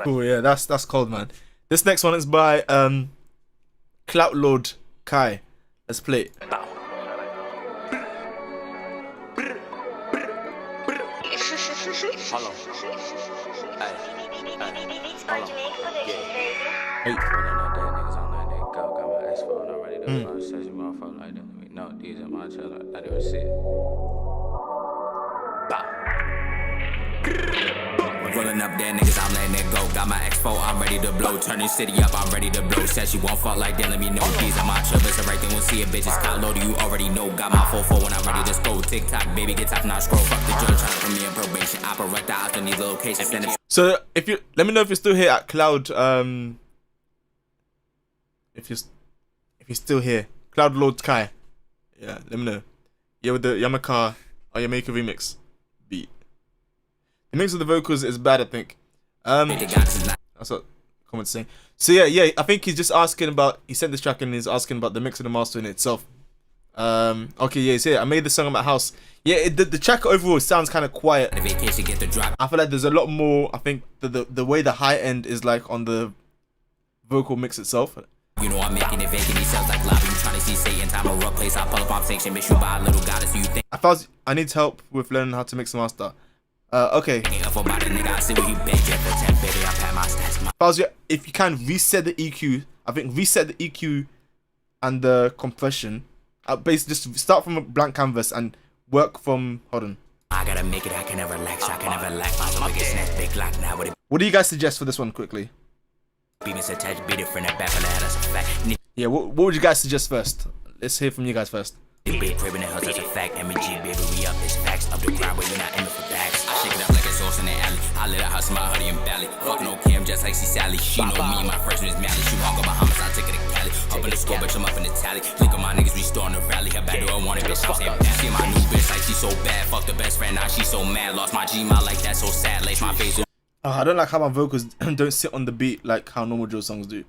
Cool, yeah, that's cold, man. This next one is by Clout Lord Kai. Let's play it. Hello. Rolling up there, niggas, I'm letting it go. Got my expo, I'm ready to blow. Turning city up, I'm ready to blow. Said she won't fuck like that, let me know. These are my troubles, so right then we'll see it, bitches. Cloud load, you already know. Got my 4-4 when I'm ready to scroll. TikTok, baby, get top, now scroll. Fuck the judge, trying to put me in probation. Operator, I don't need location. Send it. So if you let me know if you're still here at Cloud. If you're still here, Cloud Lord Kai. Yeah, let me know. Yeah, with the Yamaka or Yamaka remix beat. The mix of the vocals is bad, I think. That's what comments saying. So yeah, I think he's just asking about. He sent this track and he's asking about the mix of the master in itself. Okay, yeah, so yeah, I made the song at my house. Yeah, the track overall sounds kind of quiet. I feel like there's a lot more. I think the way the high end is like on the vocal mix itself. You know I'm making it vacant. He sounds like lobby. You trying to see Satan? Time a rough place. I pull up on sanction. Miss you by a little goddess. You think I need help with learning how to mix the master. Okay. If you can reset the EQ, I think reset the EQ and the compression. Basically, just start from a blank canvas and work from. Hold on. I gotta make it. I can never relax. I can never lack. My get snatched big lock now. What do you guys suggest for this one quickly? Yeah, what would you guys suggest first? Let's hear from you guys first. Big crib in the house, that's a fact. MEG, baby, we up, it's facts. Up the ground where you're not aiming for backs. I shake it up like a sauce in the alley. I let her hustle my hoodie and bally. Fuck no Cam, just like she Sally. She know me, my first name is Mally. She walk on Bahamas, I take her to Cali. Up in the score, bitch, I'm up in the tally. Look at my niggas, we starting to rally. Her back door, I want it, bitch, I'm saying bad. See my new bitch, like she so bad. Fuck the best friend, now she so mad. Lost my Gmail like that, so sad. Lace my face. I don't like how my vocals don't sit on the beat like how normal drill songs do.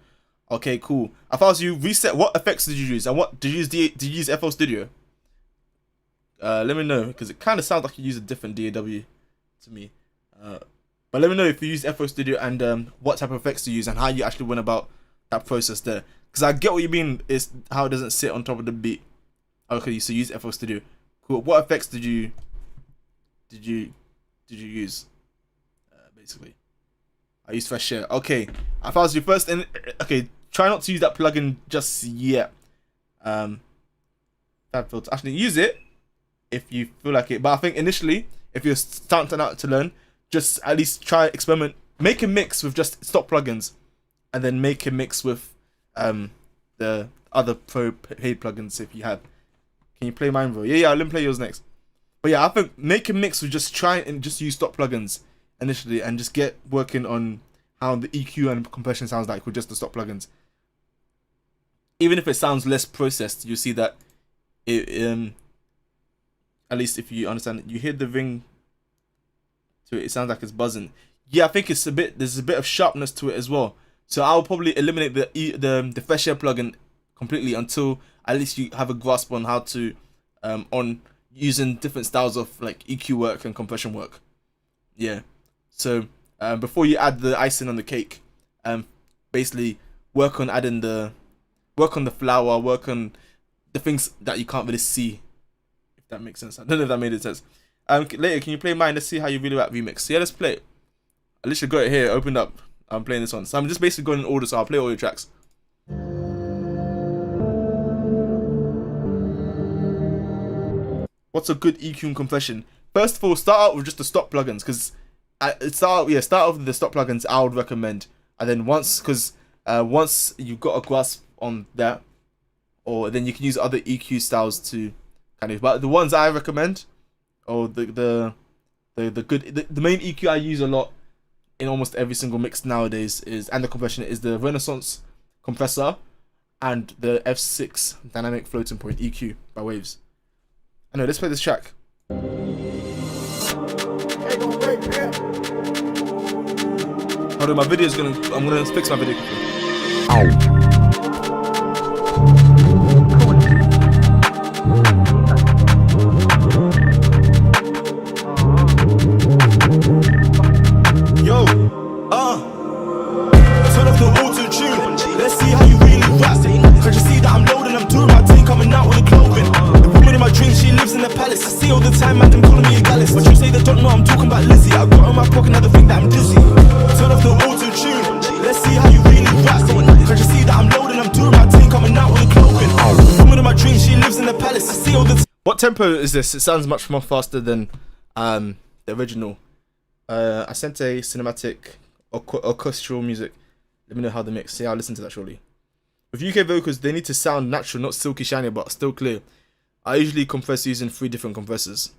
Okay, cool. If I was you, reset. What effects did you use? And what did you use? Did you use FL Studio? Let me know, because it kind of sounds like you use a different DAW to me. But let me know if you use FL Studio and what type of effects to use and how you actually went about that process there. Because I get what you mean. Is how it doesn't sit on top of the beat. Okay, so use FL Studio. Cool. What effects did you use? Basically, I use Fresh Air. Okay, if I was you first, and okay, try not to use that plugin just yet. Fab Filter. Actually, use it if you feel like it. But I think initially, if you're starting out to learn, just at least try experiment. Make a mix with just stock plugins. and then make a mix with the other pro paid plugins if you have. Can you play mine, bro? Yeah, let me play yours next. But yeah, I think make a mix with just try and just use stock plugins initially and just get working on how the EQ and compression sounds like with just the stock plugins. Even if it sounds less processed, you see that it at least if you understand it, you hear the ring to it, it sounds like it's buzzing. Yeah, I think there's a bit of sharpness to it as well. So I'll probably eliminate the fresh air plugin completely until at least you have a grasp on how to on using different styles of like EQ work and compression work. Yeah. So before you add the icing on the cake, basically work on the flour, work on the things that you can't really see. If that makes sense. I don't know if that made any sense. Later, can you play mine? Let's see how you really rap remix. So yeah, let's play it. I literally got it here, opened up. I'm playing this one. So I'm just basically going in order, so I'll play all your tracks. What's a good EQ and compression? First of all, start out with just the stock plugins, because start off with the stock plugins I would recommend. And then once you've got a grasp on that, or then you can use other EQ styles to kind of, but the ones I recommend, or the main EQ I use a lot in almost every single mix nowadays and the compression is the Renaissance compressor and the F6 dynamic floating point EQ by Waves. I know, let's play this track. Hold on, my video is I'm gonna fix my video quickly. Turn off the auto-tune. Let's see how you really rap. Cause you see that I'm loading, I'm doing my thing, coming out with a clothing. The woman in my dreams, she lives in the palace. I see all the time, man, them calling me a gallus. But you say they don't know I'm talking about Lizzie. I got in my pocket, now they think that I'm dizzy. Turn off the auto-tune. Let's see how you really rap. Cause you see that I'm loading, I'm doing my thing, coming out with a clothing. The woman in my dreams, she lives in the palace. I see all the What tempo is this? It sounds much more faster than the original. I sent a cinematic orchestral music. Let me know how they mix. Yeah, I'll listen to that shortly. With UK vocals, they need to sound natural, not silky shiny, but still clear. I usually compress using 3 different compressors.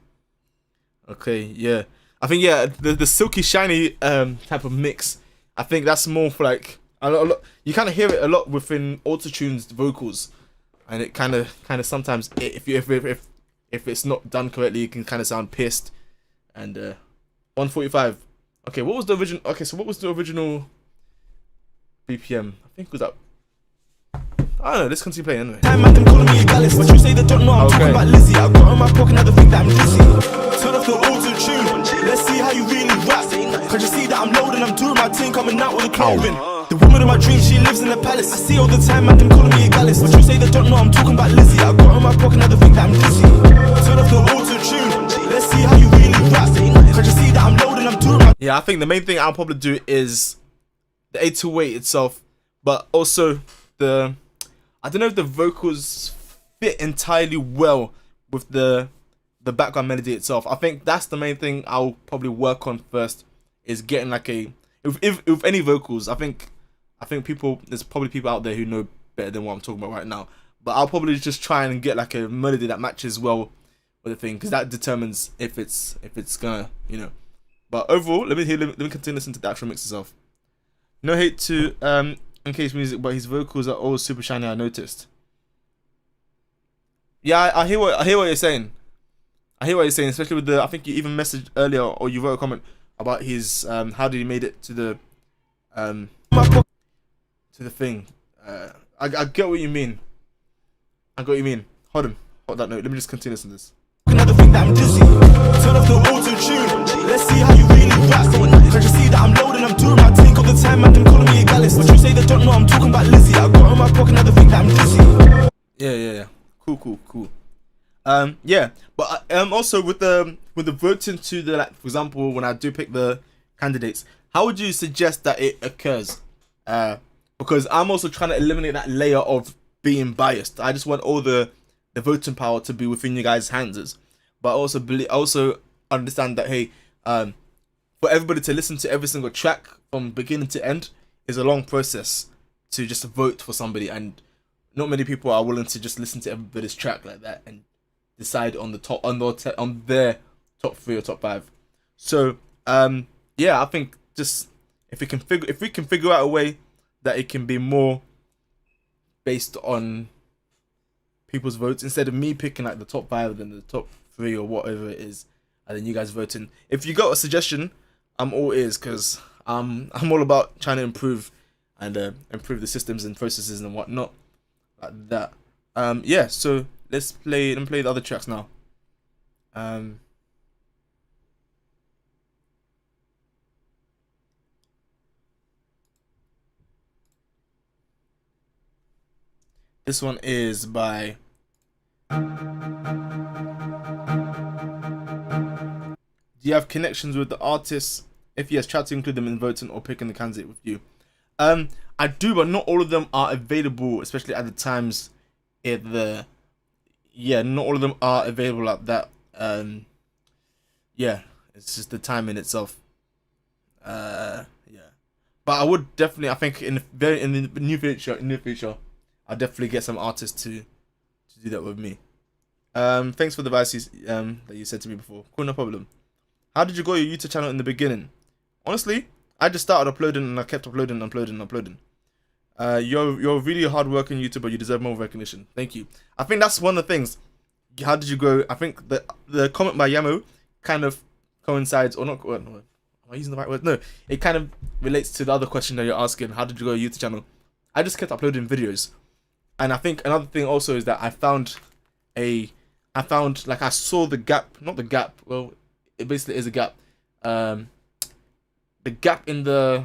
Okay, yeah. I think, yeah, the silky shiny type of mix, I think that's more for like, you kind of hear it a lot within autotune's vocals. And it kind of sometimes, if it's not done correctly, it can kind of sound pissed. And 145. Okay, what was the original? Okay, so what was the original BPM? I think it was up. I don't know, let's continue playing anyway. Time, man, them calling me a gallus. But you say they don't know I'm talking about Lizzie. I got in my pocket, now they think that I'm dizzy. Turn off the auto-tune. Let's see how you really rap. Cause you see that I'm loading, I'm doing my thing, coming out with a clothing. The woman in my dreams, she lives in the palace. I see all the time, man, them calling me a gallus. But you say they don't know I'm talking about Lizzie. I got in my pocket, now they think that I'm dizzy. Turn off the auto-tune. Let's see how you really rap. Cause you see that I'm loading, I'm doing my... Yeah, I think the main thing I'll probably do is the 808 itself, but also I don't know if the vocals fit entirely well with the background melody itself. I think that's the main thing I'll probably work on first, is getting like if any vocals. I think there's probably people out there who know better than what I'm talking about right now, but I'll probably just try and get like a melody that matches well with the thing, because that determines if it's gonna, you know. But overall, let me continue listening to the actual mix itself. No hate to NK's music, but his vocals are all super shiny, I noticed. Yeah, I hear what you're saying. I hear what you're saying, especially with the, I think you even messaged earlier, or you wrote a comment about his how did he made it to the thing. I get what you mean. I get what you mean. Hold that note. Let me just continue listening to this. Another thing that I'm dizzy. Turn off the auto-tune. Let's see how you really rap. Cause you see that I'm loading, I'm doing my thing all the time, man, them calling me a gallus. But you say they don't know I'm talking about Lizzie. I got in my pocket, another thing that I'm dizzy. Yeah. Cool. Yeah, but also with the voting to the, like, for example, when I do pick the candidates, how would you suggest that it occurs? Because I'm also trying to eliminate that layer of being biased. I just want all the voting power to be within you guys' hands. But I also understand that, hey, for everybody to listen to every single track from beginning to end is a long process to just vote for somebody, and not many people are willing to just listen to everybody's track like that and decide on their top 3 or top 5. So yeah, I think just if we can figure out a way that it can be more based on people's votes instead of me picking like the top 5 and the top 3 or whatever it is, and then you guys voting. If you got a suggestion, I'm all ears, because I'm all about trying to improve and improve the systems and processes and whatnot like that. Yeah, so let me play the other tracks now. This one is by Do you have connections with the artists? If yes, try to include them in voting or picking the candidate with you. I do, but not all of them are available, especially at the times. Not all of them are available at that. Yeah, it's just the time in itself. Yeah, but I would definitely, I think in the near future, I'll definitely get some artists to do that with me. Thanks for the advice that you said to me before. Cool, no problem. How did you grow your YouTube channel in the beginning? Honestly, I just started uploading and I kept uploading. You're a really hard-working YouTuber. You deserve more recognition. Thank you. I think that's one of the things. How did you grow? I think the comment by Yamo kind of coincides, or not. No, am I using the right word? No, it kind of relates to the other question that you're asking. How did you grow your YouTube channel? I just kept uploading videos, and I think another thing also is that I saw the gap. Not the gap. Well, it basically is a gap. The gap in the,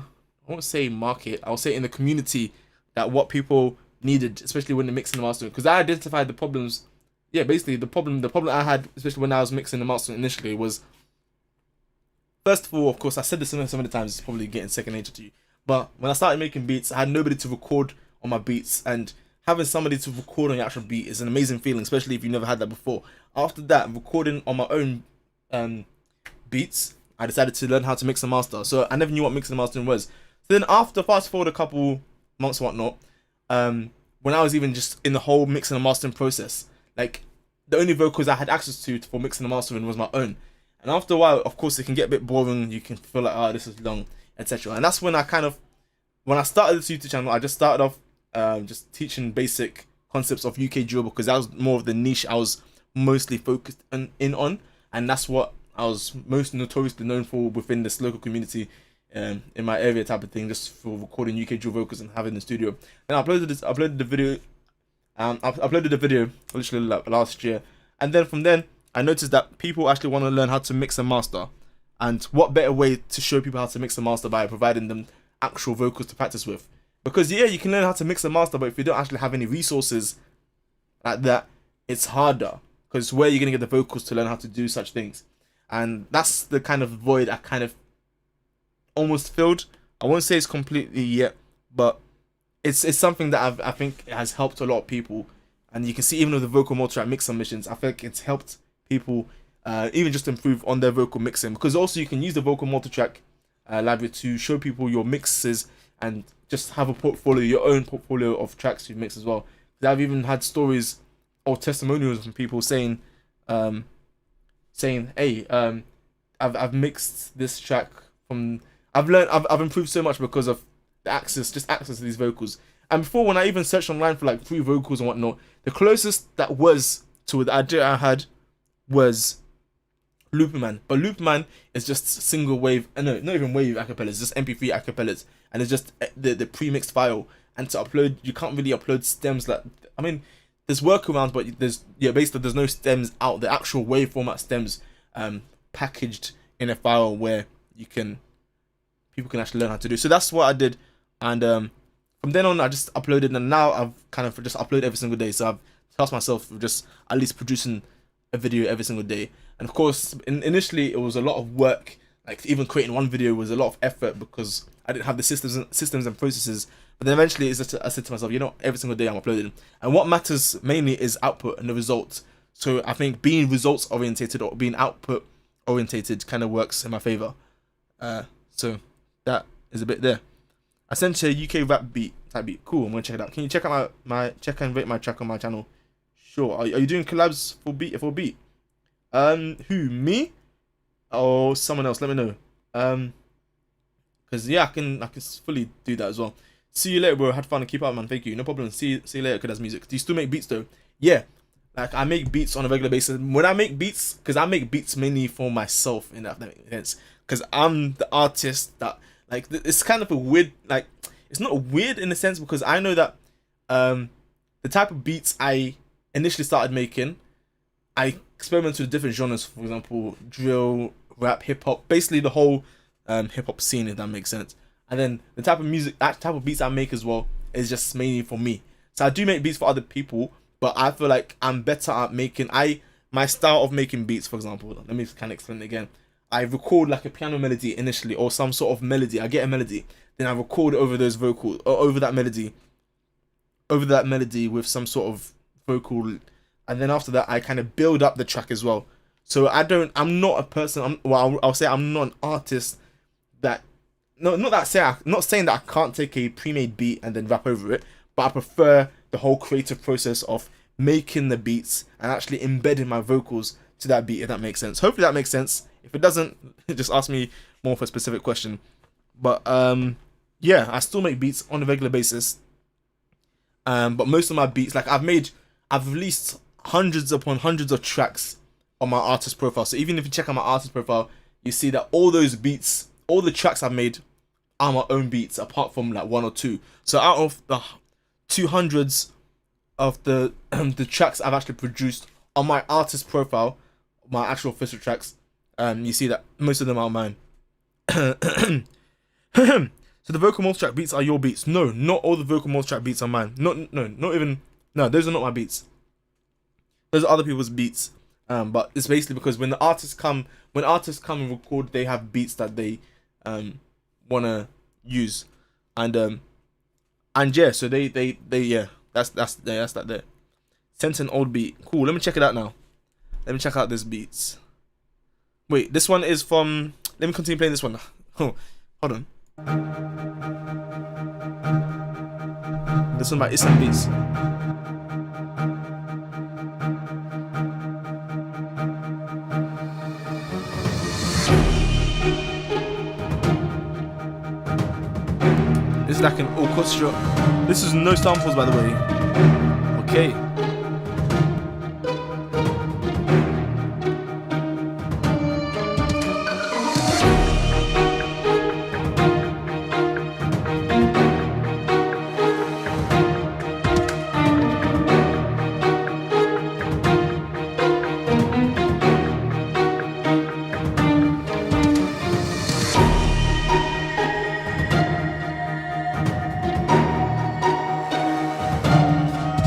I won't say market, I'll say in the community, that what people needed, especially when they're mixing and mastering. Because I identified the problems. Yeah, basically the problem I had, especially when I was mixing and mastering initially, was, first of all, of course, I said this so many times, it's probably getting second nature to you. But when I started making beats, I had nobody to record on my beats, and having somebody to record on your actual beat is an amazing feeling, especially if you've never had that before. After that, recording on my own beats, I decided to learn how to mix and master. So I never knew what mixing and mastering was. So then after, fast forward a couple months or whatnot, when I was even just in the whole mixing and mastering process, like the only vocals I had access to for mixing and mastering was my own. And after a while, of course, it can get a bit boring. You can feel like, oh, this is long, etc. And that's when when I started this YouTube channel, I just started off just teaching basic concepts of UK drill, because that was more of the niche I was mostly focused in on, and that's what I was most notoriously known for within this local community, in my area type of thing, just for recording UK drill vocals and having the studio. And I uploaded the video. I uploaded the video literally like last year, and then from then I noticed that people actually want to learn how to mix and master, and what better way to show people how to mix and master by providing them actual vocals to practice with. Because yeah, you can learn how to mix and master, but if you don't actually have any resources like that, it's harder, because where are you going to get the vocals to learn how to do such things? And that's the kind of void I kind of almost filled. I won't say it's completely yet, but it's something that I think has helped a lot of people. And you can see even with the vocal multi-track mix submissions, I think it's helped people even just improve on their vocal mixing. Because also you can use the vocal multi-track library to show people your mixes and just have a portfolio, your own portfolio of tracks you mix as well. I've even had stories or testimonials from people saying, hey, I've mixed this track from, I've improved so much because of the access to these vocals. And before, when I even searched online for like free vocals and whatnot, the closest that was to the idea I had was Looperman. But Looperman is just single wave, no, not even wave acapellas, it's just MP3 acapellas, and it's just the pre-mixed file. And to upload, you can't really upload stems like, I mean, there's workarounds, but basically there's no stems out. The actual wave format stems packaged in a file where people can actually learn how to do. So that's what I did, and from then on I just uploaded, and now I've kind of just uploaded every single day. So I've tasked myself with just at least producing a video every single day. And of course, initially it was a lot of work. Like even creating one video was a lot of effort because I didn't have the systems and processes. But then eventually, I said to myself, you know, every single day I'm uploading. And what matters mainly is output and the results. So I think being results orientated or being output orientated kind of works in my favor. So that is a bit there. I sent you a UK rap beat type beat. Cool, I'm gonna check it out. Can you check out my check and rate my track on my channel? Sure. Are you doing collabs for beat? Who, me or someone else? Let me know. Cause yeah, I can fully do that as well. See you later, bro. Had fun and keep up, man. Thank you. No problem. See you later. Cause that's music. Do you still make beats though? Yeah. Like I make beats on a regular basis. When I make beats, cause I make beats mainly for myself. In that makes sense. Cause I'm the artist that like it's kind of a weird like it's not weird in a sense because I know that the type of beats I initially started making, I experimented with different genres. For example, drill, rap, hip hop, basically the whole hip hop scene, if that makes sense. And then the type of music, that type of beats I make as well, is just mainly for me. So I do make beats for other people, but I feel like I'm better at making my style of making beats. For example, let me kind of explain it again. I record like a piano melody initially, or some sort of melody. I get a melody, then I record over those vocals, or over that melody with some sort of vocal, and then after that I kind of build up the track as well. So I'm not a person. I'll say I'm not an artist that. No, not saying that I can't take a pre-made beat and then rap over it, but I prefer the whole creative process of making the beats and actually embedding my vocals to that beat, if that makes sense. Hopefully that makes sense. If it doesn't, just ask me more for a specific question. But yeah, I still make beats on a regular basis. But most of my beats, like I've released hundreds upon hundreds of tracks on my artist profile. So even if you check out my artist profile, you see that all those beats, all the tracks I've made are my own beats, apart from like one or two. So out of the 200s of the tracks I've actually produced on my artist profile, my actual official tracks, you see that most of them are mine. So the vocal multi-track beats are your beats? No, not all the vocal multi-track beats are mine. Not even. No, those are not my beats. Those are other people's beats. But it's basically because when artists come and record, they have beats that they wanna use, and yeah, so they yeah, that's that there. Sent an old beat. Cool. Let me check it out now. Let me check out this beats. Wait, this one is from. Let me continue playing this one. Oh, hold on. This one by Isam Beats. This is like an orchestra. This is no samples, by the way. Okay.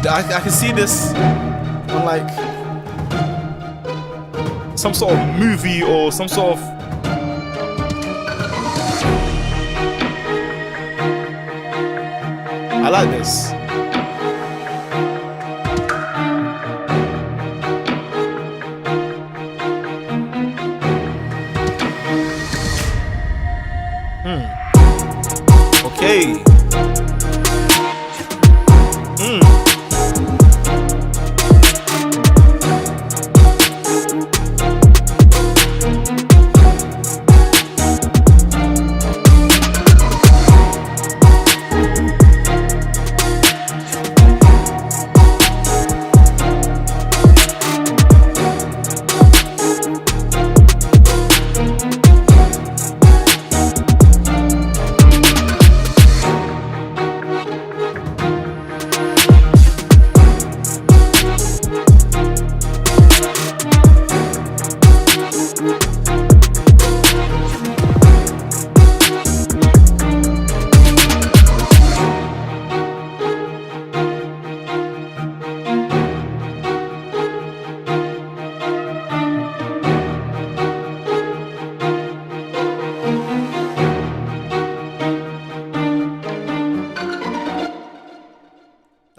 I can see this on like some sort of movie or some sort of I like this. Okay.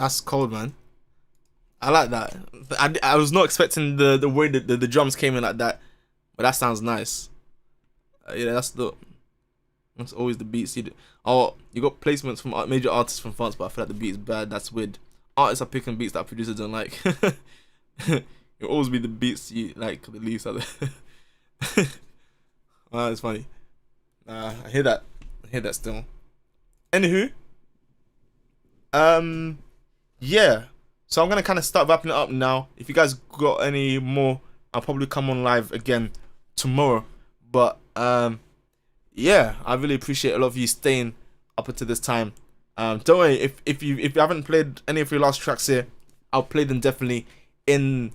That's cold, man. I like that. I was not expecting the way that the drums came in like that, but that sounds nice. Yeah, that's dope. That's always the beats you do. Oh, you got placements from major artists from France, but I feel like the beat is bad. That's weird. Artists are picking beats that producers don't like. It'll always be the beats you like the least out there. Oh, it's funny. I hear that. I hear that still. Anywho, yeah. So I'm gonna kind of start wrapping it up now. If you guys got any more, I'll probably come on live again tomorrow. But yeah, I really appreciate a lot of you staying up until this time. Don't worry, if you haven't played any of your last tracks here, I'll play them definitely in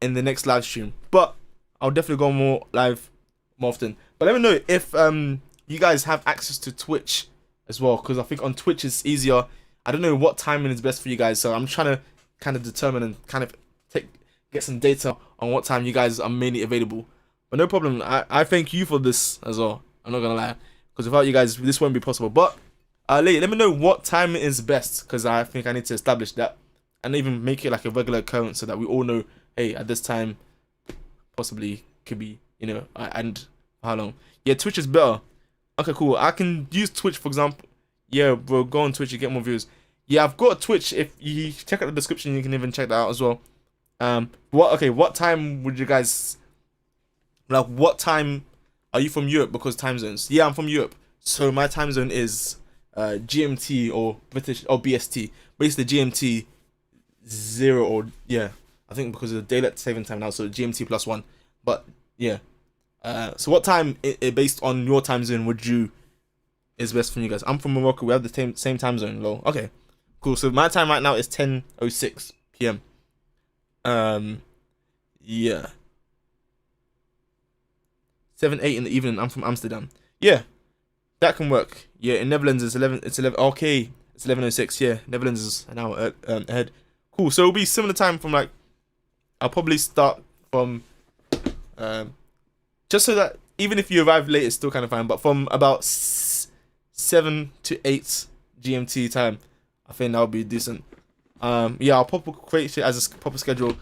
the next live stream. But I'll definitely go more live more often. But let me know if you guys have access to Twitch as well, because I think on Twitch it's easier. I don't know what timing is best for you guys, so I'm trying to kind of determine and kind of get some data on what time you guys are mainly available. But no problem. I thank you for this as well. I'm not gonna lie, because without you guys this won't be possible. But let me know what time is best, because I think I need to establish that and even make it like a regular occurrence so that we all know, hey, at this time possibly could be, you know, and how long. Yeah, Twitch is better. Okay, cool. I can use Twitch, for example. Yeah, bro, go on Twitch, you get more views. Yeah, I've got a Twitch. If you check out the description, you can even check that out as well. What time would you guys, like, what time are you from Europe? Because time zones. Yeah, I'm from Europe, so my time zone is GMT or British or BST. Basically GMT 0, or yeah, I think because of the daylight saving time now, so GMT +1. But yeah, so what time based on your time zone is best for you guys? I'm from Morocco. We have the same time zone. Lol. Okay, cool. So my time right now is 10:06 p.m. Yeah, 7-8 in the evening. I'm from Amsterdam. Yeah, that can work. Yeah, in Netherlands it's 11. It's 11. Okay, it's 11:06. Yeah, Netherlands is an hour ahead. Cool. So it'll be similar time from, like, I'll probably start from just so that even if you arrive late, it's still kind of fine. But from about 7 to 8 GMT time, I think that'll be decent. Yeah, I'll create it as a proper schedule.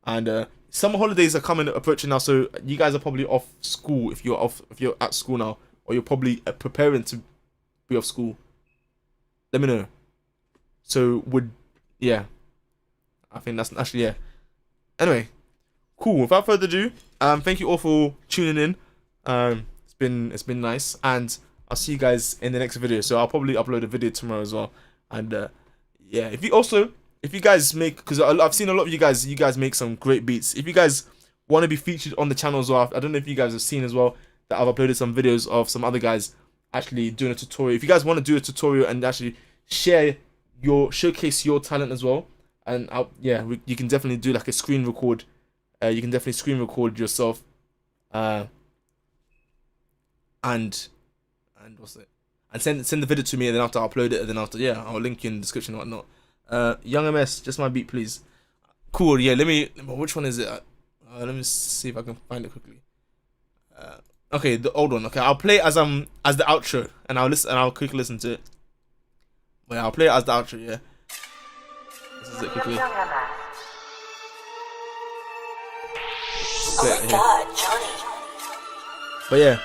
And summer holidays are approaching now, so you guys are probably off school if you're at school now, or you're probably preparing to be off school. Let me know. So yeah, I think that's actually, yeah. Anyway, cool. Without further ado, thank you all for tuning in. It's been nice, and I'll see you guys in the next video. So I'll probably upload a video tomorrow as well. And yeah, if you guys make, because I've seen a lot of you guys make some great beats. If you guys want to be featured on the channel as well, I don't know if you guys have seen as well that I've uploaded some videos of some other guys actually doing a tutorial. If you guys want to do a tutorial and actually showcase your talent as well, and you can definitely do like a screen record. You can definitely screen record yourself, and what's it? And send the video to me, and then after I'll upload it, and then after, yeah, I'll link you in the description and whatnot. Young MS, just my beat, please. Cool. Yeah, which one is it? Let me see if I can find it quickly. Okay, the old one. Okay, I'll play it as the outro, and I'll quickly listen to it. But yeah, I'll play it as the outro. Yeah. This is it quickly. Oh my God, Johnny. But yeah,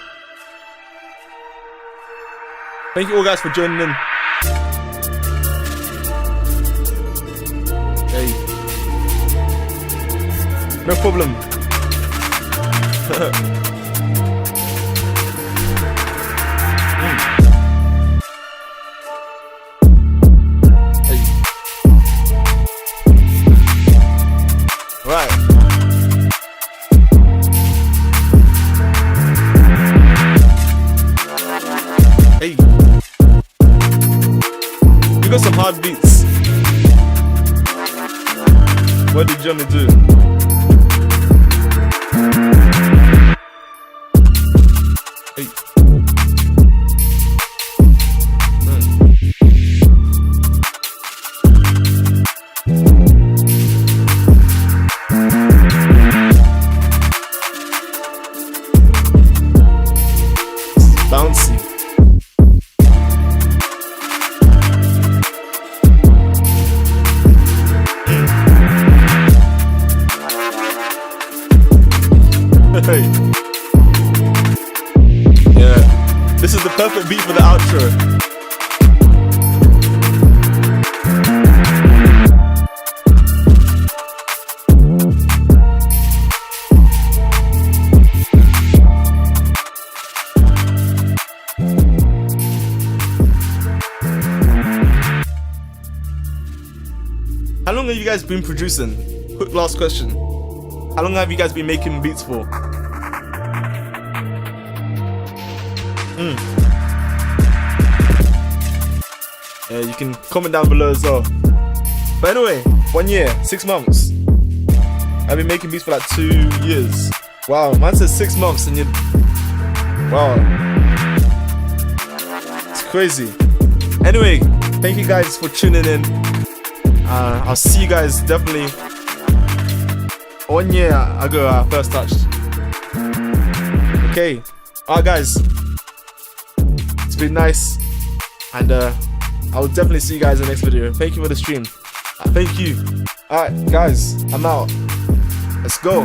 thank you all guys for joining in. Hey, no problem. Hey. Right. Hey, you got some hard beats. What did Johnny do? Hey. Bouncy. is the perfect beat for the outro. How long have you guys been producing? Quick last question. How long have you guys been making beats for? Yeah, you can comment down below as well. But anyway, 1 year, 6 months. I've been making beats for like 2 years. Wow, man says 6 months and you... Wow. It's crazy. Anyway, thank you guys for tuning in. I'll see you guys definitely 1 year ago I first touched. Okay, alright guys, it's been nice, and I will definitely see you guys in the next video. Thank you for the stream. Thank you. Alright guys, I'm out. Let's go.